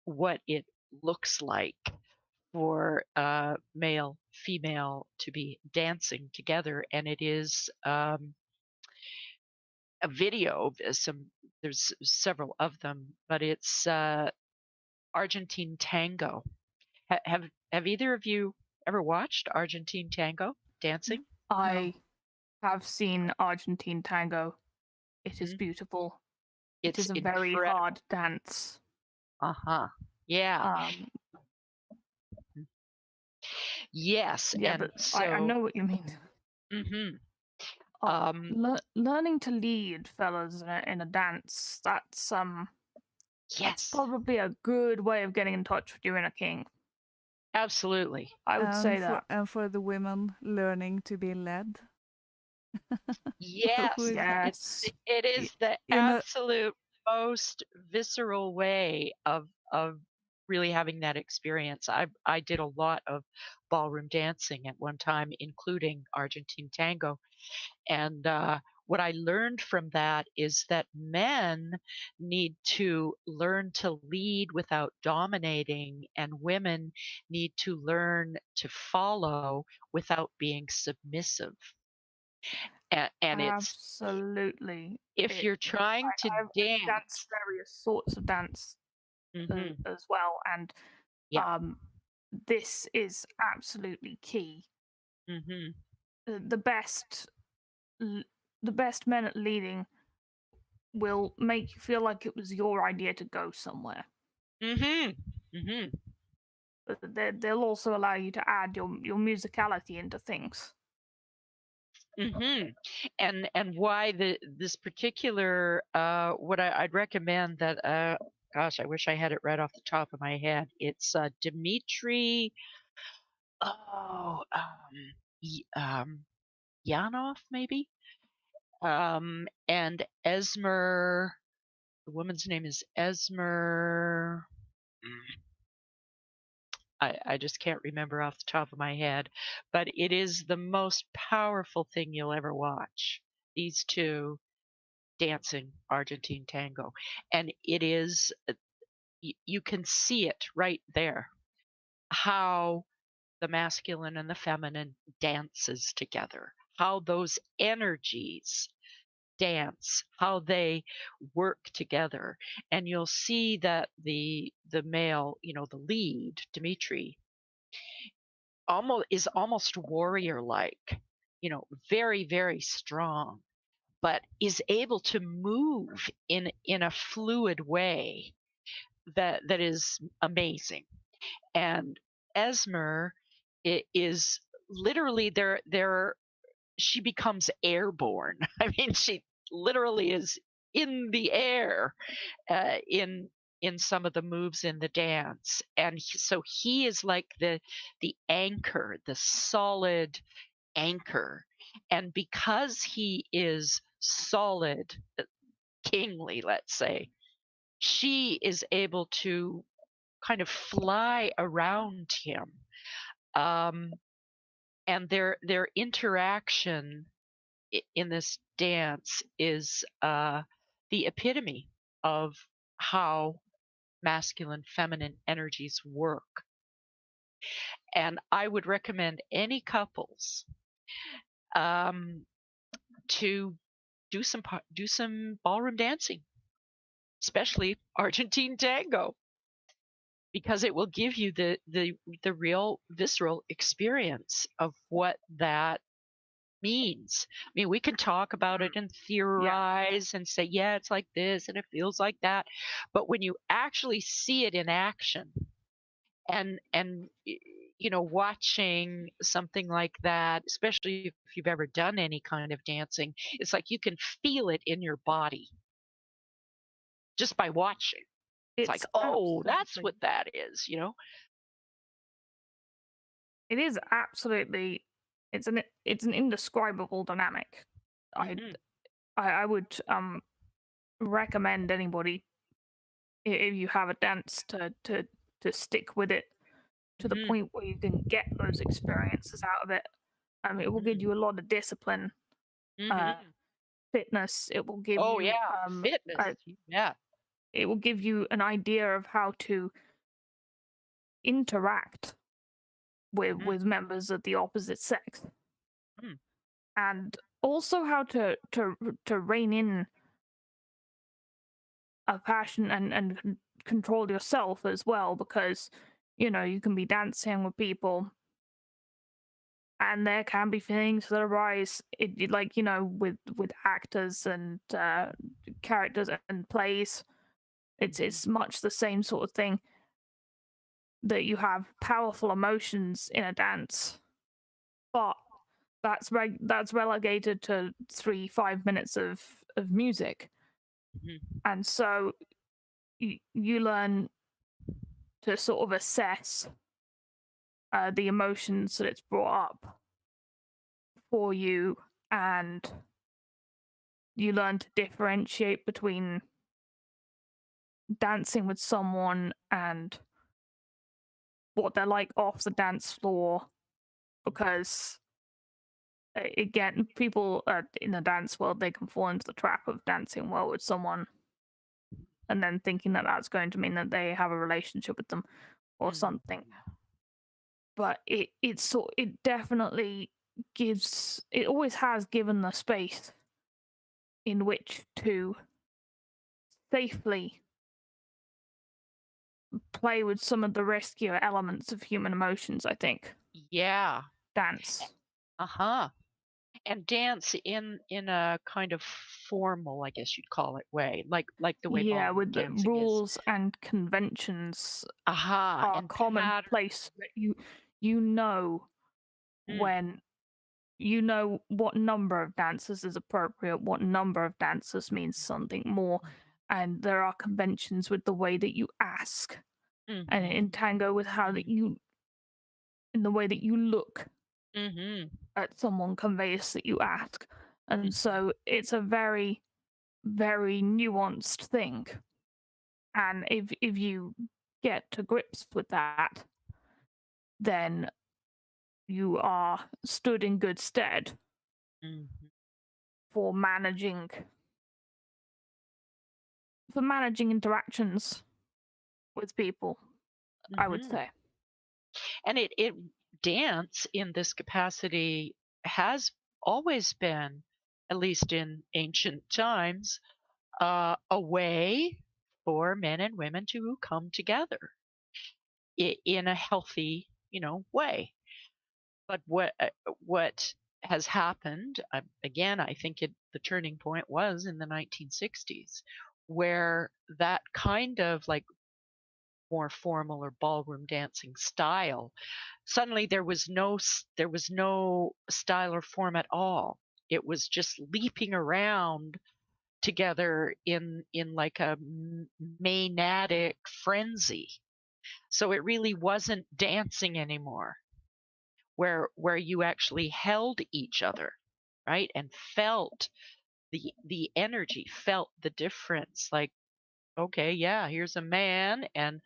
what it looks like for male, female to be dancing together, and it is a video. There's several of them, but it's Argentine tango. Have either of you ever watched Argentine tango dancing? I have seen Argentine tango. It is beautiful. It is a very hard dance. Yeah. Yes. Yeah, and but so I know what you mean. Learning to lead fellas in a dance, that's probably a good way of getting in touch with your inner king. Absolutely. I would say that. And for the women, learning to be led. Yes. It is the absolute most visceral way of really having that experience. I did a lot of ballroom dancing at one time, including Argentine tango. And what I learned from that is that men need to learn to lead without dominating, and women need to learn to follow without being submissive. And it's absolutely, if you're trying to dance various sorts of dance as well, and this is absolutely key. The best men at leading will make you feel like it was your idea to go somewhere. But they'll also allow you to add your musicality into things. And why this particular what I'd recommend that gosh, I wish I had it right off the top of my head. It's Dmitry Yanov, maybe, and Esmer. The woman's name is Esmer. I just can't remember off the top of my head, but it is the most powerful thing you'll ever watch. These two dancing Argentine tango, and it is you can see it right there, how the masculine and the feminine dances together, how those energies dance, how they work together. And you'll see that the male, the lead, Dimitri, almost warrior like, very, very strong, but is able to move in a fluid way that is amazing. And Esmer is literally there she becomes airborne. I mean, she literally is in the air in some of the moves in the dance, and so he is like the anchor, the solid anchor, and because he is solid, kingly, let's say, she is able to kind of fly around him, and their interaction in this dance is the epitome of how masculine feminine energies work. And I would recommend any couples to do some ballroom dancing, especially Argentine tango, because it will give you the real visceral experience of what that means. I mean, we can talk about it and theorize and say, yeah, it's like this and it feels like that. But when you actually see it in action, and watching something like that, especially if you've ever done any kind of dancing, it's like you can feel it in your body just by watching. It's like, oh, that's what that is, It is absolutely, it's an indescribable dynamic. I would recommend anybody, if you have a dance, to stick with it to the point where you can get those experiences out of it. It will give you a lot of discipline, fitness. It will give you fitness. It will give you an idea of how to interact with members of the opposite sex, and also how to rein in a passion and control yourself as well, because you can be dancing with people and there can be feelings that arise, like with actors and characters and plays. It's much the same sort of thing, that you have powerful emotions in a dance, but that's relegated to 3-5 minutes of music. And so you learn to sort of assess the emotions that it's brought up for you, and you learn to differentiate between dancing with someone and what they're like off the dance floor, because again, people in the dance world, they can fall into the trap of dancing well with someone and then thinking that that's going to mean that they have a relationship with them or something. But it definitely gives, it always has given the space in which to safely play with some of the riskier elements of human emotions, I think. Yeah. Dance. And dance in a kind of formal, I guess you'd call it, way, like the way with the dancing rules is. and conventions are and commonplace. When what number of dances is appropriate, what number of dances means something more, and there are conventions with the way that you ask, and in tango with how that you, in the way that you look at someone conveys that you ask, and so it's a very, very nuanced thing. And if you get to grips with that, then you are stood in good stead for managing interactions with people, I would Mhm. say. And it dance in this capacity has always been, at least in ancient times, a way for men and women to come together in a healthy, way. But what has happened, again, I think the turning point was in the 1960s, where that kind of like more formal or ballroom dancing style, suddenly there was no style or form at all. It was just leaping around together in like a maniac frenzy. So it really wasn't dancing anymore, where you actually held each other, right, and felt the energy, felt the difference. Like, okay, yeah, here's a man, and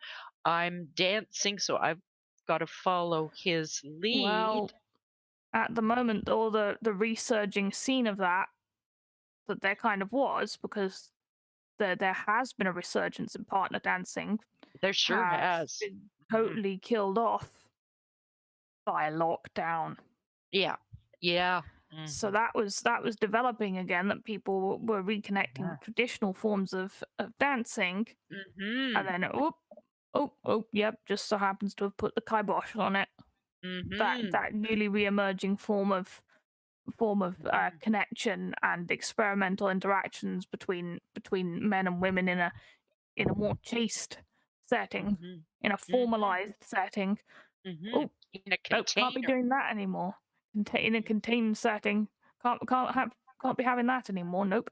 I'm dancing, so I've got to follow his lead. Well, at the moment, all the resurging scene of that there kind of was, because there has been a resurgence in partner dancing, There sure has has. been Mhm. totally killed off by lockdown. Yeah. Yeah. So Mhm. that was developing again, that people were reconnecting Yeah. with traditional forms of dancing, and Mhm. then yep, just so happens to have put the kibosh on it. That Mhm. that newly re-emerging form of Mhm. connection and experimental interactions between men and women in a more chaste setting, Mhm. in a Mhm. formalized setting. Mhm. Oh, In a nope, can't be container. doing that anymore. In a contained setting, can't be having that anymore. Nope.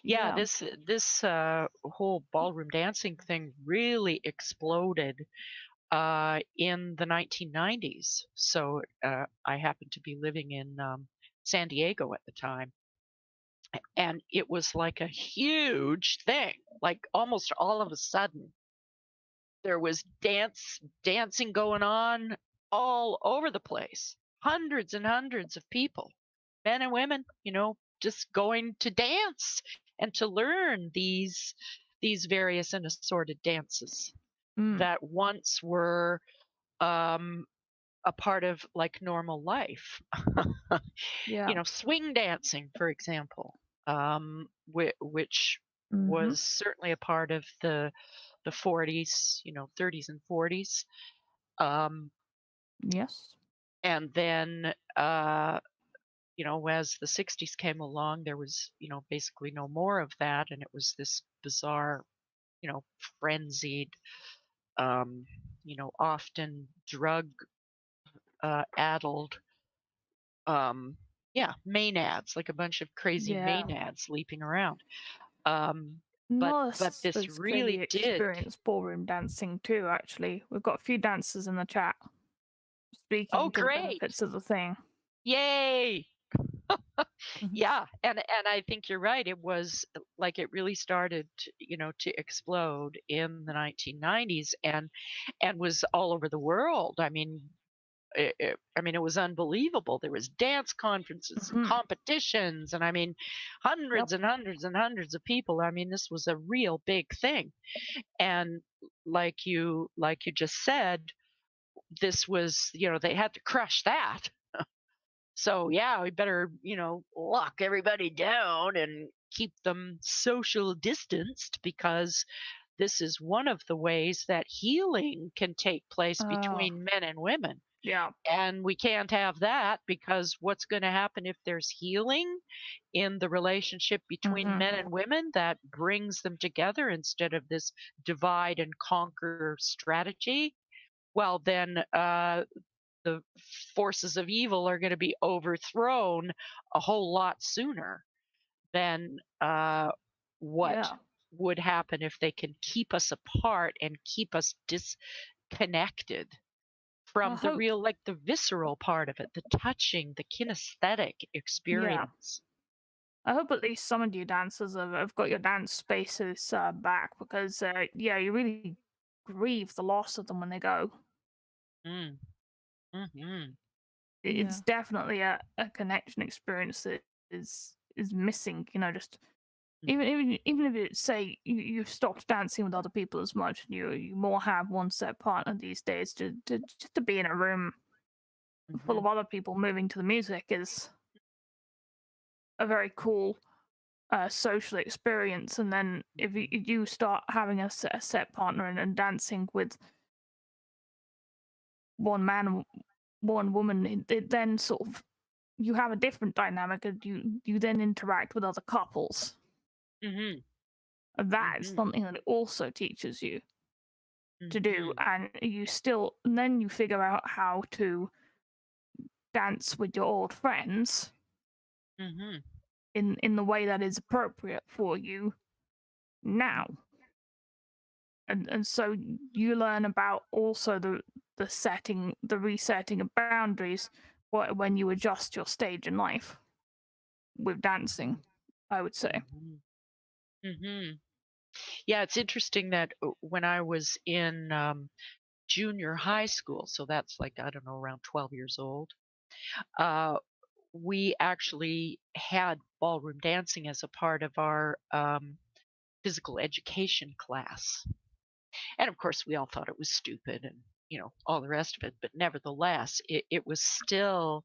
Yeah, Yeah. this whole ballroom dancing thing really exploded in the 1990s. So I happened to be living in San Diego at the time, and it was like a huge thing. Like almost all of a sudden, there was dancing going on all over the place. Hundreds and hundreds of people, men and women, just going to dance and to learn these various and assorted dances Mm, that once were um, a part of like normal life. yeah. Swing dancing, for example, which Mm-hmm. was certainly a part of the 40s, 30s and 40s. Um, Yes. and then, as the 60s came along, there was, basically no more of that. And it was this bizarre, frenzied, um, often drug addled, um, yeah, maenads, like a bunch of crazy Yeah. maenads leaping around. Um, but None of but us this has clearly really did. experienced ballroom dancing too, actually. We've got a few dancers in the chat Oh, speaking to the great! benefits of the thing. Yay! Mhm. Yeah, and I think you're right. It was like it really started, to explode in the 1990s, and was all over the world. I mean, it was unbelievable. There was dance conferences and Hmm. competitions, and I mean, Yep. hundreds and hundreds and hundreds of people. I mean, this was a real big thing. And like you just said, this was, they had to crush that. So yeah, we better, lock everybody down and keep them social distanced, because this is one of the ways that healing can take place Oh, between men and women. yeah. And we can't have that, because what's going to happen if there's healing in the relationship between Hmm. men and women that brings them together instead of this divide and conquer strategy? Well, then the forces of evil are going to be overthrown a whole lot sooner than what Yeah. would happen if they can keep us apart and keep us disconnected I from the hope. real, like the visceral part of it, the touching, the kinesthetic Yeah. experience. I hope at least some of you dancers have got your dance spaces back, because, yeah, you really grieve the loss of them when they go. Mm, hmm. It's Yeah. definitely a connection experience that is missing, just Even if it say you've stopped dancing with other people as much, and you more have one set partner these days, just to be in a room full of other people moving to the music is a very cool social experience. And then if you start having a set partner and dancing with one man and one woman, it then sort of, you have a different dynamic, and you then interact with other couples. Mhm. And that is Mhm. something that it also teaches you to do. Mhm. And then you figure out how to dance with your old friends Mhm. in the way that is appropriate for you now. And so you learn about also the resetting of boundaries when you adjust your stage in life with dancing, I would say. Mhm. Mhm. Yeah, it's interesting that when I was in junior high school, so that's like, I don't know, around 12 years old, uh, we actually had ballroom dancing as a part of our physical education class. And of course, we all thought it was stupid and, all the rest of it. But nevertheless, it was still,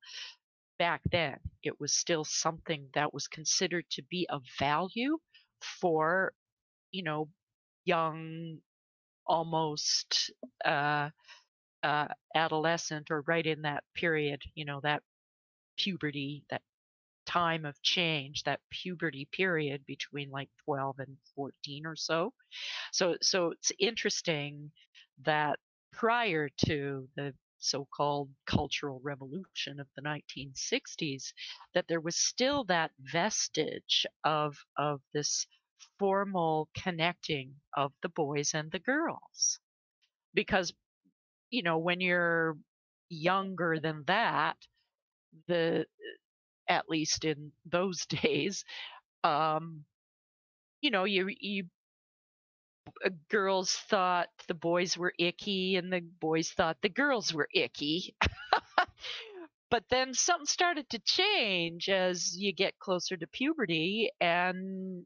back then, it was still something that was considered to be of value for, you know, young, almost uh, adolescent, or right in that period, that puberty, that time of change, that puberty period between like 12 and 14 or so. So it's interesting that prior to the so-called cultural revolution of the 1960s, that there was still that vestige of this formal connecting of the boys and the girls. Because, when you're younger than that, the at least in those days, um, you girls thought the boys were icky and the boys thought the girls were icky. But then something started to change as you get closer to puberty, and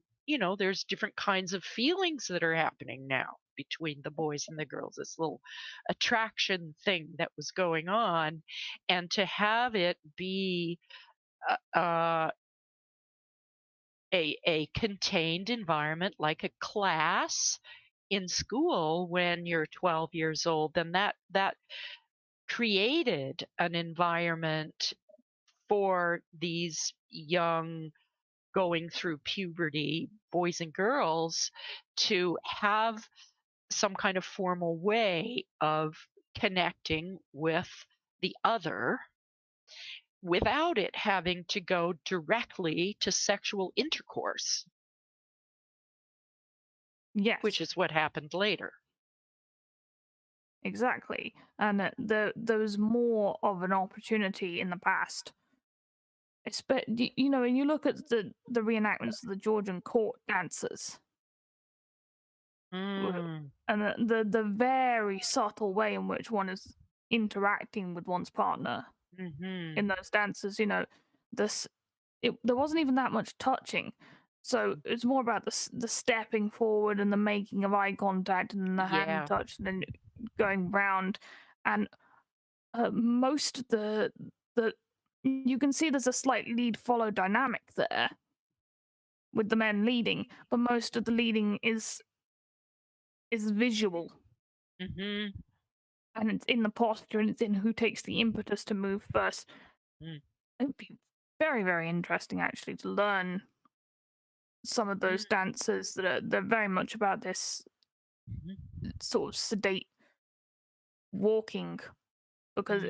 there's different kinds of feelings that are happening now between the boys and the girls, this little attraction thing that was going on. And to have it be uh, a contained environment like a class in school when you're 12 years old, then that created an environment for these young, going through puberty boys and girls to have some kind of formal way of connecting with the other without it having to go directly to sexual intercourse, which Yes, is what happened later. exactly. And there was more of an opportunity in the past. When you look at the reenactments of the Georgian court dances, Mm, and the very subtle way in which one is interacting with one's partner mhm, in those dances, this there wasn't even that much touching. So it's more about the stepping forward and the making of eye contact and the hand yeah. touch and then going round. And most of the you can see there's a slight lead follow dynamic there with the men leading, but most of the leading is visual, Mhm, and it's in the posture, and it's in who takes the impetus to move first. mm, It'd be very, very interesting actually to learn some of those mm, dances they're very much about this mhm, sort of sedate walking, because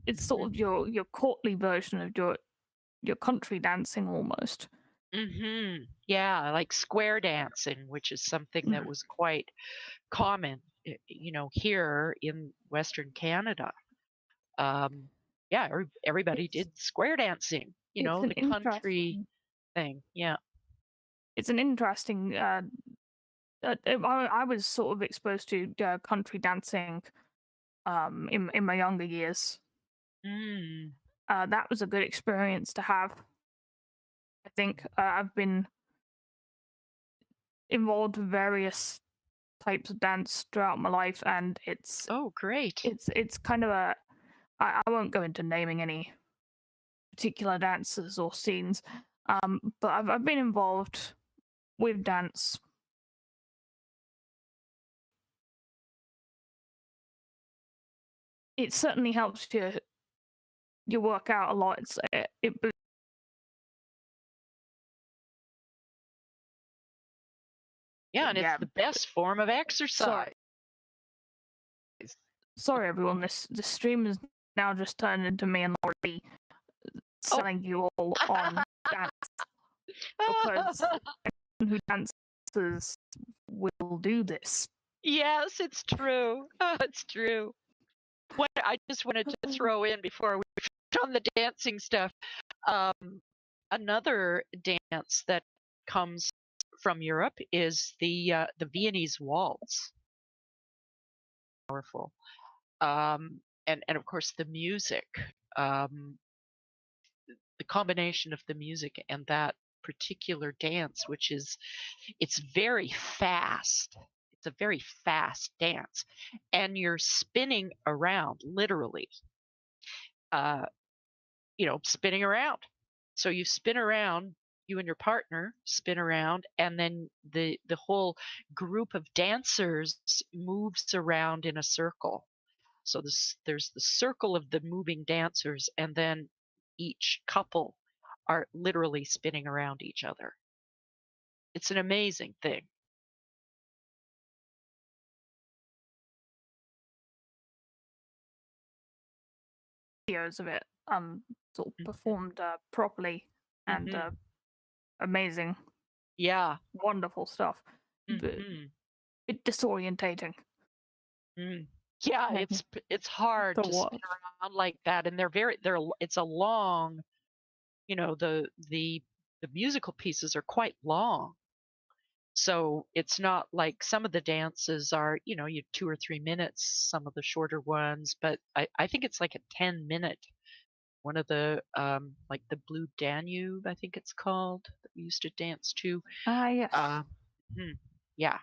it's sort mhm, of your courtly version of your country dancing almost. mhm. Yeah, like square dancing, which is something that Mm. was quite common, here in Western Canada. Um, yeah, everybody It's did square dancing, it's an the country interesting thing. Yeah. it's an interesting I was sort of exposed to country dancing in my younger years. Mm, That was a good experience to have. I think I've been involved various types of dance throughout my life, and it's Oh, great. it's kind of a I won't go into naming any particular dances or scenes, but I've been involved with dance. It certainly helps you work out a lot. It boosts. Yeah, and Yeah. it's the best form of exercise. Sorry, everyone. This stream is now just turned into me and Loralee selling you all on dance, because anyone who dances will do this. Yes, it's true. It's true. What I just wanted to throw in before we on the dancing stuff, another dance that comes from Europe is the Viennese waltz. Powerful, and of course the music, the combination of the music and that particular dance, which is it's very fast. It's a very fast dance, and you're spinning around literally. Spinning around. So you spin around, you and your partner spin around, and then the whole group of dancers moves around in a circle. So there's the circle of the moving dancers, and then each couple are literally spinning around each other. It's an amazing thing. Videos of it sort of performed properly and amazing. Yeah. Wonderful stuff. But it's disorientating. Yeah, it's hard to spin around like that, and it's a long, the musical pieces are quite long. So it's not like some of the dances are, you 2 or 3 minutes, some of the shorter ones, but I think it's like a 10-minute. One of the like the Blue Danube, I think it's called, that we used to dance to. Yes. Yeah.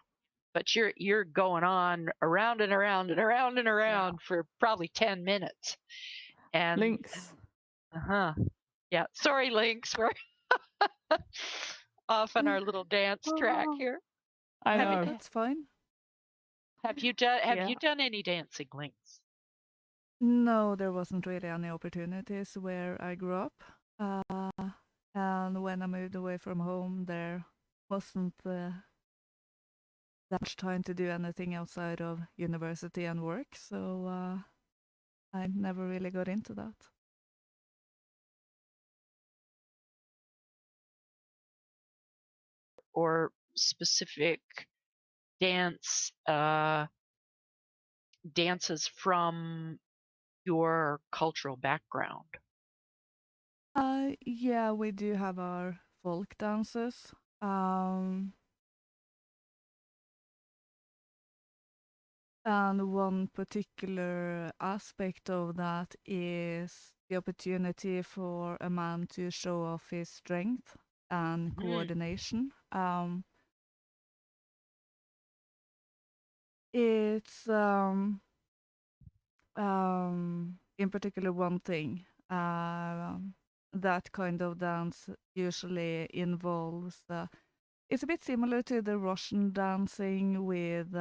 But you're going on around and around and around and around for probably 10 minutes. And Lynx. Yeah. Sorry, Lynx. We're off on our little dance track here. I know. That's fine. Have you done any dancing, Lynx? No, there wasn't really any opportunities where I grew up. And when I moved away from home, there wasn't that much time to do anything outside of university and work. So I never really got into that. Or specific dances from your cultural background? Yeah, we do have our folk dances. And one particular aspect of that is the opportunity for a man to show off his strength and coordination. It's in particular one thing. That kind of dance usually involves. It's a bit similar to the Russian dancing with,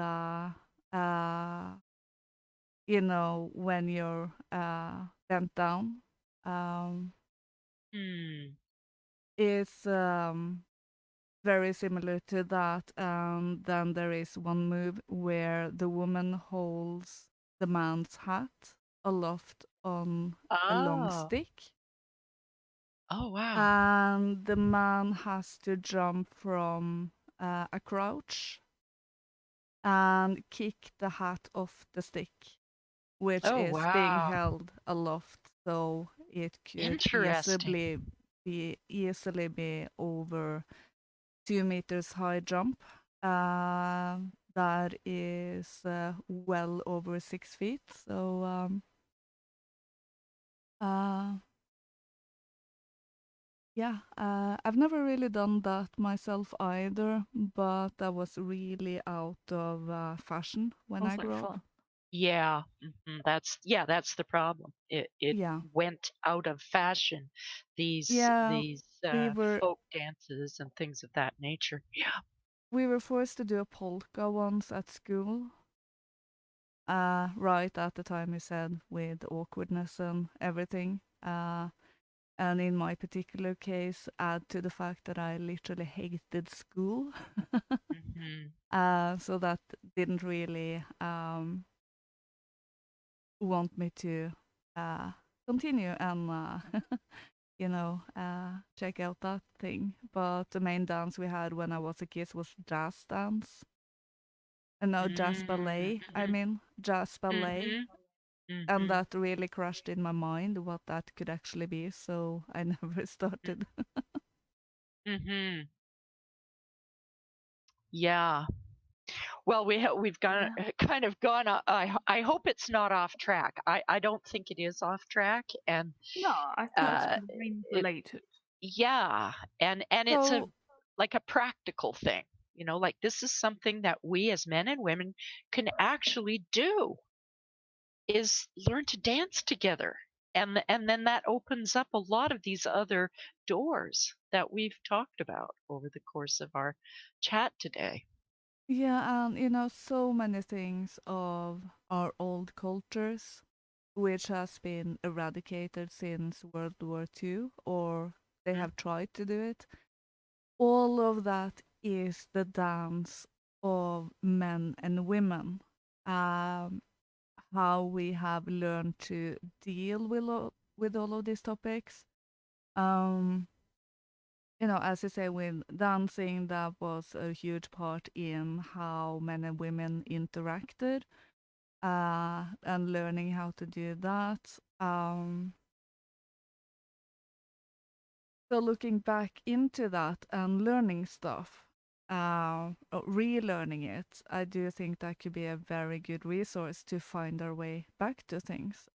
when you're bent down. It's very similar to that. And then there is one move where the woman holds the man's hat aloft on a long stick. Oh, wow. And the man has to jump from a crouch and kick the hat off the stick, which is being held aloft, so it could easily be over 2 meters high jump. That is well over 6 feet. So, Yeah, I've never really done that myself either, but that was really out of fashion when I Sounds like grew up. fun. Yeah, that's the problem. It Yeah, went out of fashion. yeah, These we were folk dances and things of that nature. Yeah. we were forced to do a polka once at school. Right at the time you said with awkwardness and everything. And in my particular case, add to the fact that I literally hated school. Hmm. So that didn't really want me to continue and check out that thing. But the main dance we had when I was a kid was jazz dance. And no, jazz ballet. I Hmm. mean, jazz ballet. Hmm. And Hmm. that really crushed in my mind what that could actually be. So I never started. Hmm. Yeah. Well, we've gone Yeah. kind of gone. I hope it's not off track. I don't think it is off track, and No, I think that's uh, very it related. yeah, and it's a So like a practical thing. Like this is something that we as men and women can actually do is learn to dance together. And then that opens up a lot of these other doors that we've talked about over the course of our chat today. yeah, and so many things of our old cultures, which has been eradicated since World War II, or they Mm, have tried to do it. All of that is the dance of men and women. Um, how we have learned to deal with all of these topics. Um, as you say, with dancing, that was a huge part in how men and women interacted, and learning how to do that. So looking back into that and learning stuff, or relearning it, I do think that could be a very good resource to find our way back to things.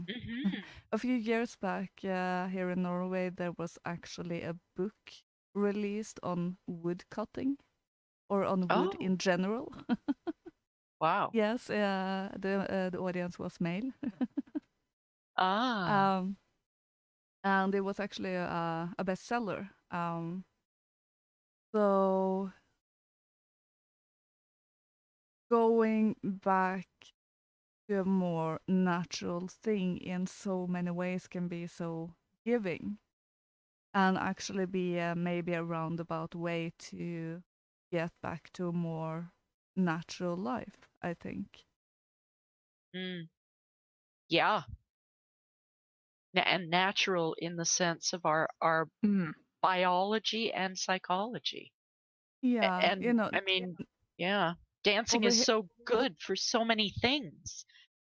mhm. A few years back, here in Norway, there was actually a book released on wood cutting or on wood Oh, in general. wow. Yes, the audience was male, Ah. um, and it was actually a bestseller. So going back to a more natural thing in so many ways can be so giving, and actually be maybe a roundabout way to get back to a more natural life, I think. Mm, yeah. And natural in the sense of our Mm. biology and psychology. Yeah, And I mean, yeah, dancing over is here. so good for so many things: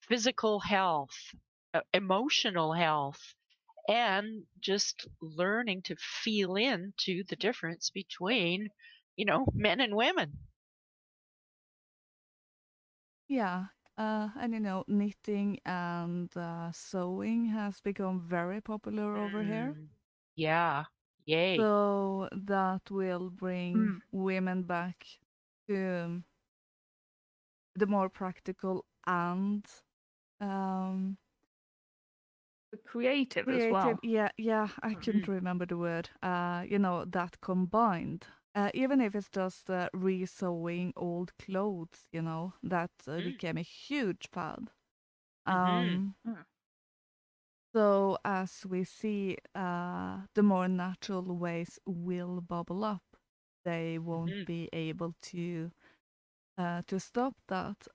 physical health, emotional health, and just learning to feel into the difference between, men and women. Yeah, and knitting and sewing has become very popular over here. Mm, yeah. Yay. So that will bring Mm. women back to the more practical and um, The creative as creative. well. Yeah, I couldn't Mhm. remember the word. That combined. Even if it's just resewing old clothes, that Mm, became a huge fad. mhm. Um, Mm. So as we see, the more natural ways will bubble up. They won't Mhm. be able to stop that.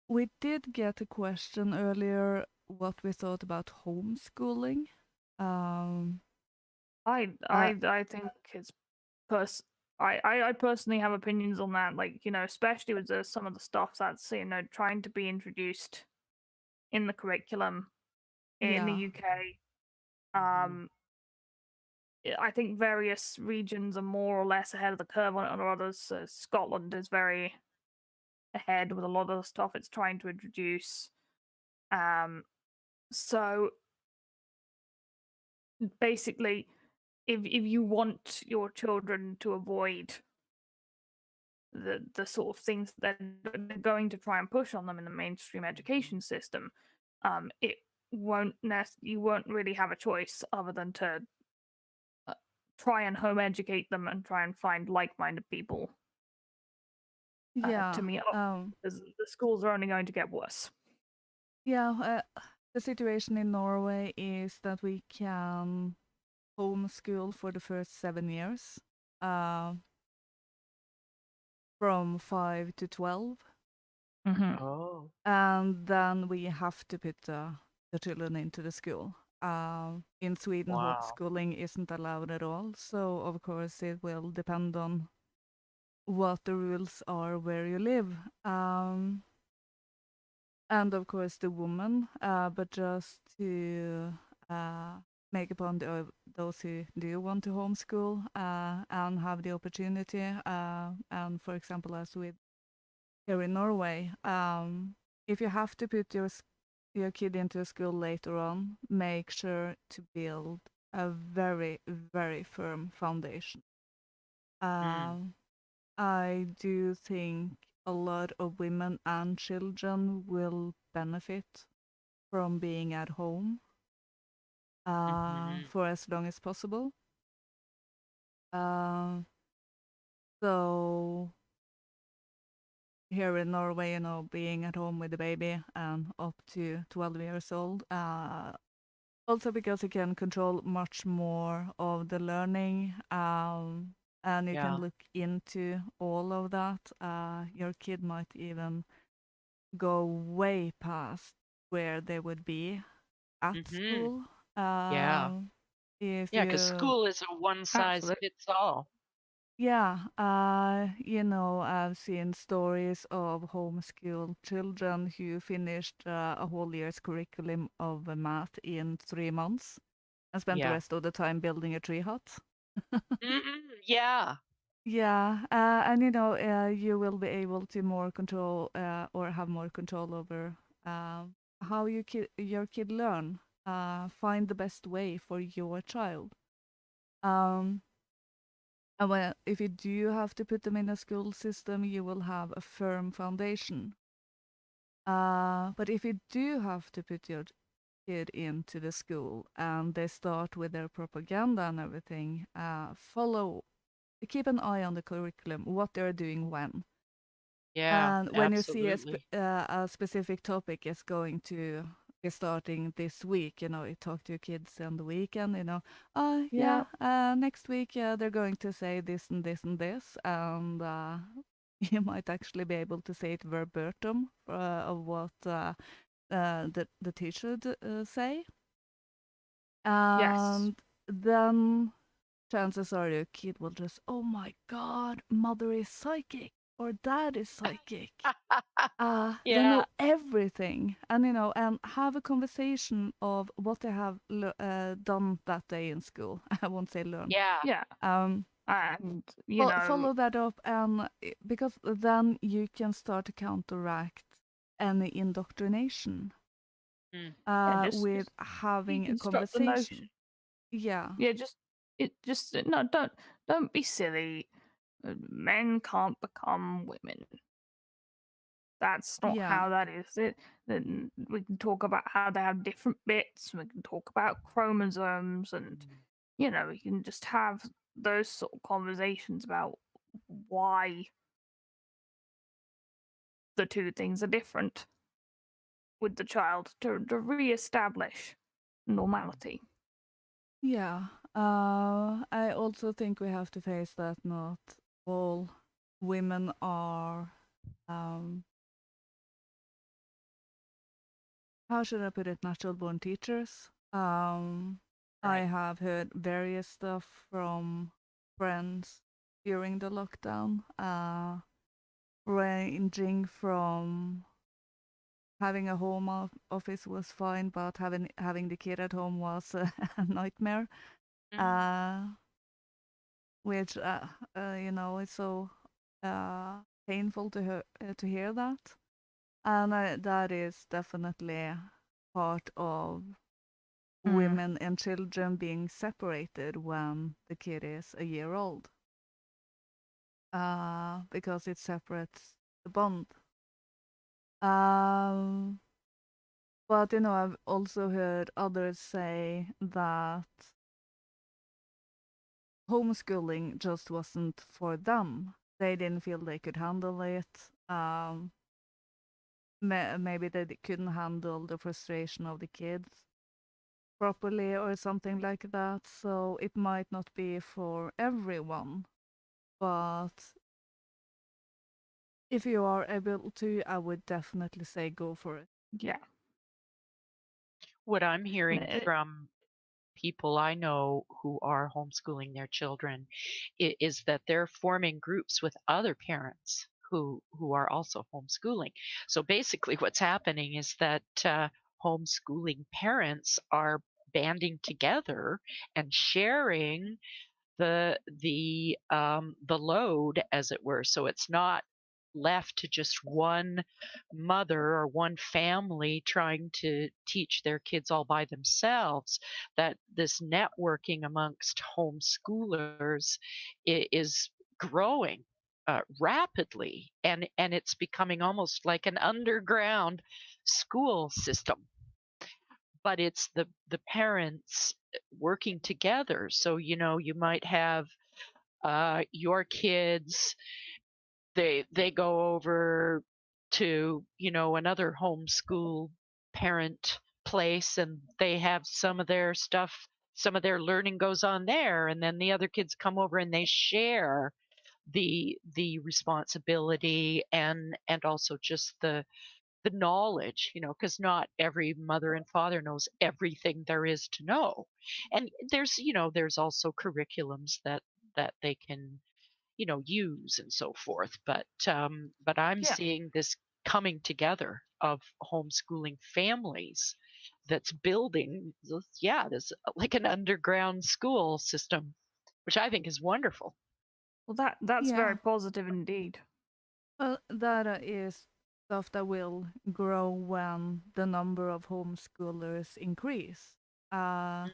We did get a question earlier what we thought about homeschooling. Um, uh, I think it's pers- I personally have opinions on that, like, especially with some of the stuff that's, trying to be introduced in the curriculum in the yeah, UK. Mhm. Um, I think various regions are more or less ahead of the curve on it, or others. Scotland is very ahead with a lot of the stuff it's trying to introduce. Um, so basically, if you want your children to avoid the sort of things that they're going to try and push on them in the mainstream education system, it you won't really have a choice other than to try and home educate them and try and find like-minded people Yeah. to meet up, because the schools are only going to get worse. Yeah. The situation in Norway is that we can homeschool for the first 7 years, from 5 to 12. Oh. And then we have to put the children into the school. In Sweden, Wow. homeschooling isn't allowed at all. So, of course, it will depend on what the rules are where you live. And, of course, the woman. But just to make a point of those who do want to homeschool and have the opportunity, and, for example, as with here in Norway, if you have to put your kid into a school later on, make sure to build a very, very firm foundation. I do think a lot of women and children will benefit from being at home for as long as possible. So here in Norway, being at home with the baby and up to 12 years old, also because you can control much more of the learning, and you can look into all of that. Your kid might even go way past where they would be at school. Because school is a one-size-fits-all. Yeah, I've seen stories of homeschooled children who finished a whole year's curriculum of math in 3 months and spent the rest of the time building a tree hut. Yeah. Yeah, and you will be able to more control or have more control over how your kid learn, find the best way for your child. And if you do have to put them in a school system, you will have a firm foundation. But if you do have to put your kid into the school and they start with their propaganda and everything, keep an eye on the curriculum, what they're doing when. Yeah, And when absolutely. you see a specific topic is going to be starting this week, you talk to your kids on the weekend, next week they're going to say this and this and this, and you might actually be able to say it verbatim of what the teacher say. And then chances are your kid will just, oh my god, mother is psychic or dad is psychic. They know everything, and and have a conversation of what they have done that day in school. I won't say learn. And follow that up, and because then you can start to counteract any indoctrination with having a conversation. Don't be silly. Men can't become women. That's not how that is. We can talk about how they have different bits. We can talk about chromosomes, and we can just have those sort of conversations about why the two things are different with the child to re-establish normality. Yeah, I also think we have to face that not all women are, how should I put it, natural born teachers. I have heard various stuff from friends during the lockdown, ranging from having a home office was fine, but having the kid at home was a nightmare. Which it's so painful to hear that, and that is definitely part of women and children being separated when the kid is a year old, because it separates the bond. But I've also heard others say that homeschooling just wasn't for them. They didn't feel they could handle it. Maybe they couldn't handle the frustration of the kids properly or something like that. So it might not be for everyone. But if you are able to, I would definitely say go for it. Yeah. What I'm hearing It- from people I know who are homeschooling their children is that they're forming groups with other parents who are also homeschooling. So basically, what's happening is that homeschooling parents are banding together and sharing the load, as it were. So it's not left to just one mother or one family trying to teach their kids all by themselves. That this networking amongst homeschoolers is growing rapidly, and it's becoming almost like an underground school system, but it's the parents working together. So you might have your kids, they go over to another homeschool parent place, and they have some of their stuff, some of their learning goes on there, and then the other kids come over and they share the responsibility and also just the knowledge, because not every mother and father knows everything there is to know. And there's also curriculums that they can, use and so forth. But I'm yeah. seeing this coming together of homeschooling families that's building this like an underground school system, which I think is wonderful. Well, that's Yeah. very positive indeed. Well, that is stuff that will grow when the number of homeschoolers increase. Mm.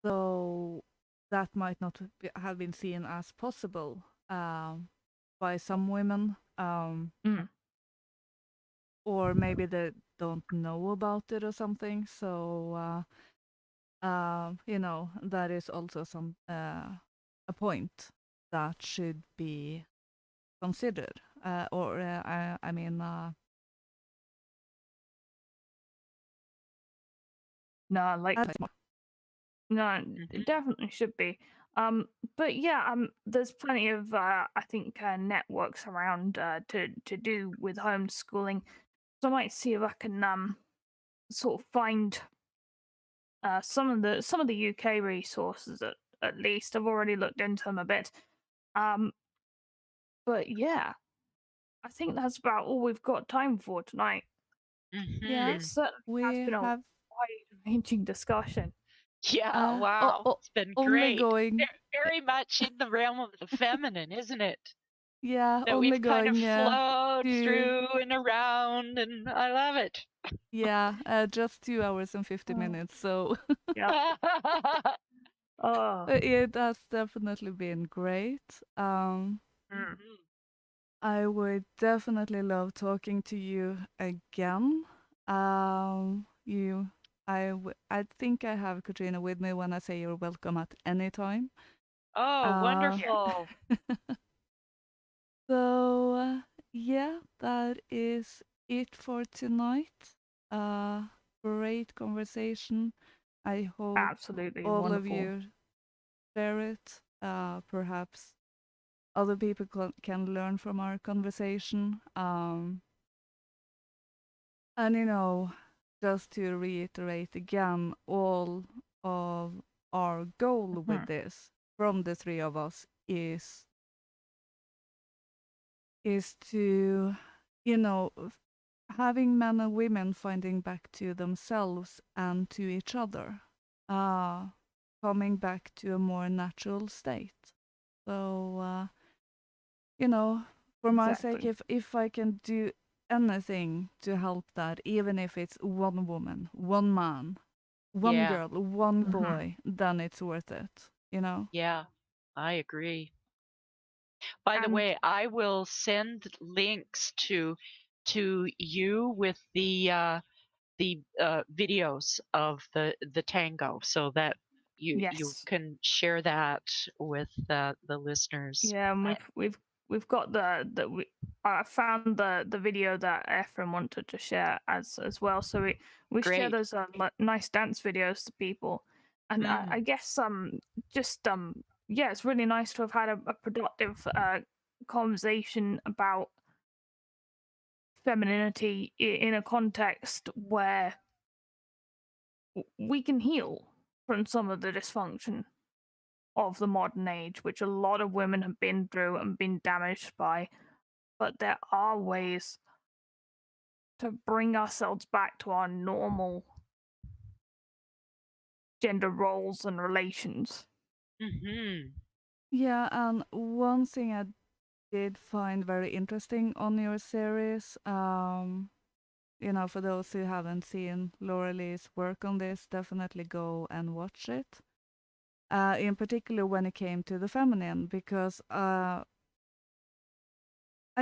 So that might not have been seen as possible by some women, Mm. or maybe they don't know about it or something. So that is also some a point that should be considered. I mean, No, like no, it Mhm. definitely should be. But yeah, there's plenty of I think networks around to do with homeschooling. So I might see if I can sort of find some of the UK resources at least. I've already looked into them a bit. Um, but yeah, I think that's about all we've got time for tonight. yeah, It Mhm. certainly has we been a have wide-ranging discussion. Yeah, wow. It's been only great. going, Very much in the realm of the feminine, isn't it? yeah, That only we've kind of going flowed to, through and around, and I love it. yeah, just 2 hours and 50 Oh, minutes. So yeah. Oh, it has definitely been great. mm, Mhm. I would definitely love talking to you again. I think I have Katrina with me when I say you're welcome at any time. Oh, yeah. wonderful. So yeah, that is it for tonight. Great conversation. I hope Absolutely all of wonderful. you share it. Perhaps other people can learn from our conversation. And just to reiterate again, all of our goal with Mhm. this from the three of us is to, having men and women finding back to themselves and to each other, uh, coming back to a more natural state. So, for my sake, Exactly. if I can do anything to help that, even if it's one woman, one man, one Yeah. girl, one Mhm. boy, then it's worth it, you know? Yeah, I agree. By the And way, I will send links to you with the videos of the tango so that you yes, can share that with the listeners. yeah, and we've got I found the video that Ephraim wanted to share as well. So we share Great. those nice dance videos to people, and I Mm, guess just yeah, it's really nice to have had a productive conversation about femininity in a context where we can heal from some of the dysfunction of the modern age, which a lot of women have been through and been damaged by. But there are ways to bring ourselves back to our normal gender roles and relations. mhm. Yeah, and one thing I did find very interesting on your series, you know, for those who haven't seen Loralee's work on this, definitely go and watch it. In particular, when it came to the feminine, because I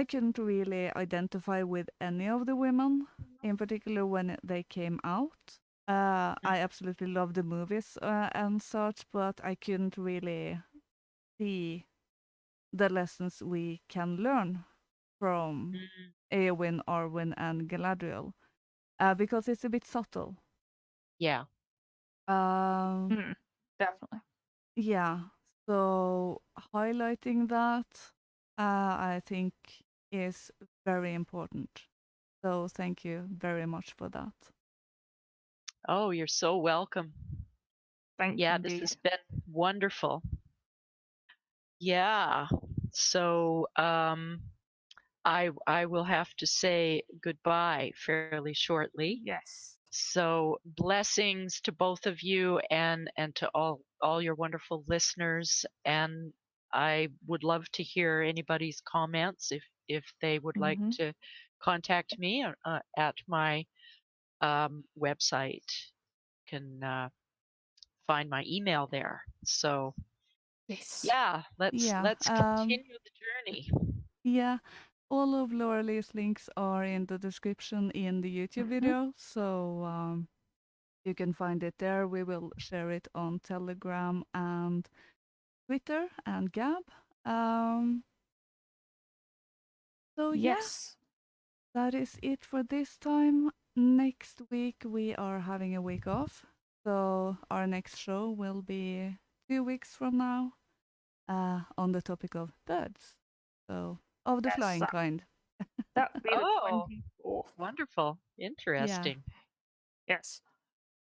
couldn't really identify with any of the women, in particular when they came out. I absolutely love the movies and such, but I couldn't really see the lessons we can learn from Mm, Eowyn, Arwen, and Galadriel, because it's a bit subtle. yeah. Um, Mm, definitely. yeah, so highlighting that, I think, is very important. So thank you very much for that. Oh, you're so welcome. Thank you Yeah, this indeed. has been wonderful. Yeah. So, I will have to say goodbye fairly shortly. Yes. So blessings to both of you and to all your wonderful listeners. And I would love to hear anybody's comments if they would like Mm-hmm. to contact me at my website. You can find my email there. So Yes. yeah, Yeah, let's continue the journey. yeah. All of Loralee's links are in the description in the YouTube Mhm. video, so you can find it there. We will share it on Telegram and Twitter and Gab. Um, so yeah, Yes. that is it for this time. Next week we are having a week off, so our next show will be 2 weeks from now, on the topic of birds. So of the Yes. flying kind. That would be the Oh, 24th. wonderful. Yeah. Interesting. Yes.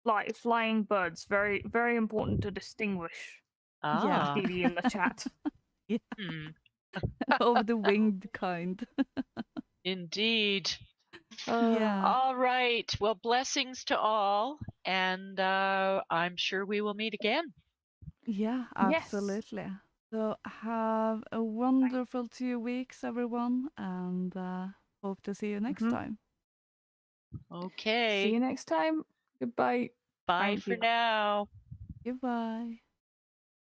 Like flying birds, very, very important to distinguish. Yeah. Ah. Didi in the chat. Yeah. Hmm. Of the winged kind. Indeed. Yeah. All right. Well, blessings to all, and I'm sure we will meet again. Yeah, Yes. absolutely. So have a wonderful 2 weeks, everyone, and hope to see you next Mhm. time. See you Okay. next time. Goodbye. Bye Thank for you. now. Goodbye.